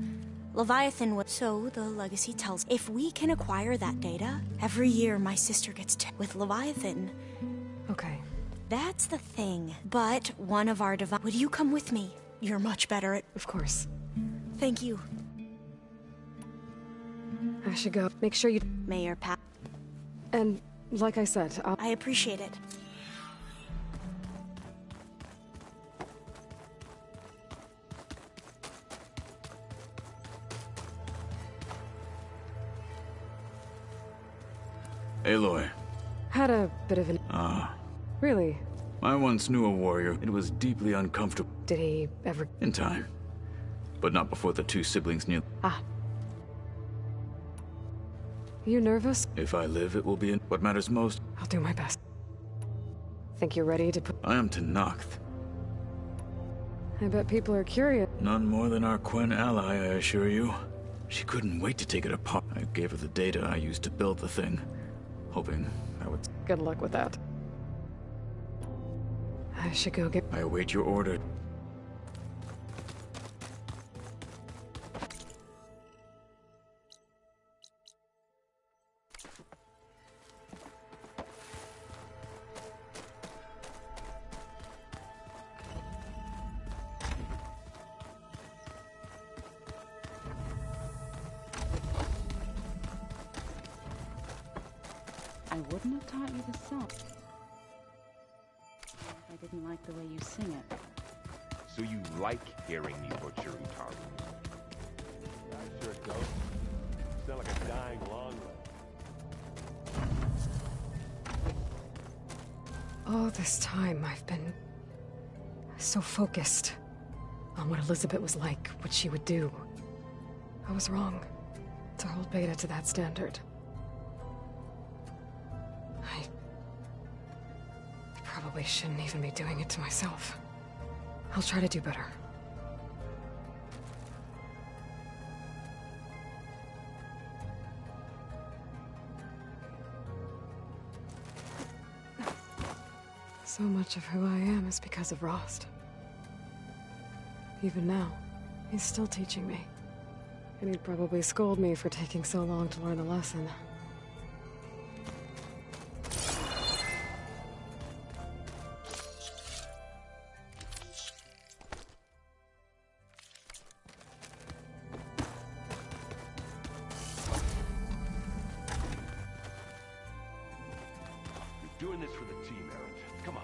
Leviathan was... So the legacy tells... If we can acquire that data, every year my sister gets with Leviathan. Okay. That's the thing. But one of our divine... Would you come with me? You're much better at... Of course. Thank you. I should go. Make sure you... Mayor Pat. And, like I said, I appreciate it. Aloy. Had a bit of an... Really? I once knew a warrior. It was deeply uncomfortable. Did he ever... In time. But not before the two siblings knew. You nervous? If I live, it will be in what matters most. I'll do my best. Think you're ready to put... I am to Noct. I bet people are curious. None more than our Quen ally, I assure you. She couldn't wait to take it apart. I gave her the data I used to build the thing, hoping I would... Good luck with that. I should go get... I await your order. I wouldn't have taught you the song. I didn't like the way you sing it. So you like hearing me butcher Utaru? I sure don't. You sound like a dying long run. All this time, I've been... so focused on what Elizabeth was like, what she would do. I was wrong to hold Beta to that standard. I probably shouldn't even be doing it to myself. I'll try to do better. So much of who I am is because of Rost. Even now, he's still teaching me. And he'd probably scold me for taking so long to learn a lesson. You're doing this for the team, Erend. Come on.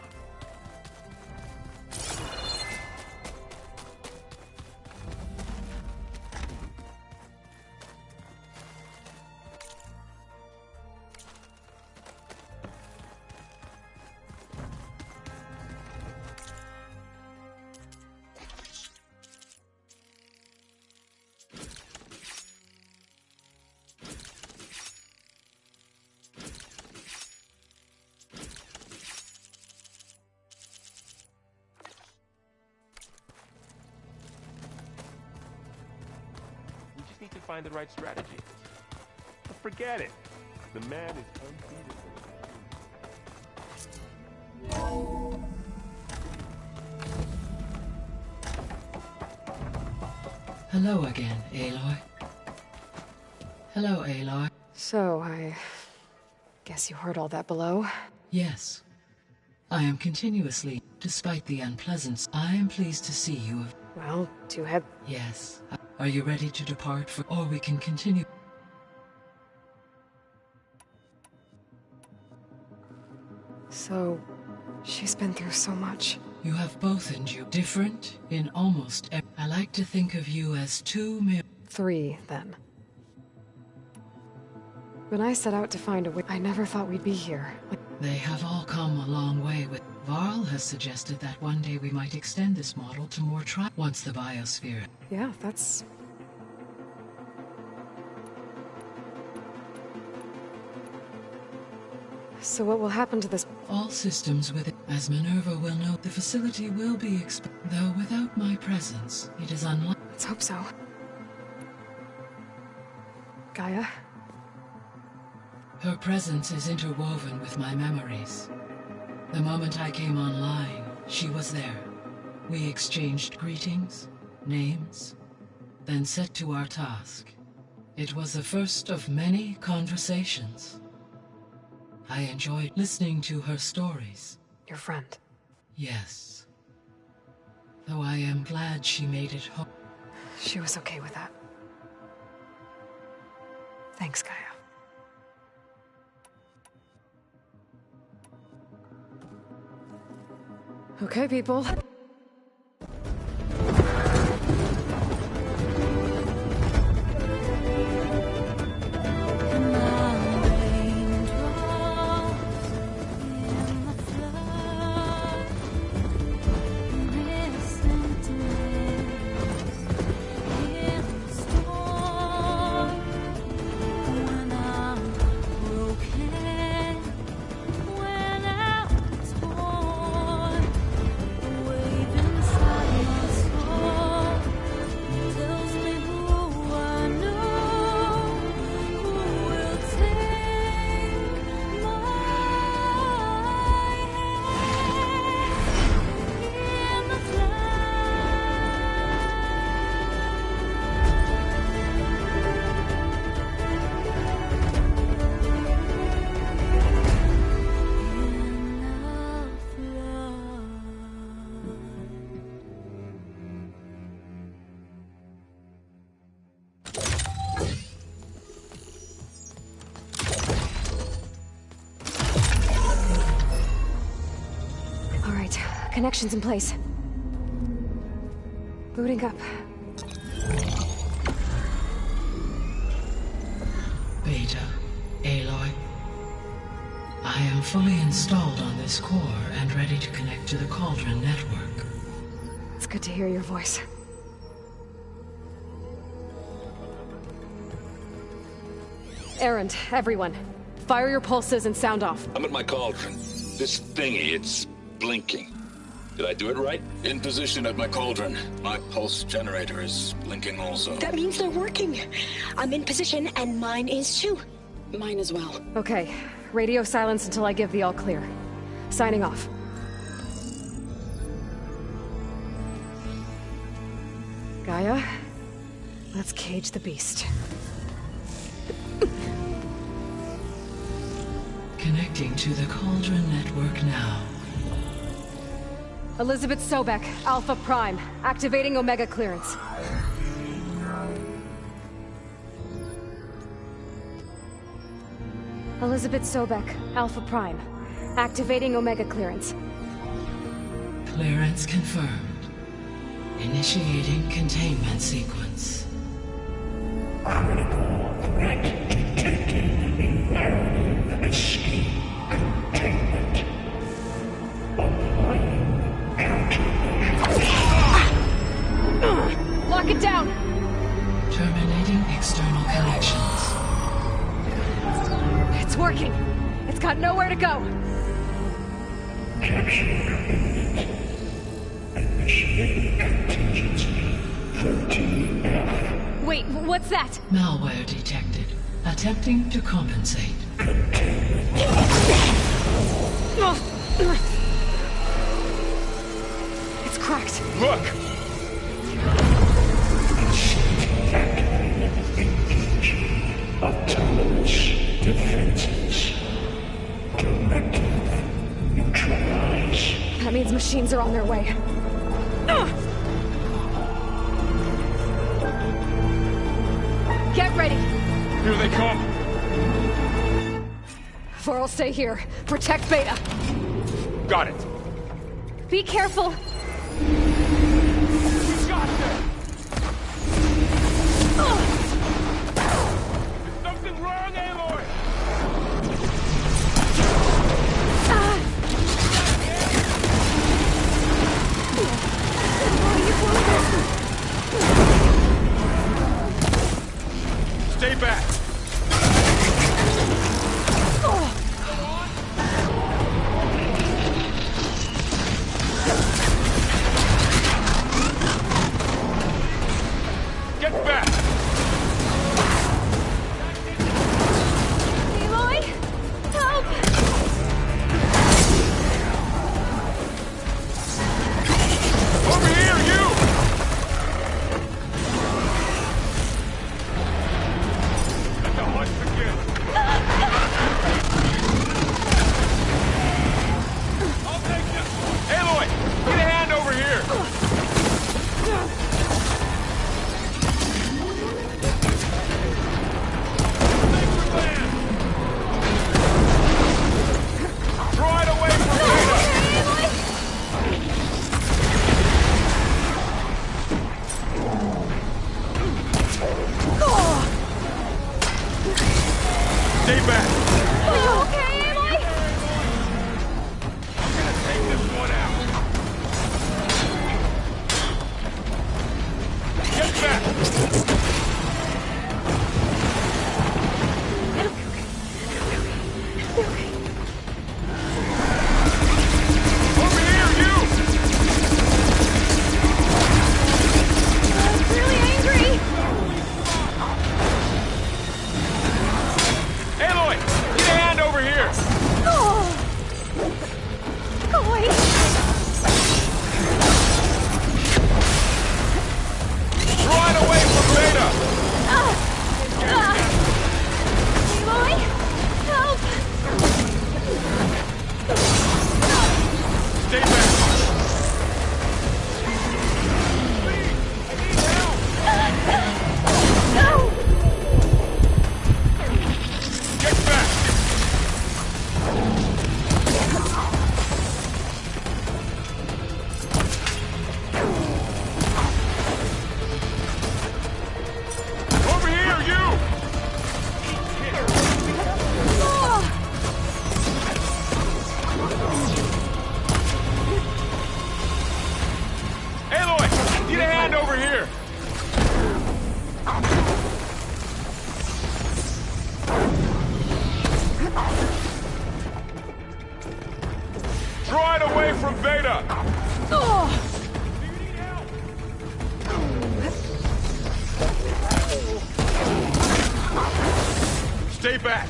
Need to find the right strategy. But forget it. The man is unbeatable. Hello again, Aloy. Hello, Aloy. So, I guess you heard all that below? Yes. I am continuously, despite the unpleasance, I am pleased to see you have... Well, to head... Yes. Are you ready to depart for... Or we can continue... So, she's been through so much. You have both endured different in almost every... I like to think of you as three, then. When I set out to find a way, I never thought we'd be here. They have all come a long way with... Varl has suggested that one day we might extend this model to more once the biosphere... Yeah, that's... So what will happen to this? All systems with it. As Minerva will know, the facility will be though without my presence, it is unlikely. Let's hope so. Gaia? Her presence is interwoven with my memories. The moment I came online, she was there. We exchanged greetings, names, then set to our task. It was the first of many conversations. I enjoyed listening to her stories. Your friend? Yes. Though I am glad she made it home. She was okay with that. Thanks, Gaia. Okay, people. Connections in place. Booting up. Beta, Aloy. I am fully installed on this core and ready to connect to the Cauldron network. It's good to hear your voice. Erend, everyone. Fire your pulses and sound off. I'm at my Cauldron. This thingy, it's blinking. Did I do it right? In position at my Cauldron. My pulse generator is blinking also. That means they're working. I'm in position, and mine is too. Mine as well. Okay. Radio silence until I give the all clear. Signing off. Gaia, let's cage the beast. Connecting to the Cauldron network now. Elizabeth Sobek, Alpha Prime, activating Omega clearance. Elizabeth Sobek, Alpha Prime, activating Omega clearance. Clearance confirmed. Initiating containment sequence. Critical threat detected. Imperative escape containment. Lock it down! Terminating external connections. It's working! It's got nowhere to go! Capture imminent. Initiating contingency 13F. Wait, what's that? Malware detected. Attempting to compensate. It's cracked. Look! Initiate machines are on their way. Get ready! Here they come! Varl, stay here. Protect Beta. Got it. Be careful! We got them! Is something wrong, Aloy? Stay back! Get back! Aloy! Help! Over here, you! Let the hunt begin! I'll take this! Aloy! Get a hand over here! Right away from Beta! Stay back! Are you okay, Aloy? I'm gonna take this one out! Get back! Over here, you! I'm really angry! Aloy! Get a hand over here! Go away! Right away from Beta! Aloy! Help! Stay back! No! Get back! Over here, you! Aloy! Get a hand over here! Draw it away from Beta! Stay back!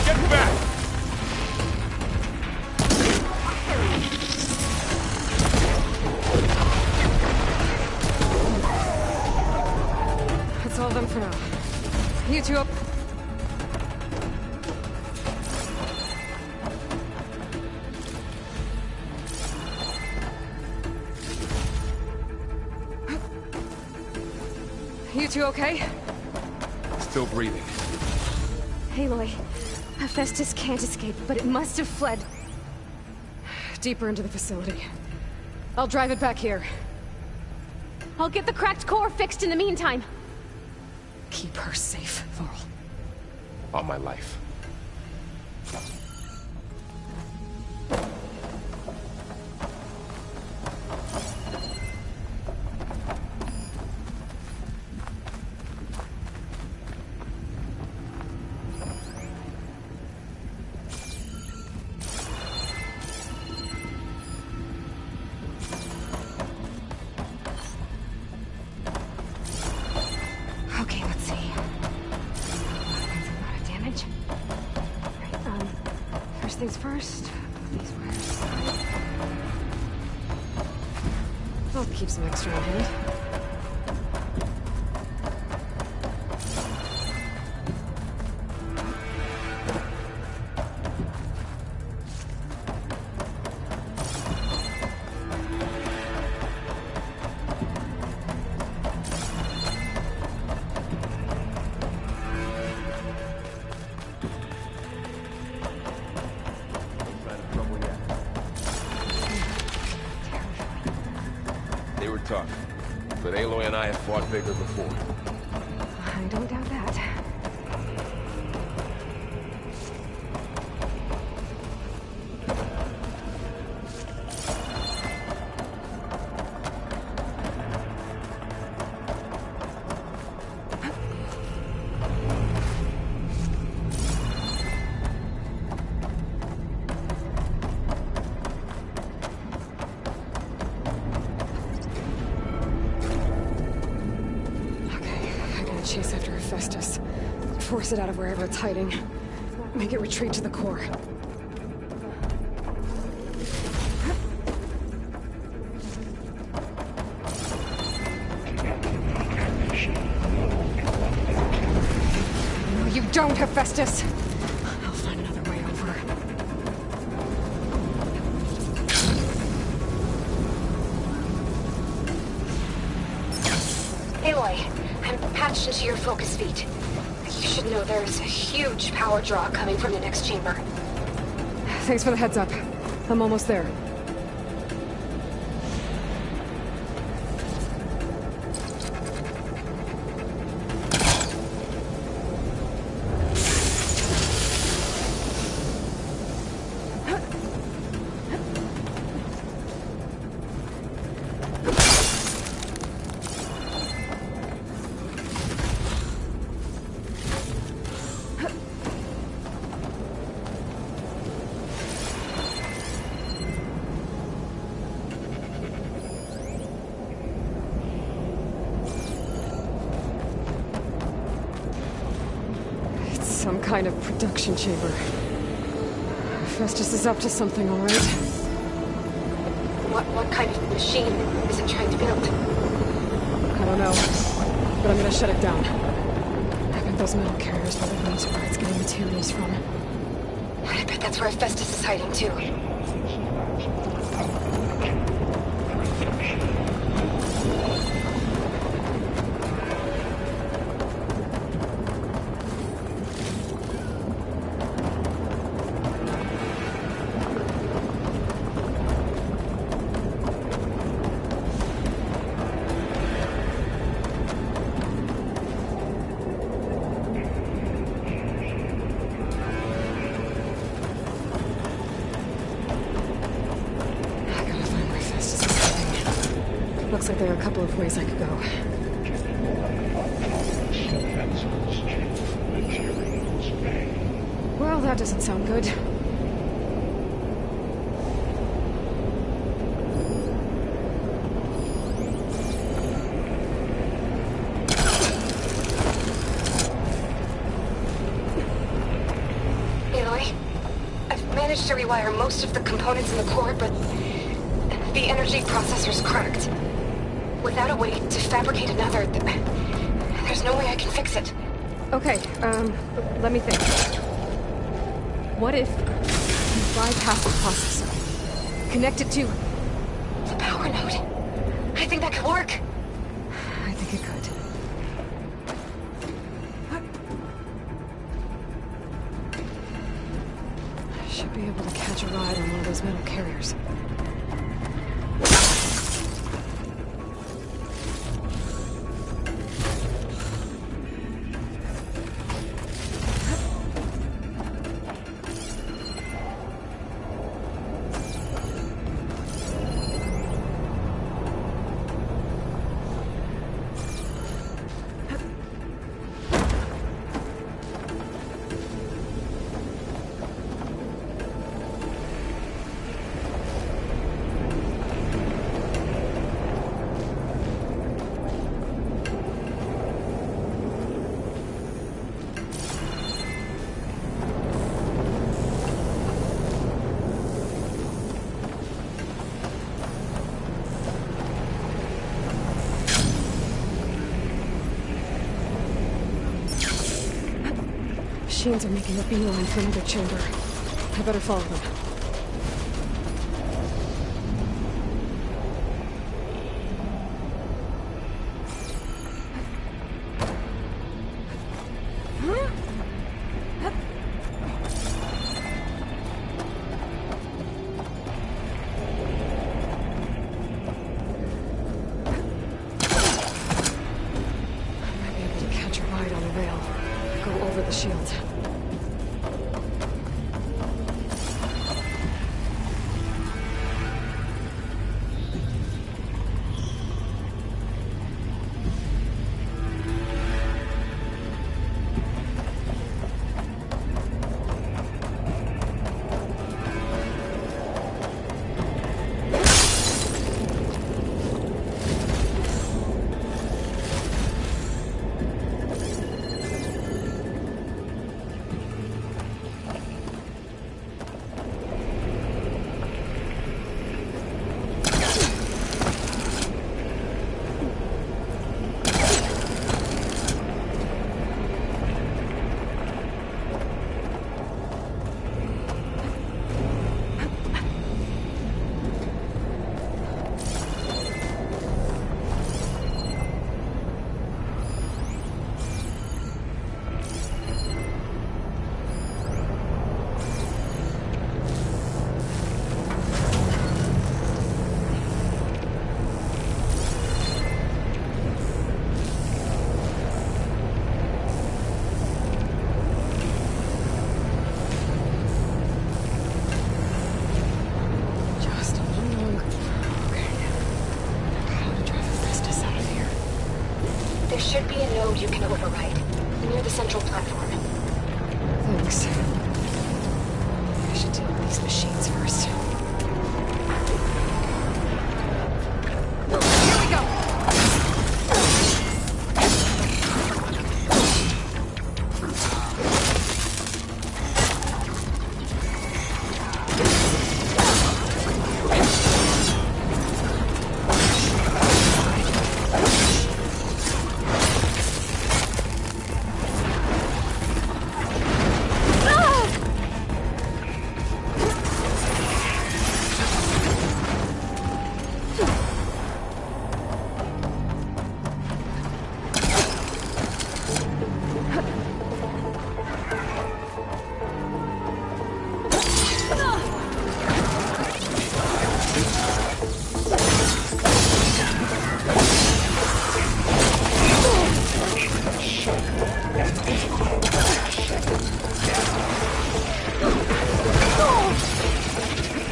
Get back! That's all of them for now. You two up. You two okay? Still breathing. Aloy, Hephaestus can't escape, but it must have fled deeper into the facility. I'll drive it back here. I'll get the cracked core fixed in the meantime. Keep her safe, Varl. On my life. Okay, let's see. That's a lot of damage. Right, first things first. These wires. I'll keep some extra in hand. tough. But Aloy and I have fought bigger before. I don't doubt that. Chase after Hephaestus. Force it out of wherever it's hiding. Make it retreat to the core. No, you don't, Hephaestus! I'll find another way over. Aloy. I'm patched into your focus feed. You should know there's a huge power draw coming from the next chamber. Thanks for the heads up. I'm almost there. Some kind of production chamber. Hephaestus is up to something, all right? What kind of machine is it trying to build? I don't know, but I'm gonna shut it down. I bet those metal carriers are the ones where it's getting materials from. I bet that's where Hephaestus is hiding too. Looks like there are a couple of ways I could go. Well, that doesn't sound good. Aloy, I've managed to rewire most of the components in the core, but the energy processor's cracked. Without a way to fabricate another, there's no way I can fix it. Okay, let me think. What if you bypass the processor? Connect it to the power node. I think that could work. I think it could. I should be able to catch a ride on one of those metal carriers. Machines are making a beeline for another chamber. I better follow them.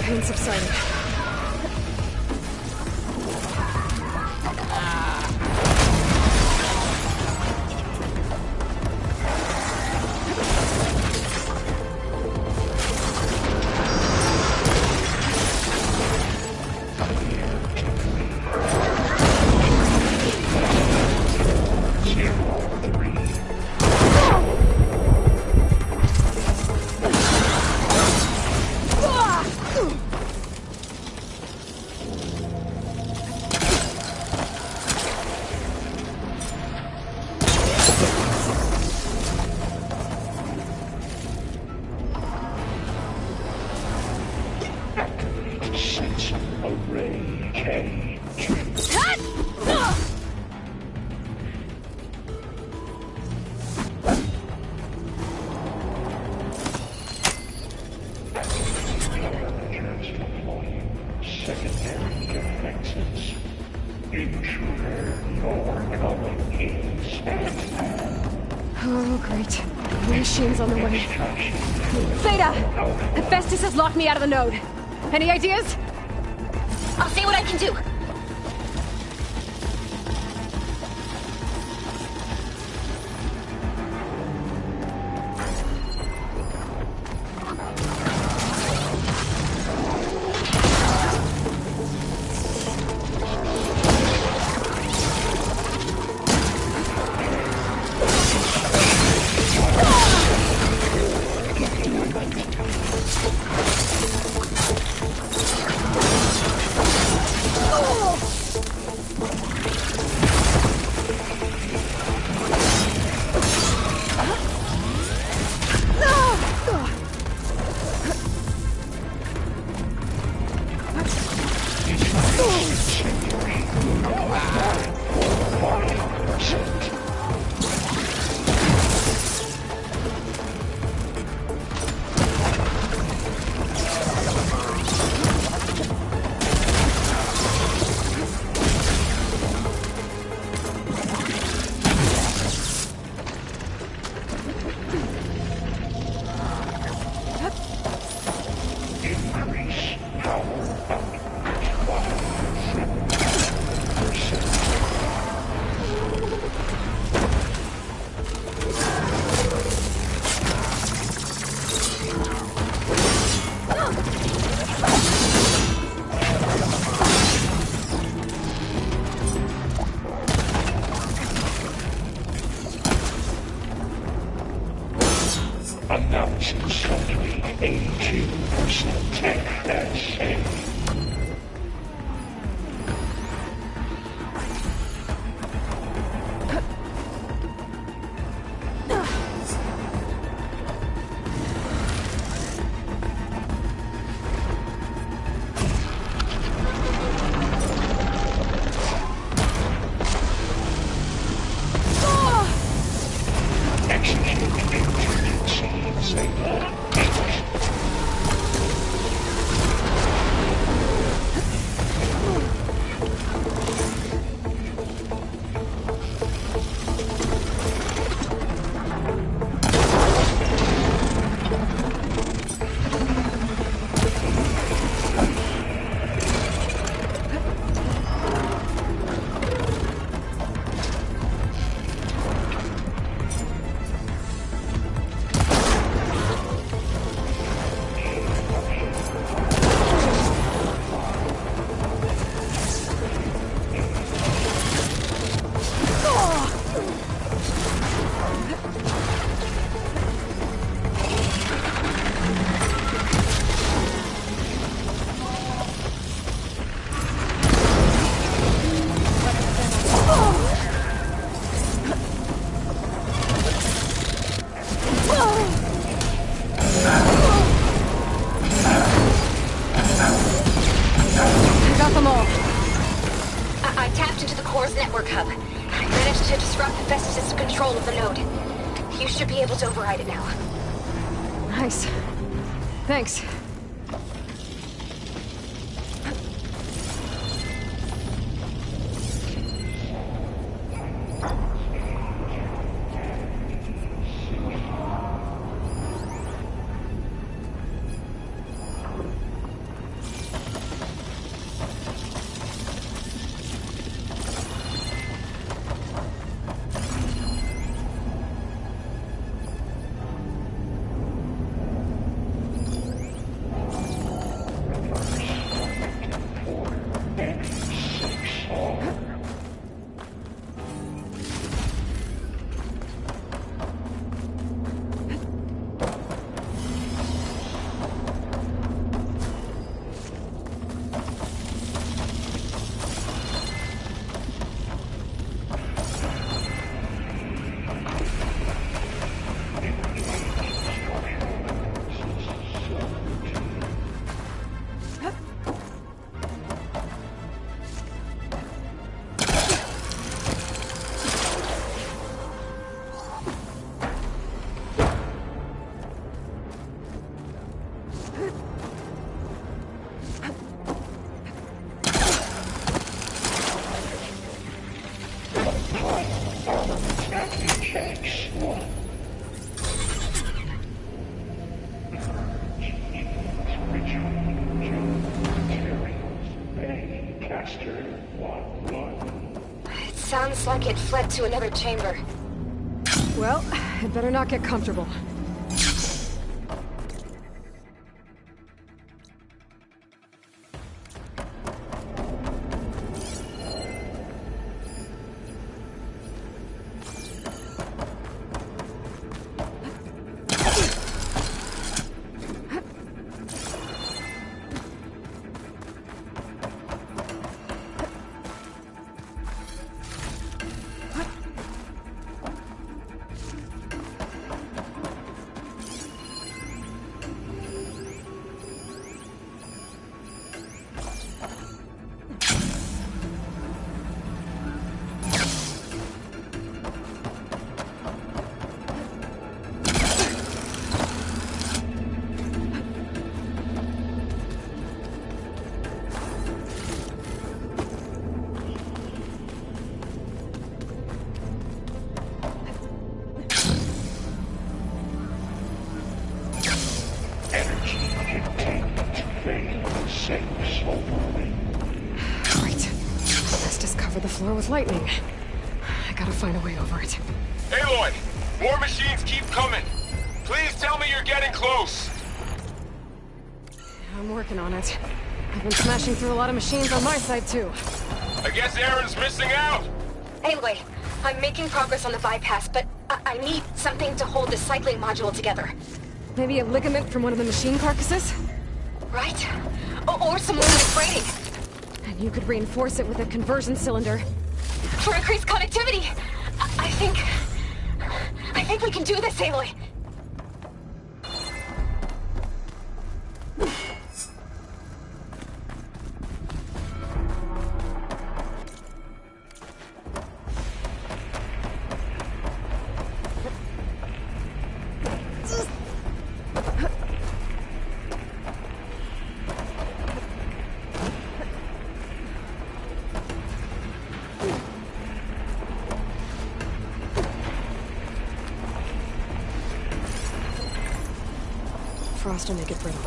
Pain subsided. Oh, great. The machine's on the way. Beta! Hephaestus has locked me out of the node. Any ideas? I'll see what I can do. Announcing suddenly 82% tech that's safe. network hub. I managed to disrupt Hephaestus' control of the node. You should be able to override it now. Nice. Thanks. It sounds like it fled to another chamber. Well, it better not get comfortable. With lightning. I gotta find a way over it. Aloy! More machines keep coming! Please tell me you're getting close! I'm working on it. I've been smashing through a lot of machines on my side, too. I guess Aaron's missing out! Anyway, I'm making progress on the bypass, but I need something to hold the cycling module together. Maybe a ligament from one of the machine carcasses? Right? Or some luminous braiding. And you could reinforce it with a conversion cylinder. For increased connectivity! I think we can do this, Aloy! Frost will make it brittle.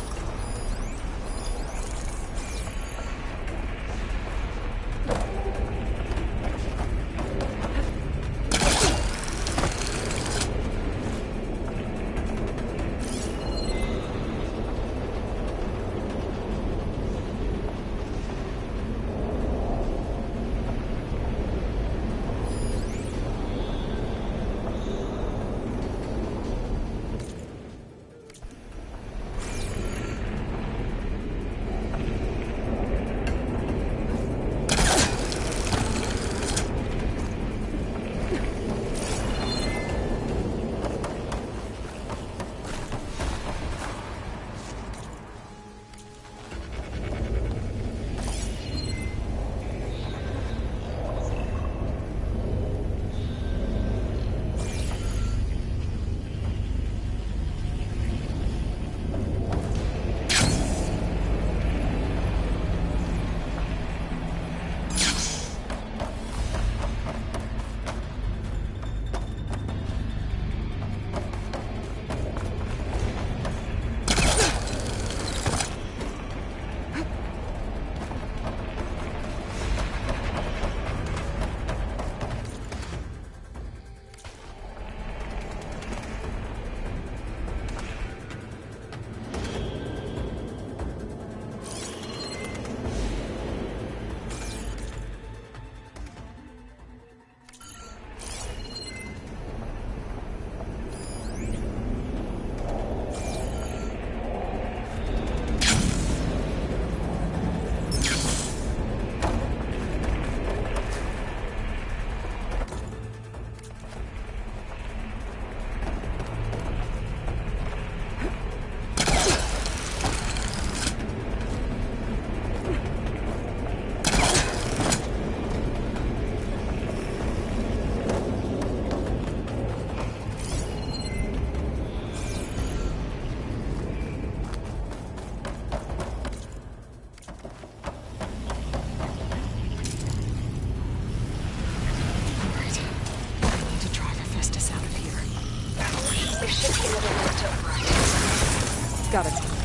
Got it.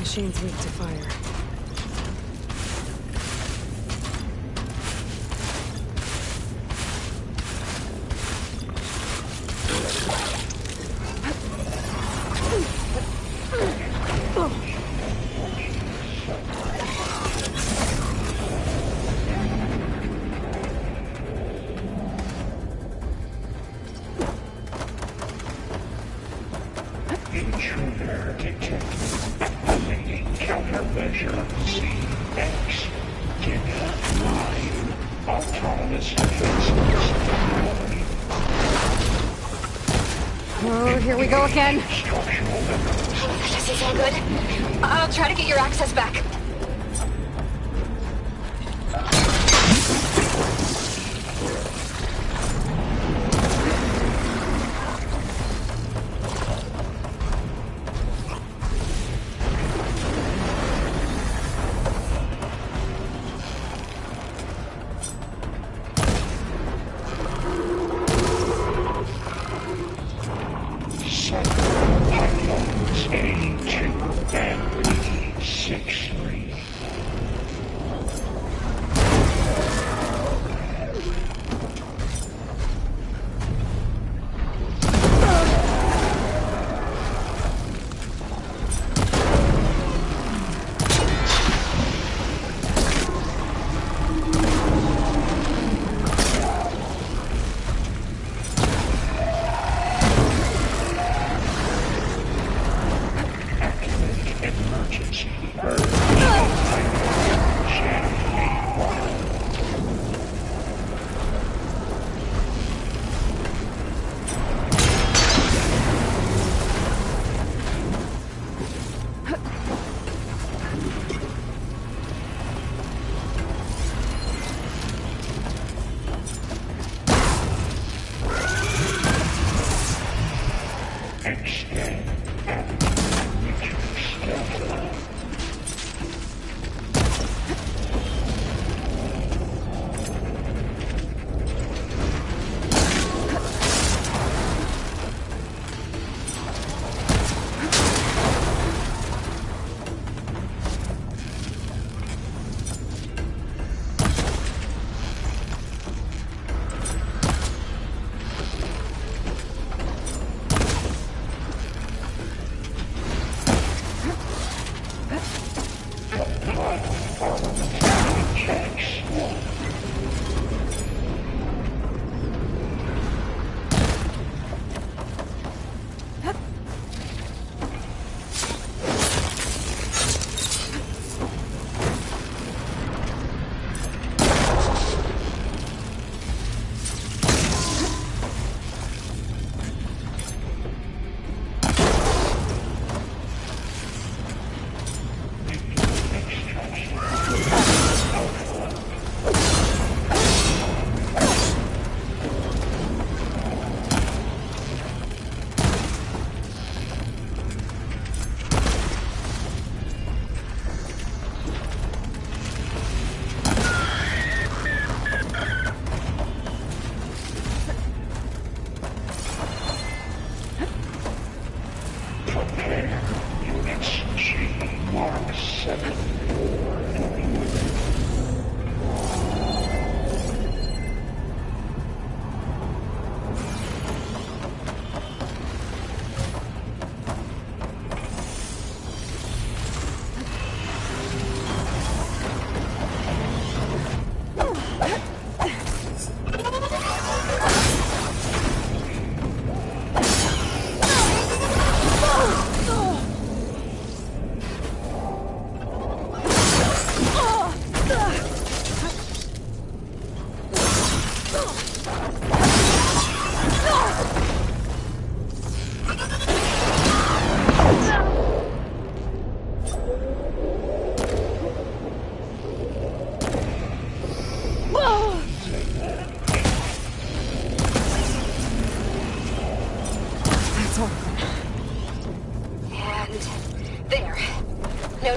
Machine's weak to fire. Intruder detected. Activating countermeasure CX. Gen 9. Autonomous defenses. Oh, here we go again. This isn't good. I'll try to get your access back.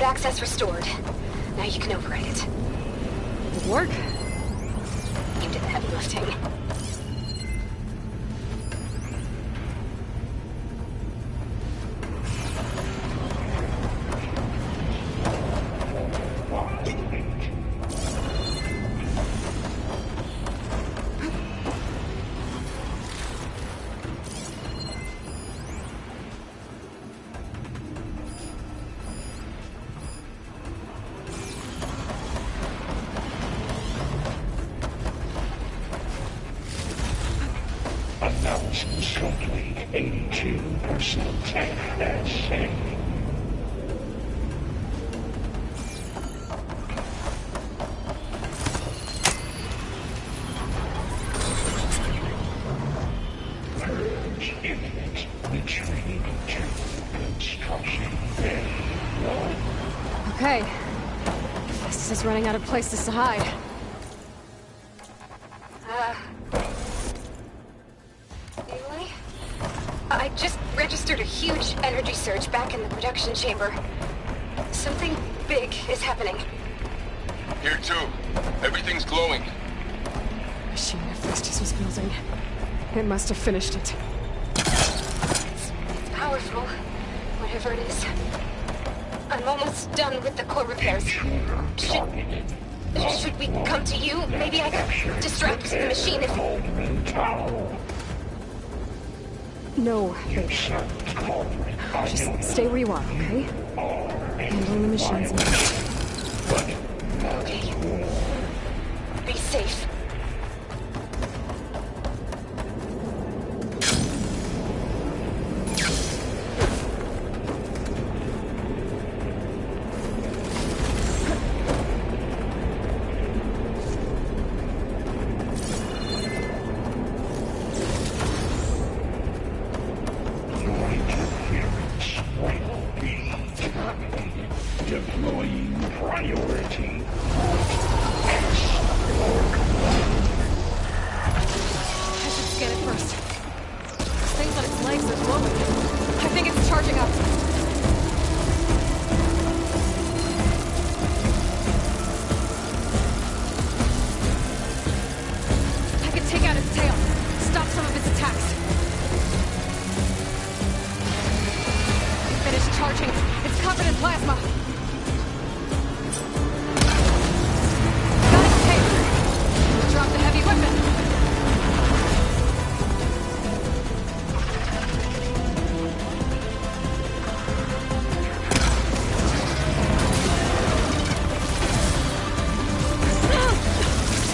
Access restored. Now you can override it. Did it work? You did the heavy lifting. Announcements complete. 82% accuracy. Purge imminent. Retreat to construction bay 1. Okay. This is running out of places to hide. I just registered a huge energy surge back in the production chamber. Something big is happening. Here too. Everything's glowing. Machine Hephaestus was building. It must have finished it. It's powerful, whatever it is. I'm almost done with the core repairs. Should we come to you? Maybe I could distract the machine if... No, babe. Just stay where you are, okay? Handling the machines now. Okay. Be safe. Deploying priority. I should scan it first. This thing's on its legs, it's glowing. I think it's charging up. I could take out its tail. Stop some of its attacks. Finished charging. It's covered in plasma. Got its tail. Drop the heavy weapon.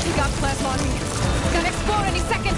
He got plasma on me. It's gonna explode any second.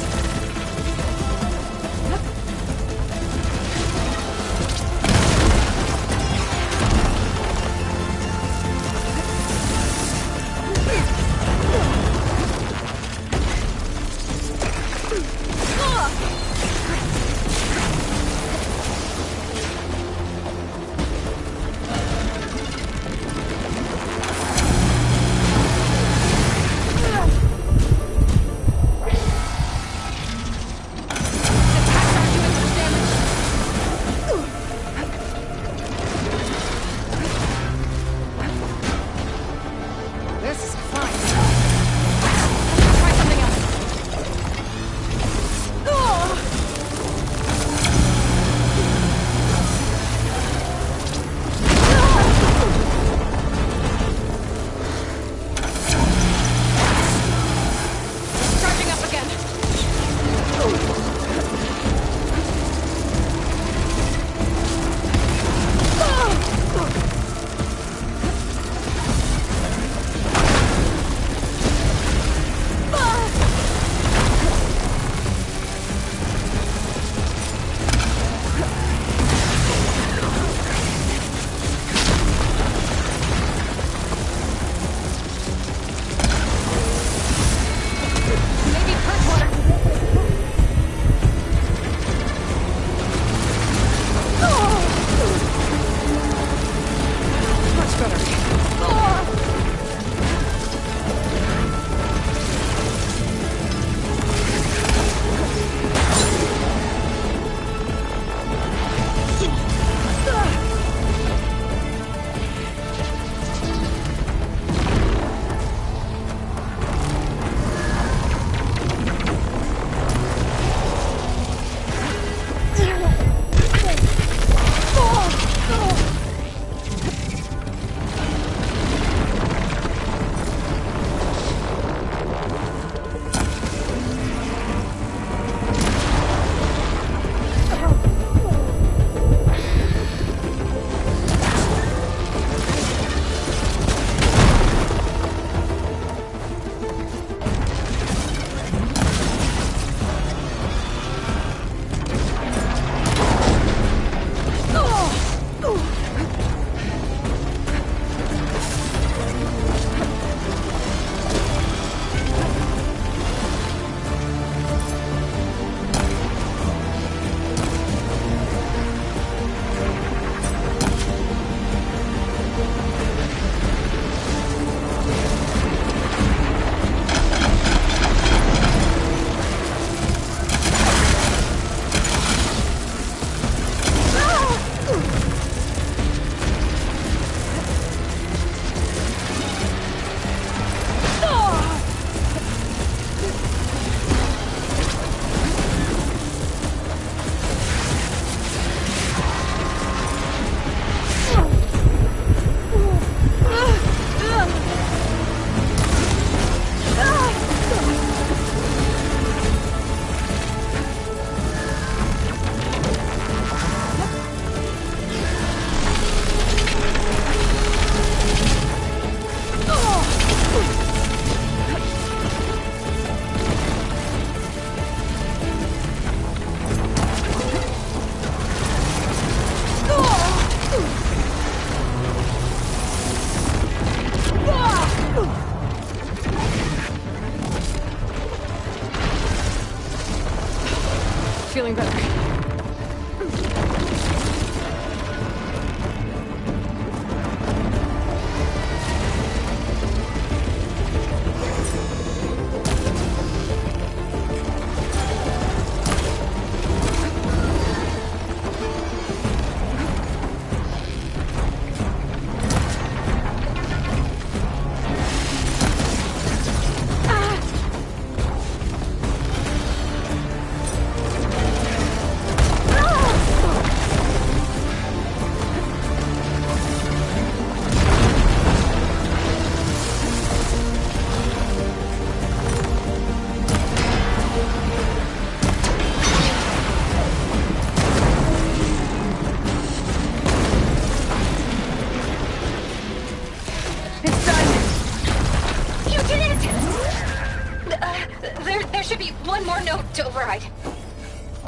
stoked to override.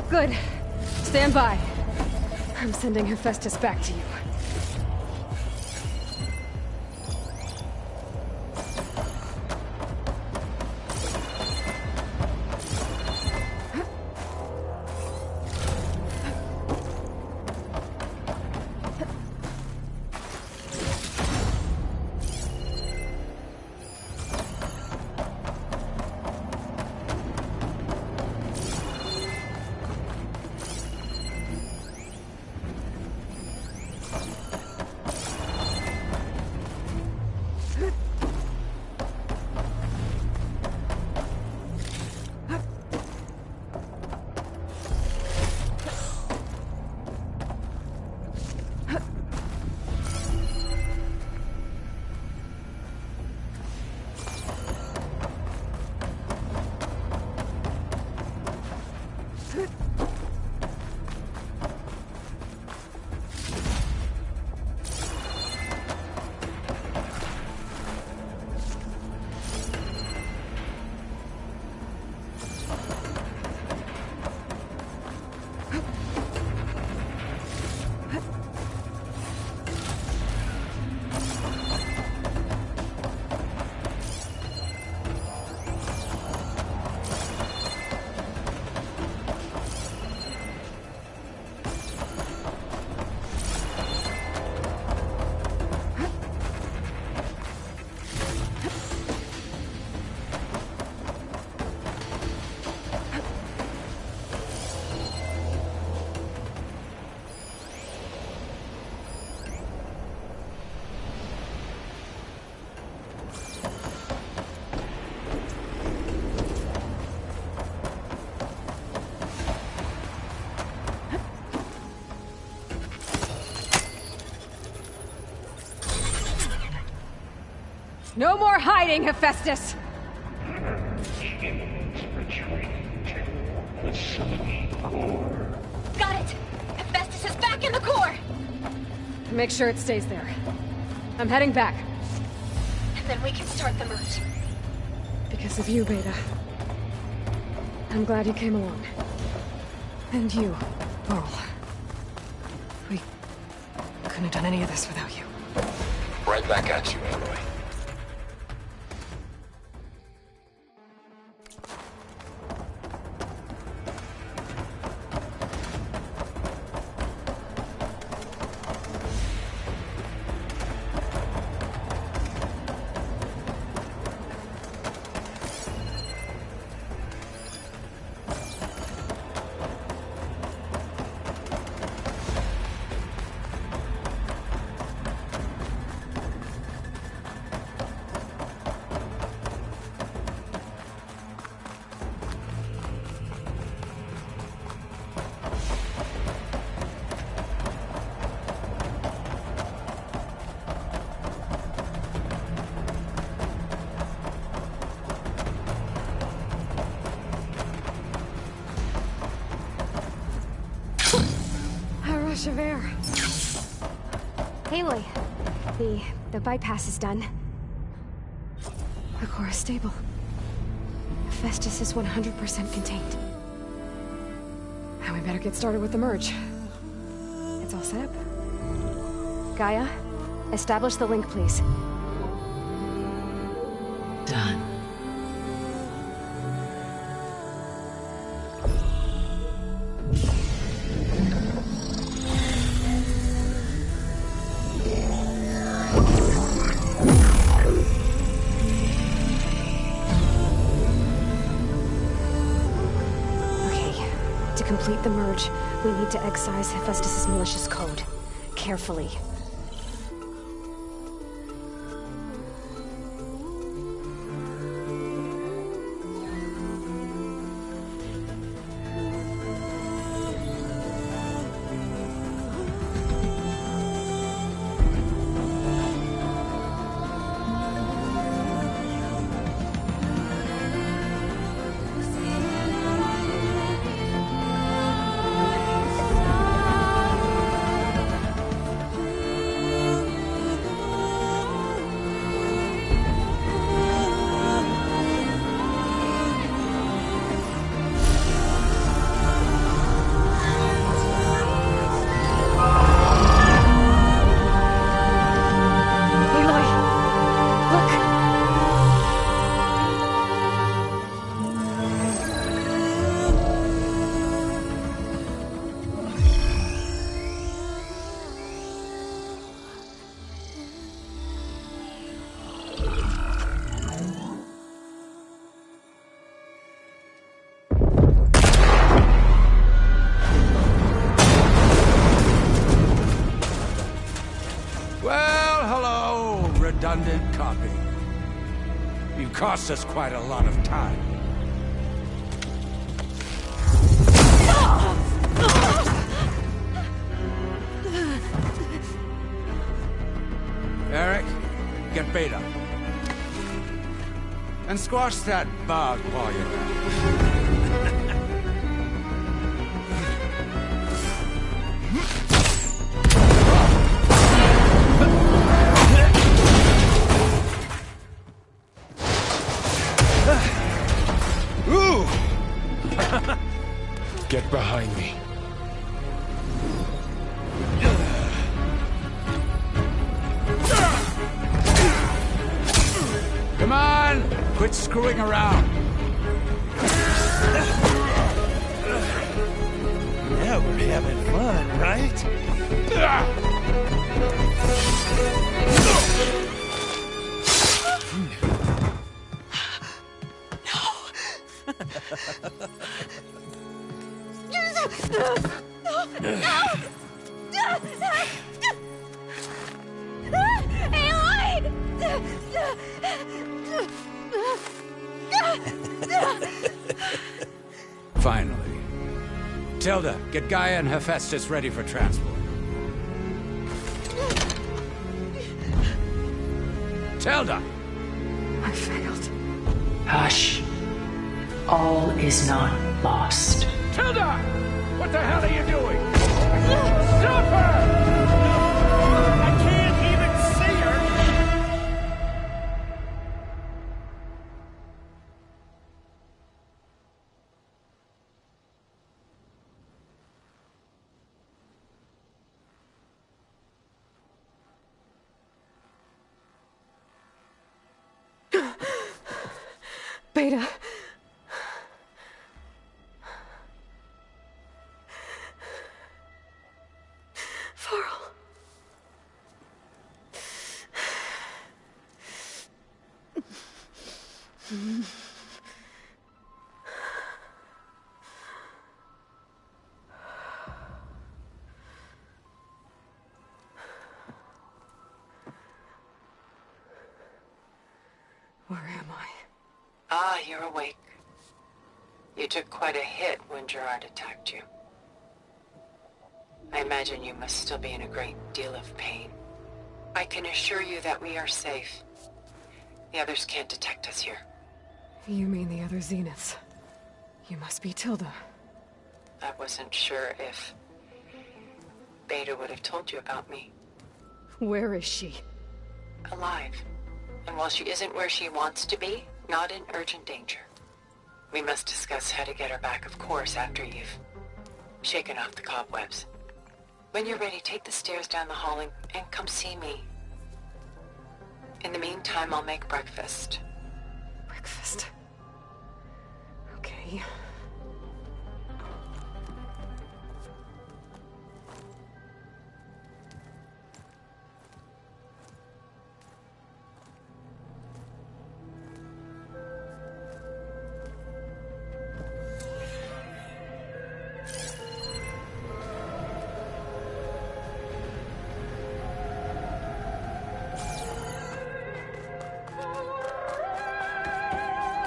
Good. Stand by. I'm sending Hephaestus back to you. No more hiding, Hephaestus! Got it! Hephaestus is back in the core! Make sure it stays there. I'm heading back. And then we can start the merge. Because of you, Beta. I'm glad you came along. And you, Laurel. We couldn't have done any of this without you. Right back at you, Aloy. Of air. Aloy, the bypass is done. The core is stable. Hephaestus is 100% contained. Now we better get started with the merge. It's all set up. Gaia, establish the link, please. Done. To complete the merge, we need to excise Hephaestus' malicious code. Carefully. Well, hello, redundant copy. You've cost us quite a lot of time. Eric, get Beta. And squash that bug while you're at it. Ooh! Get behind me. Come on! Quit screwing around. Now we're having fun, right? Finally. Tilda, get Gaia and Hephaestus ready for transport. Tilda! I failed. Hush. All is not lost. Tilda! What the hell are you doing? Stop her! I can't even see her! Beta. Varl. Where am I? Ah, you're awake. You took quite a hit when Gerard attacked you. I imagine you must still be in a great deal of pain. I can assure you that we are safe. The others can't detect us here. You mean the other Zeniths? You must be Tilda. I wasn't sure if Beta would have told you about me. Where is she? Alive. And while she isn't where she wants to be, not in urgent danger. We must discuss how to get her back, of course, after you've shaken off the cobwebs. When you're ready, take the stairs down the hall and come see me. In the meantime, I'll make breakfast. Breakfast? Okay.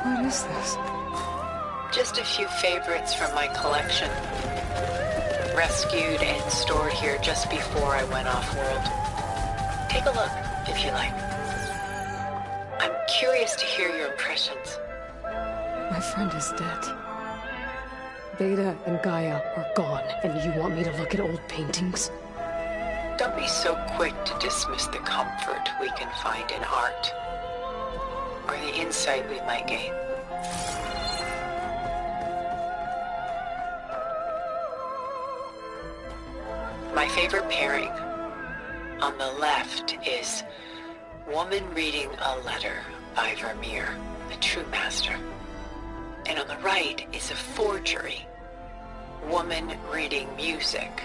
What is this? Just a few favorites from my collection. Rescued and stored here just before I went off-world. Take a look, if you like. I'm curious to hear your impressions. My friend is dead. Beta and Gaia are gone, and you want me to look at old paintings? Don't be so quick to dismiss the comfort we can find in art. Or the insight we might gain. My favorite pairing on the left is Woman Reading a Letter by Vermeer, a true master. And on the right is a forgery, Woman Reading Music,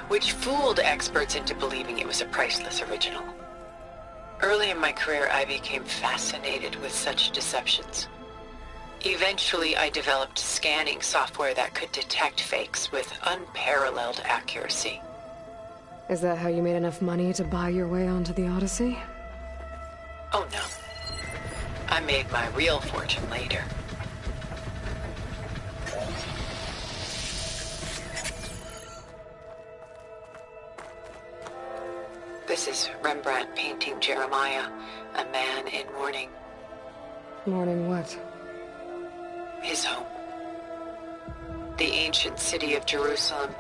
which fooled experts into believing it was a priceless original. Early in my career, I became fascinated with such deceptions. Eventually, I developed scanning software that could detect fakes with unparalleled accuracy. Is that how you made enough money to buy your way onto the Odyssey? Oh no. I made my real fortune later. This is Rembrandt painting Jeremiah, a man in mourning. Mourning what? His home. The ancient city of Jerusalem.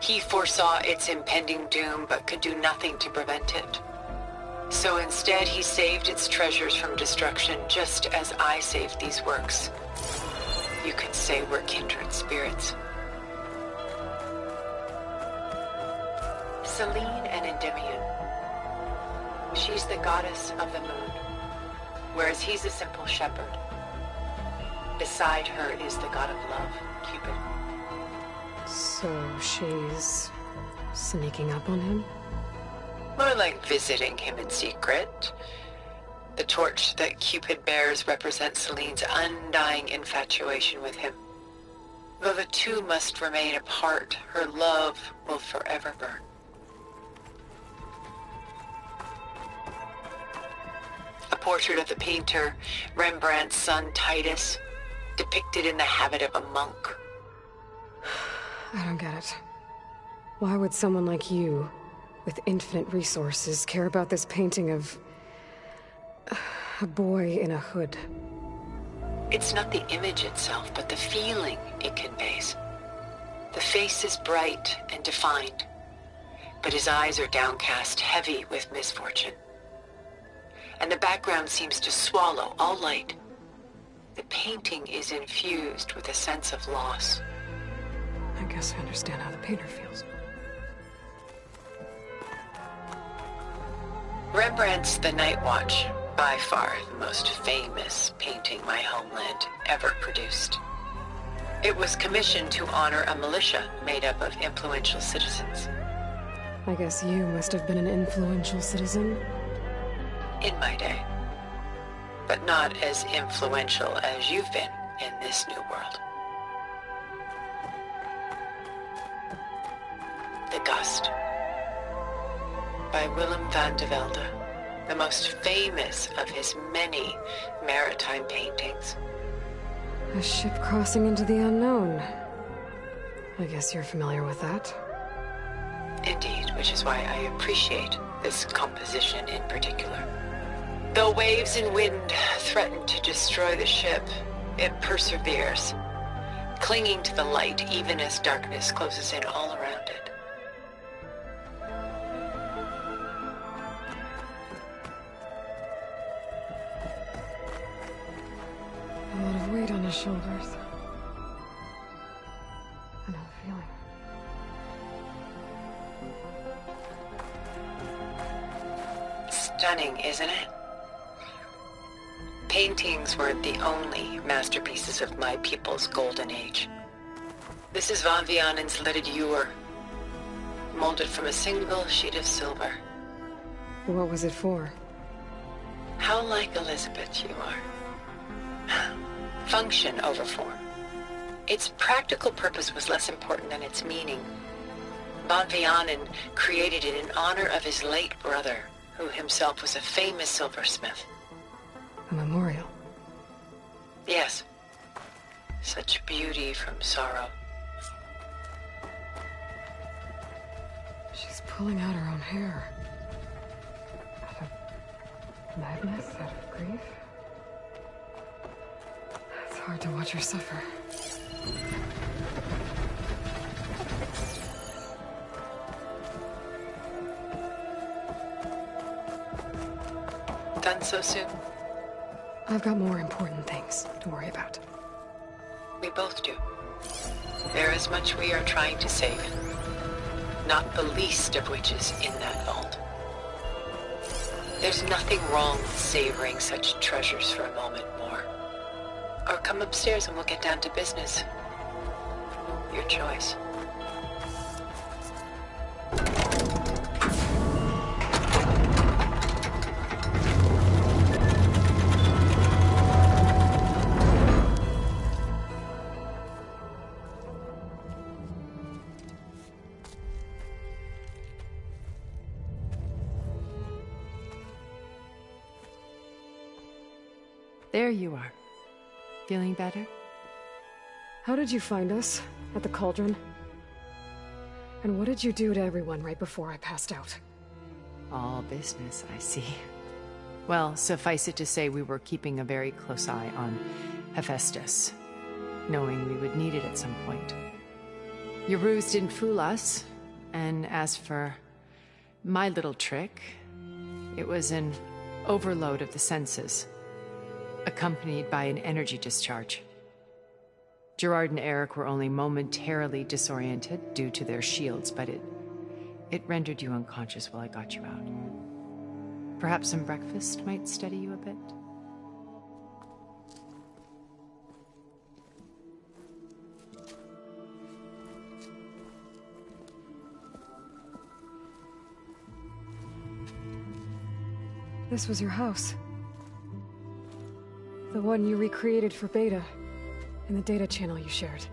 He foresaw its impending doom, but could do nothing to prevent it. So instead, he saved its treasures from destruction, just as I saved these works. You could say we're kindred spirits. Selene and Endymion. She's the goddess of the moon, whereas he's a simple shepherd. Beside her is the god of love, Cupid. So she's sneaking up on him? More like visiting him in secret. The torch that Cupid bears represents Selene's undying infatuation with him. Though the two must remain apart, her love will forever burn. A portrait of the painter, Rembrandt's son Titus, depicted in the habit of a monk. I don't get it. Why would someone like you, with infinite resources, care about this painting of a boy in a hood? It's not the image itself, but the feeling it conveys. The face is bright and defined, but his eyes are downcast, heavy with misfortune. And the background seems to swallow all light. The painting is infused with a sense of loss. I guess I understand how the painter feels. Rembrandt's The Night Watch, by far the most famous painting my homeland ever produced. It was commissioned to honor a militia made up of influential citizens. I guess you must have been an influential citizen? In my day. But not as influential as you've been in this new world. The Gust, by Willem van de Velde, the most famous of his many maritime paintings. A ship crossing into the unknown. I guess you're familiar with that. Indeed, which is why I appreciate this composition in particular. Though waves and wind threaten to destroy the ship, it perseveres, clinging to the light even as darkness closes in all around it. A lot of weight on his shoulders. I know the feeling. Stunning, isn't it? Paintings weren't the only masterpieces of my people's golden age. This is Van Vianen's Leaded Ewer, molded from a single sheet of silver. What was it for? How like Elizabeth you are. Function over form. Its practical purpose was less important than its meaning. Van Vianen created it in honor of his late brother, who himself was a famous silversmith. A memorial? Yes. Such beauty from sorrow. She's pulling out her own hair. Out of madness, out of grief. It's hard to watch her suffer. Done so soon? I've got more important things to worry about. We both do. There is much we are trying to save. Not the least of which is in that vault. There's nothing wrong with savoring such treasures for a moment more. Or come upstairs and we'll get down to business. Your choice. There you are. Feeling better? How did you find us? At the Cauldron? And what did you do to everyone right before I passed out? All business, I see. Well, suffice it to say we were keeping a very close eye on Hephaestus, knowing we would need it at some point. Your ruse didn't fool us, and as for my little trick, it was an overload of the senses, accompanied by an energy discharge. Gerard and Eric were only momentarily disoriented due to their shields, but it rendered you unconscious while I got you out. Perhaps some breakfast might steady you a bit? This was your house. The one you recreated for Beta, in the data channel you shared.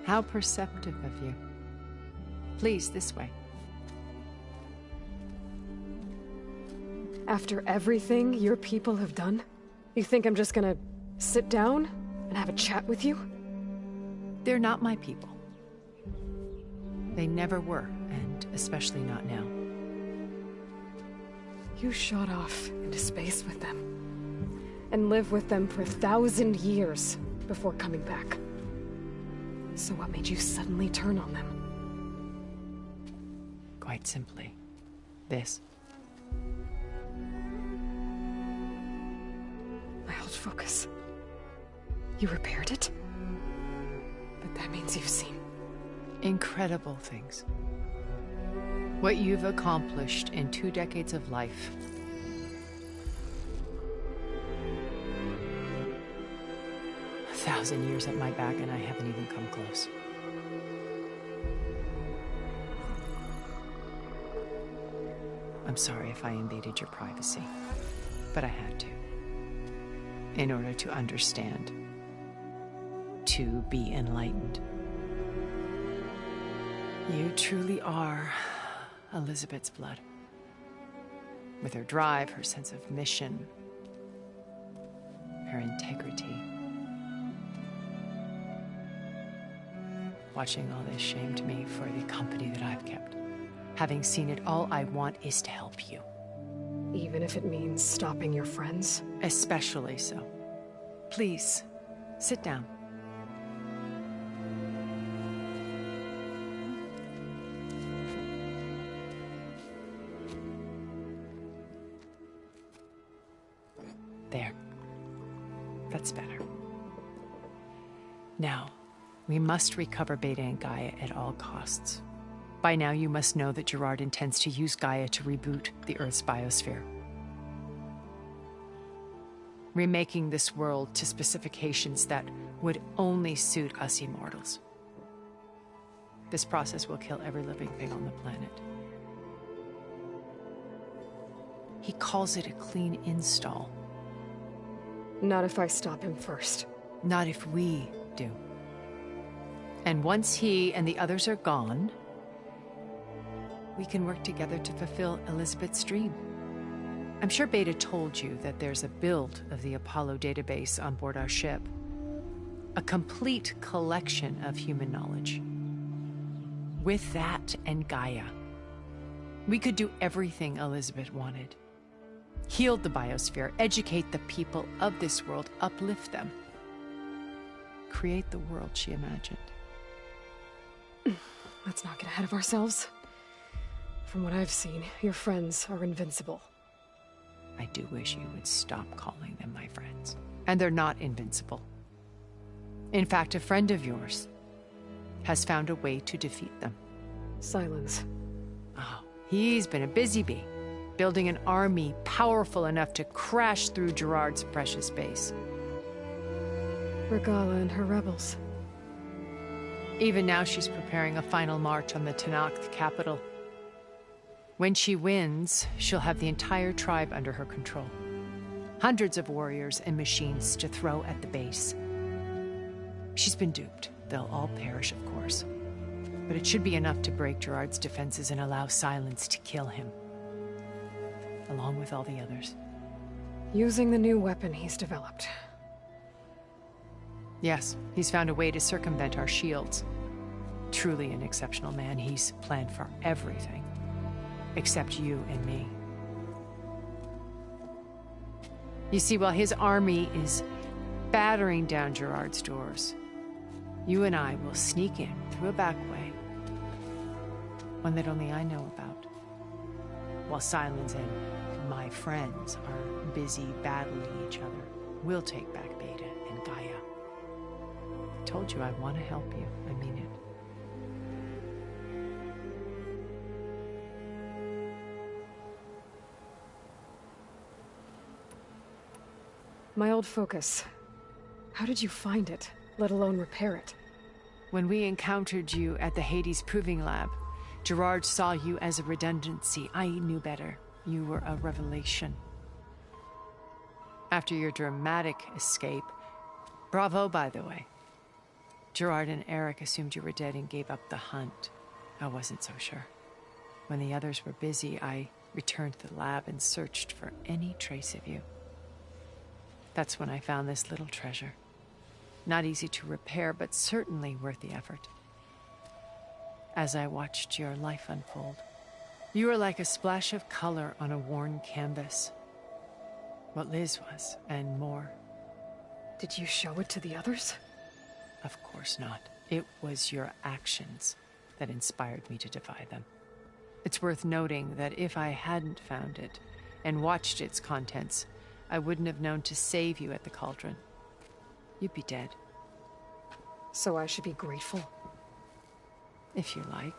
How perceptive of you. Please, this way. After everything your people have done, you think I'm just gonna sit down and have a chat with you? They're not my people. They never were, and especially not now. You shot off into space with them, and lived with them for 1,000 years before coming back. So what made you suddenly turn on them? Quite simply, this. My old focus. You repaired it? But that means you've seen... incredible things. What you've accomplished in 2 decades of life. A 1,000 years at my back and I haven't even come close. I'm sorry if I invaded your privacy, but I had to. In order to understand. To be enlightened. You truly are Elizabeth's blood. With her drive, her sense of mission, her integrity. Watching all this shamed me for the company that I've kept. Having seen it, all I want is to help you. Even if it means stopping your friends? Especially so. Please, sit down. There. That's better. Now, we must recover Beta and Gaia at all costs. By now, you must know that Gerard intends to use Gaia to reboot the Earth's biosphere. Remaking this world to specifications that would only suit us immortals. This process will kill every living thing on the planet. He calls it a clean install. Not if I stop him first. Not if we do. And once he and the others are gone, we can work together to fulfill Elizabeth's dream. I'm sure Beta told you that there's a build of the Apollo database on board our ship. A complete collection of human knowledge. With that and Gaia, we could do everything Elizabeth wanted. Heal the biosphere, educate the people of this world, uplift them. Create the world she imagined. Let's not get ahead of ourselves. From what I've seen, your friends are invincible. I do wish you would stop calling them my friends. And they're not invincible. In fact, a friend of yours has found a way to defeat them. Silence. Oh, he's been a busy bee, building an army powerful enough to crash through Gerard's precious base. Regala and her rebels. Even now she's preparing a final march on the Tenakth capital. When she wins, she'll have the entire tribe under her control. Hundreds of warriors and machines to throw at the base. She's been duped. They'll all perish, of course. But it should be enough to break Gerard's defenses and allow Silence to kill him. Along with all the others. Using the new weapon he's developed. Yes, he's found a way to circumvent our shields. Truly an exceptional man. He's planned for everything. Except you and me. You see, while his army is battering down Gerard's doors, you and I will sneak in through a back way. One that only I know about. While Sylens and my friends are busy battling each other, we'll take back Beta and Gaia. I told you I want to help you. I mean it. My old focus. How did you find it, let alone repair it? When we encountered you at the Hades Proving Lab, Gerard saw you as a redundancy. I knew better. You were a revelation. After your dramatic escape, bravo, by the way. Gerard and Eric assumed you were dead and gave up the hunt. I wasn't so sure. When the others were busy, I returned to the lab and searched for any trace of you. That's when I found this little treasure. Not easy to repair, but certainly worth the effort. As I watched your life unfold, you were like a splash of color on a worn canvas. What Liz was, and more. Did you show it to the others? Of course not. It was your actions that inspired me to defy them. It's worth noting that if I hadn't found it and watched its contents, I wouldn't have known to save you at the Cauldron. You'd be dead. So I should be grateful? If you like.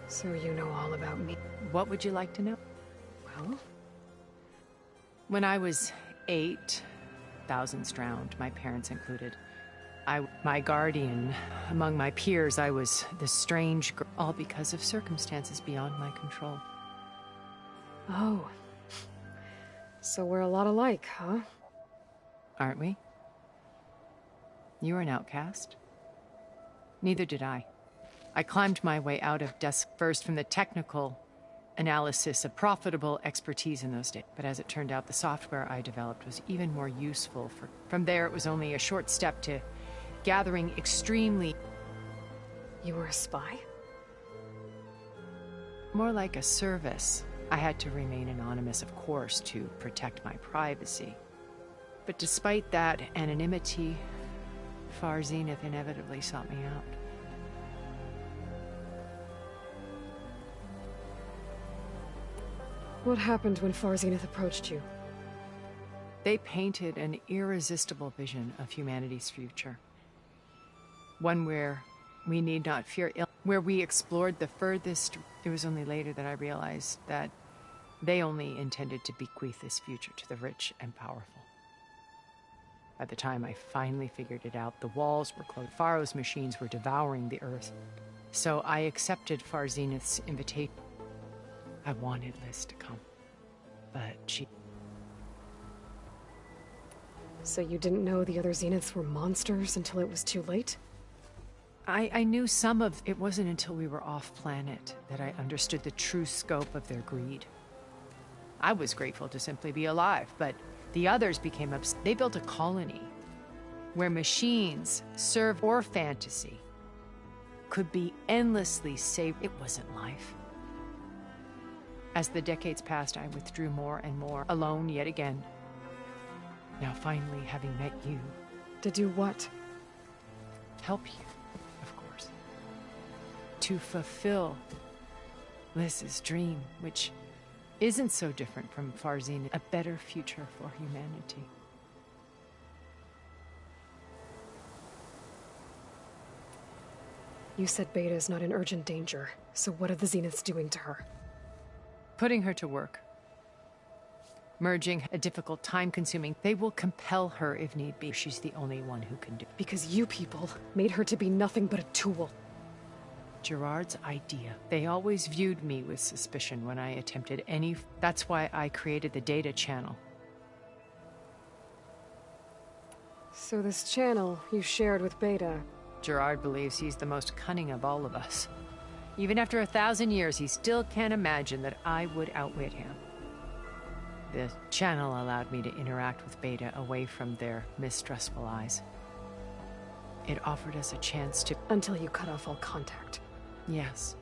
So you know all about me. What would you like to know? Well? When I was 8, thousands drowned, my parents included. My guardian. Among my peers, I was the strange girl, all because of circumstances beyond my control. Oh. So we're a lot alike, huh? Aren't we? You were an outcast. Neither did I. I climbed my way out of desk first from the technical analysis of profitable expertise in those days. But as it turned out, the software I developed was even more useful. From there, it was only a short step to gathering extremely... You were a spy? More like a service. I had to remain anonymous, of course, to protect my privacy. But despite that anonymity, Far Zenith inevitably sought me out. What happened when Far Zenith approached you? They painted an irresistible vision of humanity's future. One where we need not fear ill, where we explored the furthest. It was only later that I realized that they only intended to bequeath this future to the rich and powerful. By the time I finally figured it out, the walls were closed. Pharaoh's machines were devouring the earth. So I accepted Far Zenith's invitation. I wanted Liz to come, but she... So you didn't know the other Zeniths were monsters until it was too late? I knew some of... It wasn't until we were off-planet that I understood the true scope of their greed. I was grateful to simply be alive, but the others became upset. They built a colony where machines, serve or fantasy, could be endlessly saved. It wasn't life. As the decades passed, I withdrew more and more, alone yet again. Now finally, having met you... To do what? Help you, of course. To fulfill Liz's dream, which isn't so different from Far Zenith, a better future for humanity. You said Beta is not in urgent danger, so what are the Zeniths doing to her? Putting her to work. Merging a difficult, time-consuming... They will compel her if need be. She's the only one who can do it. Because you people made her to be nothing but a tool. Gerard's idea. They always viewed me with suspicion when I attempted any... That's why I created the data channel. So this channel you shared with Beta, Gerard believes he's the most cunning of all of us. Even after 1,000 years, he still can't imagine that I would outwit him. The channel allowed me to interact with Beta away from their mistrustful eyes. It offered us a chance to... Until you cut off all contact. Yes.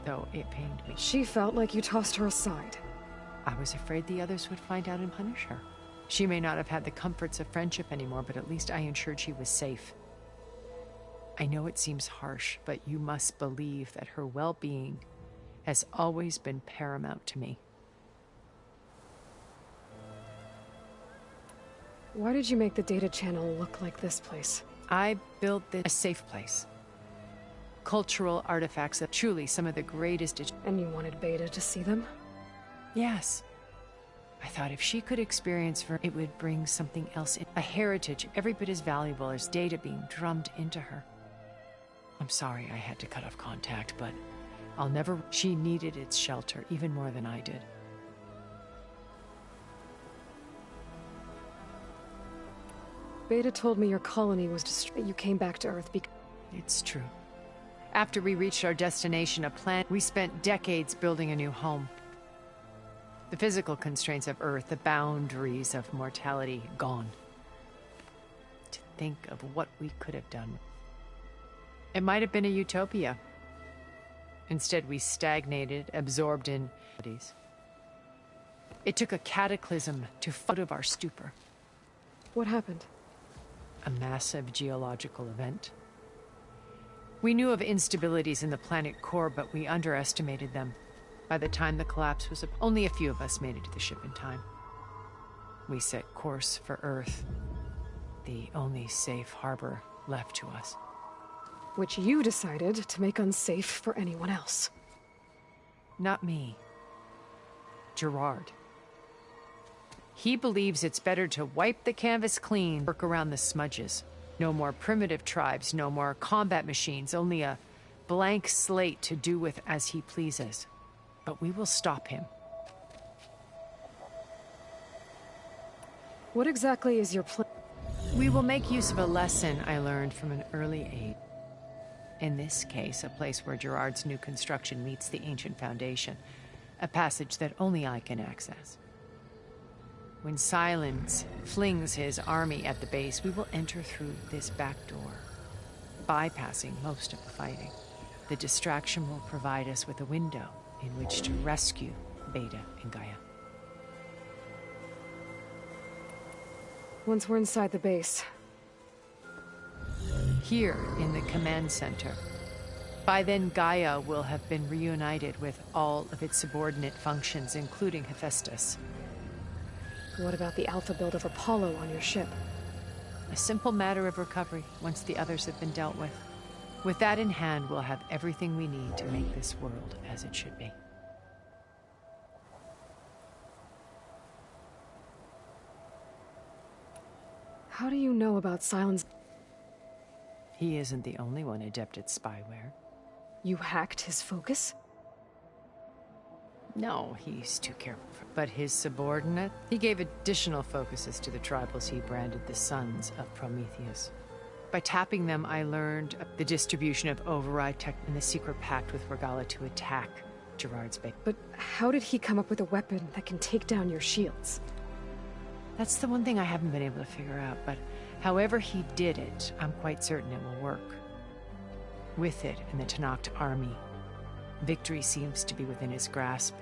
Though it pained me. She felt like you tossed her aside. I was afraid the others would find out and punish her. She may not have had the comforts of friendship anymore, but at least I ensured she was safe. I know it seems harsh, but you must believe that her well-being has always been paramount to me. Why did you make the data channel look like this place? I built this a safe place. Cultural artifacts that truly some of the greatest... And you wanted Beta to see them? Yes. I thought if she could experience it would bring something else in. A heritage every bit as valuable as data being drummed into her. I'm sorry I had to cut off contact, but I'll never... She needed its shelter even more than I did. Beta told me your colony was destroyed. You came back to Earth because... It's true. After we reached our destination, we spent decades building a new home. The physical constraints of Earth, the boundaries of mortality, gone. To think of what we could have done. It might have been a utopia. Instead, we stagnated, absorbed in... It took a cataclysm to out of our stupor. What happened? A massive geological event. We knew of instabilities in the planet core, but we underestimated them. By the time the collapse was, only a few of us made it to the ship in time. We set course for Earth, the only safe harbor left to us. Which you decided to make unsafe for anyone else. Not me. Gerard. He believes it's better to wipe the canvas clean, work around the smudges. No more primitive tribes, no more combat machines, only a blank slate to do with as he pleases. But we will stop him. What exactly is your plan? We will make use of a lesson I learned from an early age. In this case, a place where Gerard's new construction meets the ancient foundation. A passage that only I can access. When Silence flings his army at the base, we will enter through this back door, bypassing most of the fighting. The distraction will provide us with a window in which to rescue Beta and Gaia. Once we're inside the base. Here in the command center. By then, Gaia will have been reunited with all of its subordinate functions, including Hephaestus. What about the alpha build of Apollo on your ship? A simple matter of recovery once the others have been dealt with. With that in hand, we'll have everything we need to make this world as it should be. How do you know about Silence? He isn't the only one adept at spyware. You hacked his focus? No, he's too careful. But his subordinate? He gave additional focuses to the tribals he branded the Sons of Prometheus. By tapping them, I learned the distribution of override tech and the secret pact with Regalla to attack Gerard's base. But how did he come up with a weapon that can take down your shields? That's the one thing I haven't been able to figure out, but however he did it, I'm quite certain it will work. With it and the Tenakth army, victory seems to be within his grasp.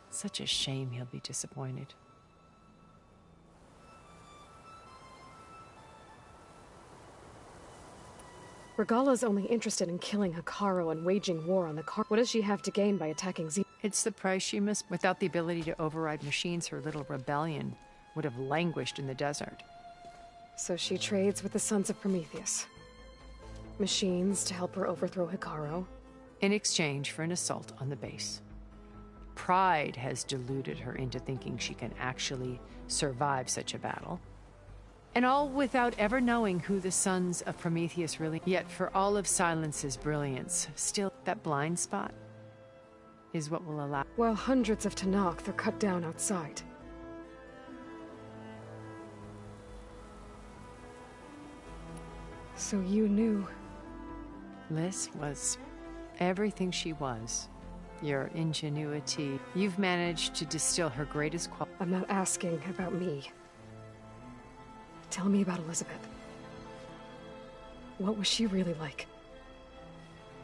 Such a shame he'll be disappointed. Regalla's only interested in killing Hekarro and waging war on the car. What does she have to gain by attacking Z? It's the price she must. Without the ability to override machines, her little rebellion would have languished in the desert. So she trades with the Sons of Prometheus. Machines to help her overthrow Hekarro. In exchange for an assault on the base. Pride has deluded her into thinking she can actually survive such a battle. And all without ever knowing who the Sons of Prometheus really... Yet for all of Silence's brilliance, still that blind spot is what will allow... While hundreds of Tenakth are cut down outside. So you knew. Liz was everything she was. Your ingenuity. You've managed to distill her greatest quality. I'm not asking about me. Tell me about Elizabeth. What was she really like?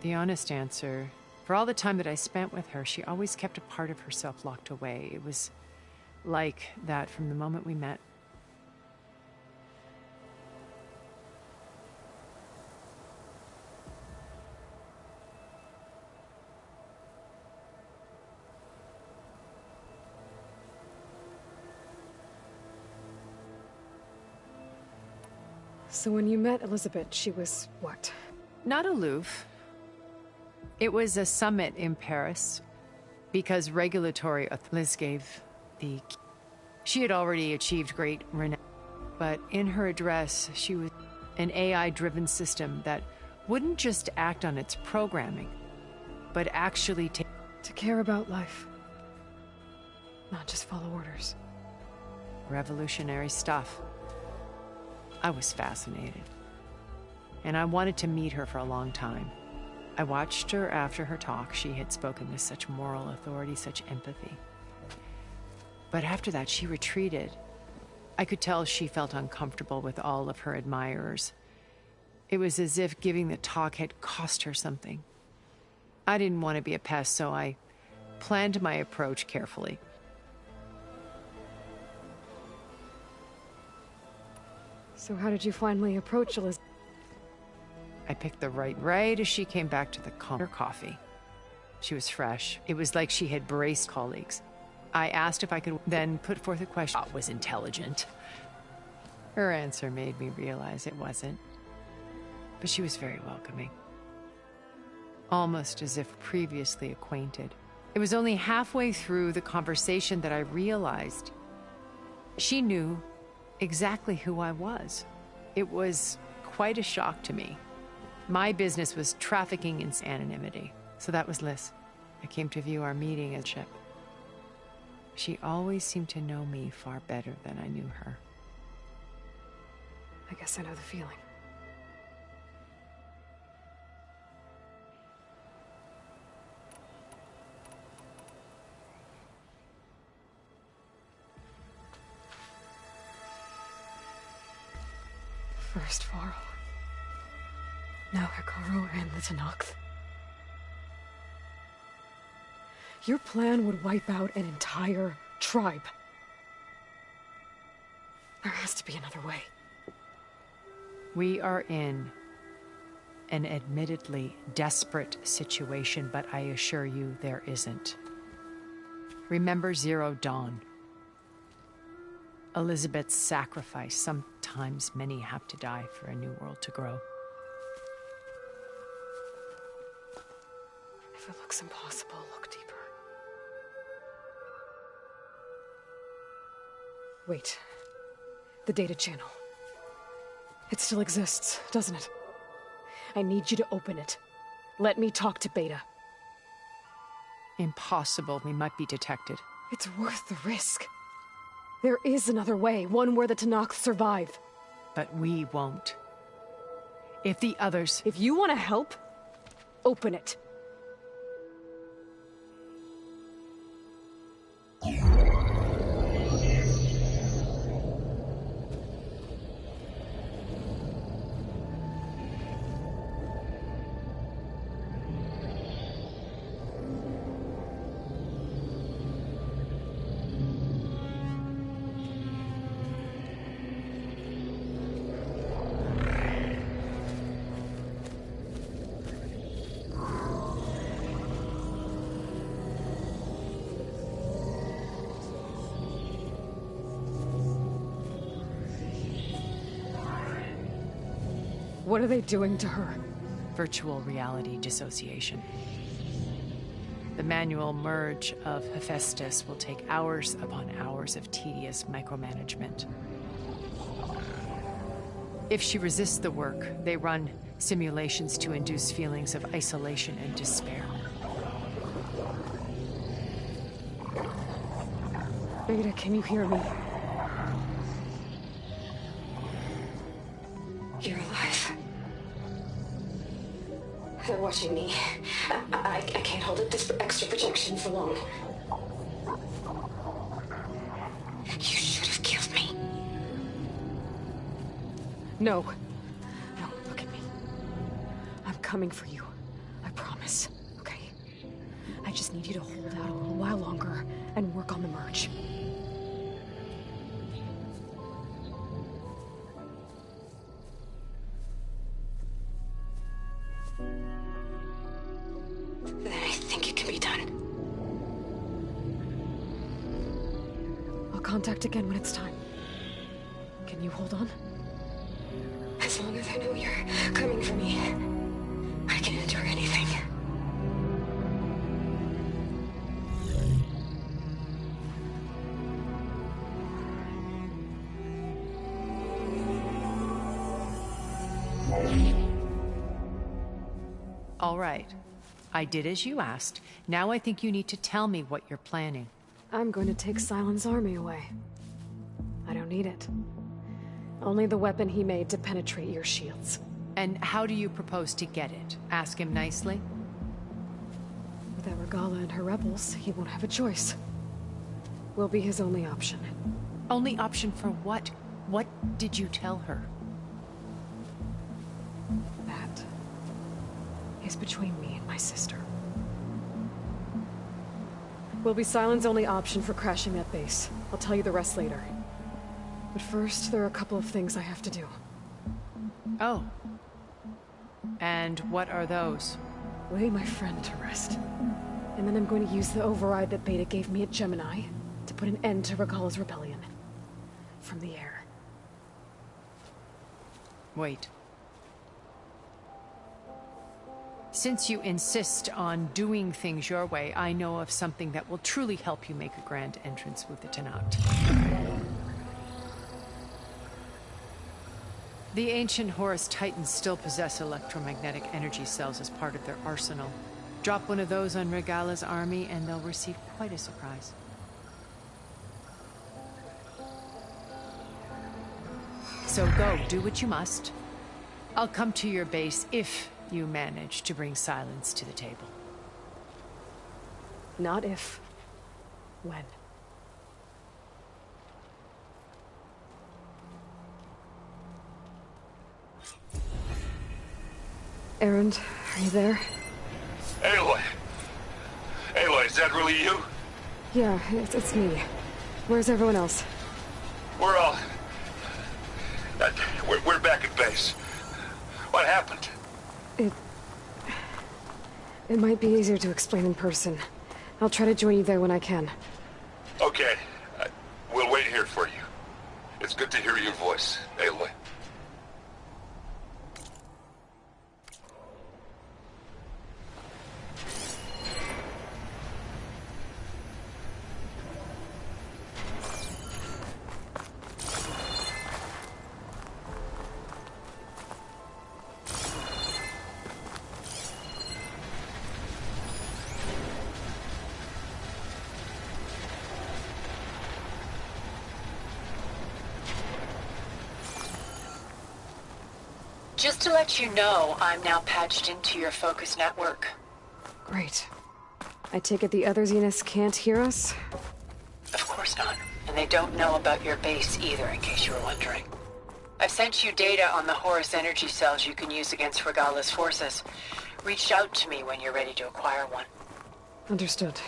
The honest answer, for all the time that I spent with her, she always kept a part of herself locked away. It was like that from the moment we met. So when you met Elizabeth, she was what? Not aloof. It was a summit in Paris, because regulatory Liz gave the... She had already achieved great renown, but in her address, she was an AI-driven system that wouldn't just act on its programming, but actually to care about life. Not just follow orders. Revolutionary stuff. I was fascinated, and I wanted to meet her for a long time. I watched her after her talk. She had spoken with such moral authority, such empathy. But after that, she retreated. I could tell she felt uncomfortable with all of her admirers. It was as if giving the talk had cost her something. I didn't want to be a pest, so I planned my approach carefully. So how did you finally approach Elizabeth? I picked the right as she came back to the counter coffee. She was fresh. It was like she had braced colleagues. I asked if I could then put forth a question. I was intelligent. Her answer made me realize it wasn't. But she was very welcoming. Almost as if previously acquainted. It was only halfway through the conversation that I realized she knew exactly who I was. It was quite a shock to me. My business was trafficking in anonymity. So that was Liz. I came to view our meeting at ship. She always seemed to know me far better than I knew her. I guess I know the feeling. First Varl. Now Hekarro and the Tenakth. Your plan would wipe out an entire tribe. There has to be another way. We are in an admittedly desperate situation, but I assure you there isn't. Remember Zero Dawn. Elizabeth's sacrifice. Sometimes many have to die for a new world to grow. If it looks impossible, look deeper. Wait. The data channel. It still exists, doesn't it? I need you to open it. Let me talk to Beta. Impossible. We might be detected. It's worth the risk. There is another way, one where the Tenakth survive. But we won't. If the others... If you want to help, open it. What are they doing to her? Virtual reality dissociation. The manual merge of Hephaestus will take hours upon hours of tedious micromanagement. If she resists the work, they run simulations to induce feelings of isolation and despair. Beta, can you hear me? You're alive. They're watching me. I can't hold up this extra protection for long. You should have killed me. No. No, look at me. I'm coming for you. I promise, okay? I just need you to hold out a little while longer and work on the merge. Then I think it can be done. I'll contact again when it's time. Can you hold on? As long as I know you're coming for me, I can endure anything. All right. I did as you asked. Now I think you need to tell me what you're planning. I'm going to take Sylens' army away. I don't need it. Only the weapon he made to penetrate your shields. And how do you propose to get it? Ask him nicely? Without Regalla and her rebels, he won't have a choice. We'll be his only option. Only option for what? What did you tell her? That is between me and my sister. Will be Sylens' only option for crashing that base. I'll tell you the rest later. But first, there are a couple of things I have to do. Oh. And what are those? Lay my friend to rest. And then I'm going to use the override that Beta gave me at Gemini to put an end to Regalla's rebellion. From the air. Wait. Since you insist on doing things your way, I know of something that will truly help you make a grand entrance with the Tenakth. The ancient Horus Titans still possess electromagnetic energy cells as part of their arsenal. Drop one of those on Regalla's army and they'll receive quite a surprise. So go, do what you must. I'll come to your base if you manage to bring Sylens to the table. Not if. When. Erend, are you there? Aloy! Aloy, is that really you? Yeah, it's me. Where's everyone else? We're all... We're back at base. What happened? It might be easier to explain in person. I'll try to join you there when I can. Okay. We'll wait here for you. It's good to hear your voice, Aloy. Just to let you know, I'm now patched into your focus network. Great. I take it the other Zeniths can't hear us? Of course not. And they don't know about your base either, in case you were wondering. I've sent you data on the Horus energy cells you can use against Regalla's forces. Reach out to me when you're ready to acquire one. Understood.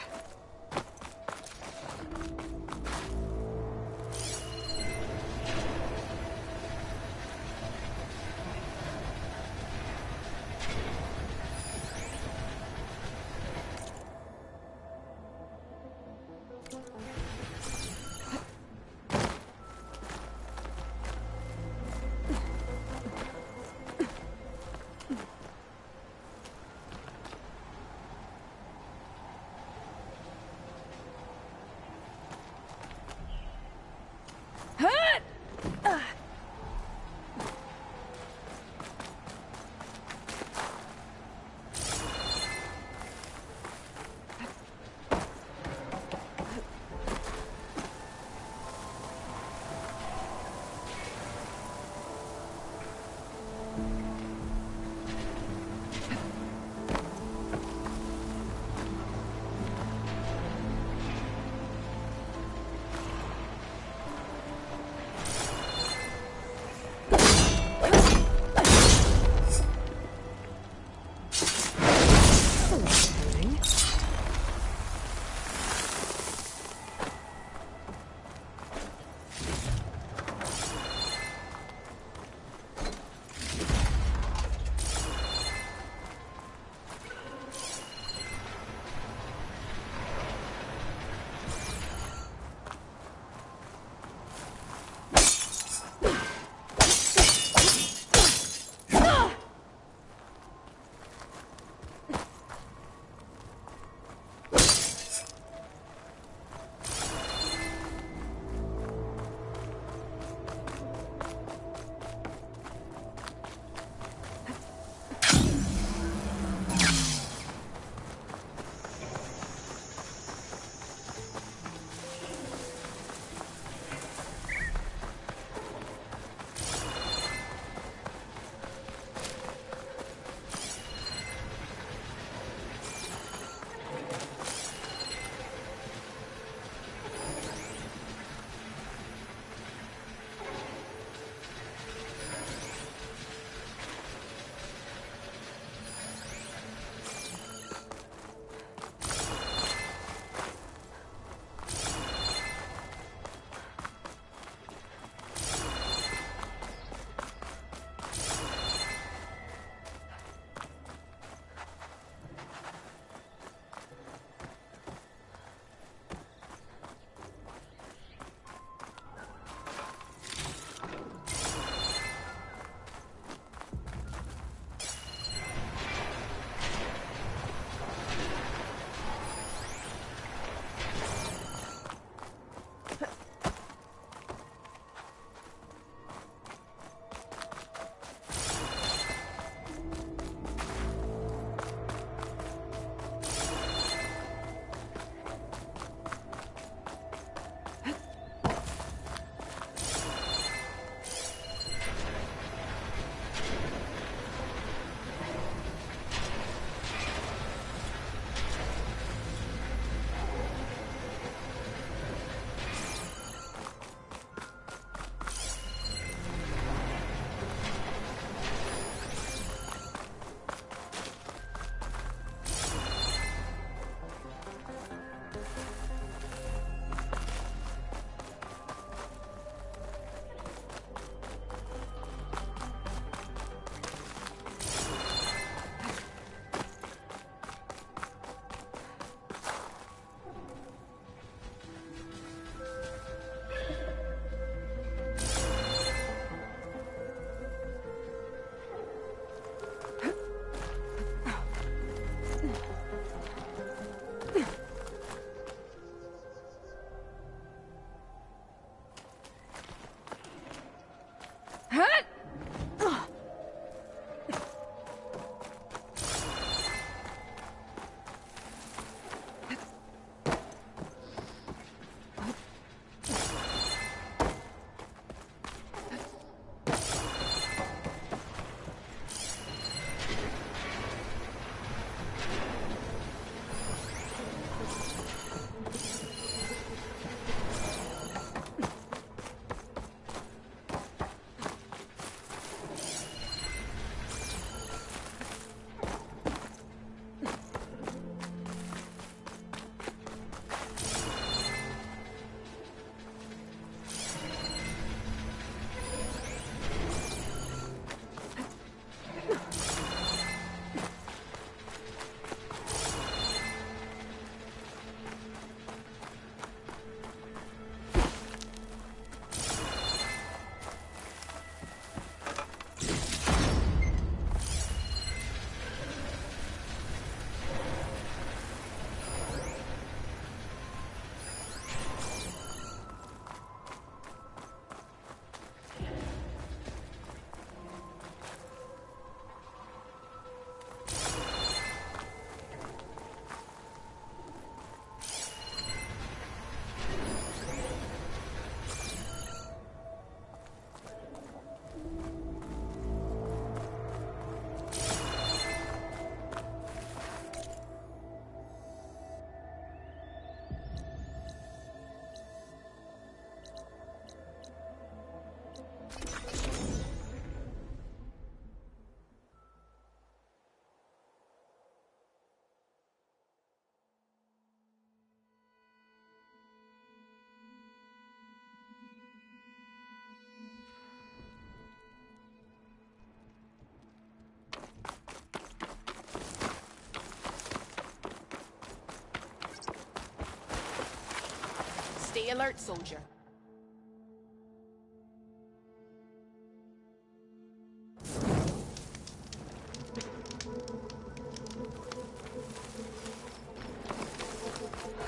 Stay alert, soldier.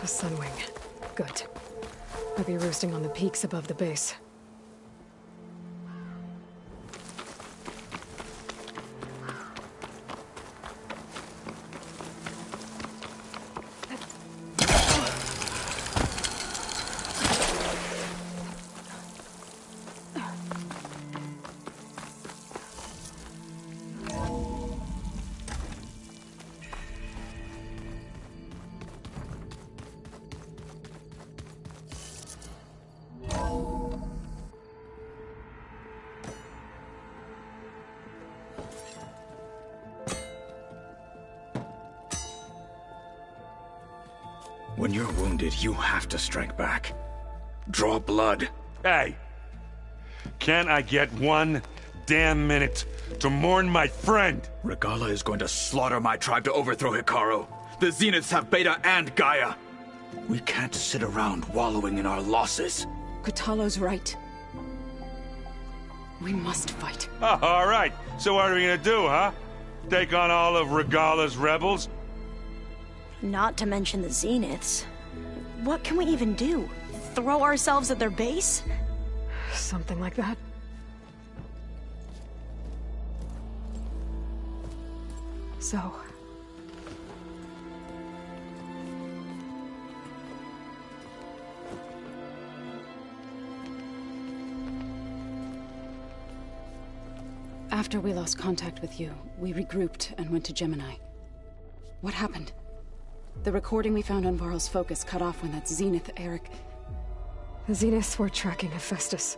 A Sunwing. Good. I'll be roosting on the peaks above the base. When you're wounded, you have to strike back. Draw blood. Hey! Can't I get one damn minute to mourn my friend? Regalla is going to slaughter my tribe to overthrow Hekarro. The Zeniths have Beta and Gaia. We can't sit around wallowing in our losses. Kotallo's right. We must fight. All right, so what are we gonna do, huh? Take on all of Regalla's rebels? Not to mention the Zeniths. What can we even do? Throw ourselves at their base? Something like that. So... After we lost contact with you, we regrouped and went to Gemini. What happened? The recording we found on Varl's focus cut off when that Zenith, Eric... The Zeniths were tracking Hephaestus.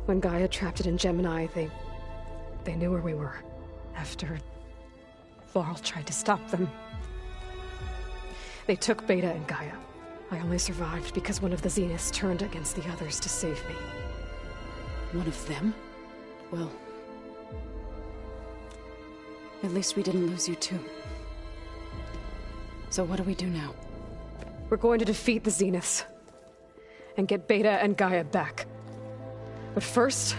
When Gaia trapped it in Gemini, they knew where we were. After... Varl tried to stop them. They took Beta and Gaia. I only survived because one of the Zeniths turned against the others to save me. One of them? Well... At least we didn't lose you too. So what do we do now? We're going to defeat the Zeniths. And get Beta and Gaia back. But first...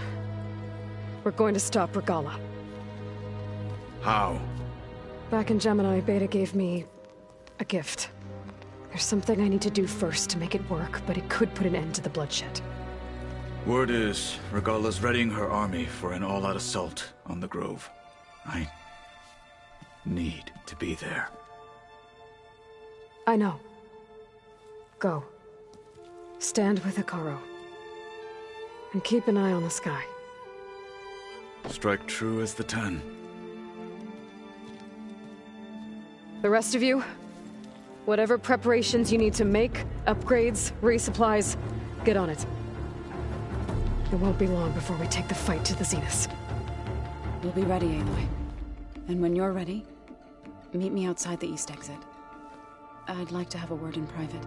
we're going to stop Regalla. How? Back in Gemini, Beta gave me... a gift. There's something I need to do first to make it work, but it could put an end to the bloodshed. Word is, Regalla's readying her army for an all-out assault on the Grove. I... need to be there. I know. Go. Stand with Hekarro. And keep an eye on the sky. Strike true as the 10. The rest of you, whatever preparations you need to make, upgrades, resupplies, get on it. It won't be long before we take the fight to the Zeniths. We'll be ready, Aloy. And when you're ready, meet me outside the east exit. I'd like to have a word in private.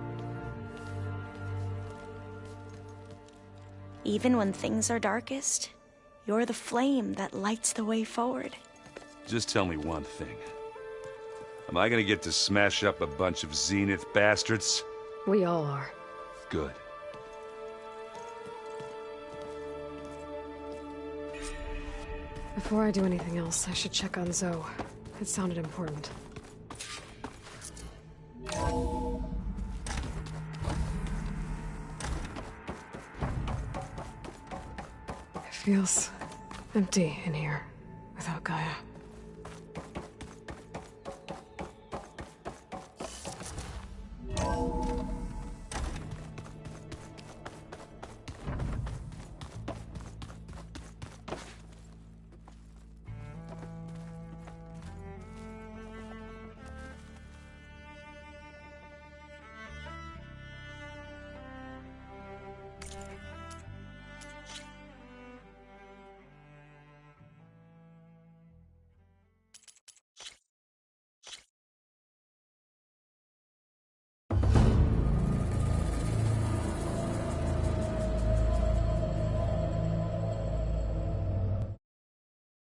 Even when things are darkest, you're the flame that lights the way forward. Just tell me one thing. Am I gonna get to smash up a bunch of Zenith bastards? We all are. Good. Before I do anything else, I should check on Zoe. It sounded important. It feels empty in here without Gaia.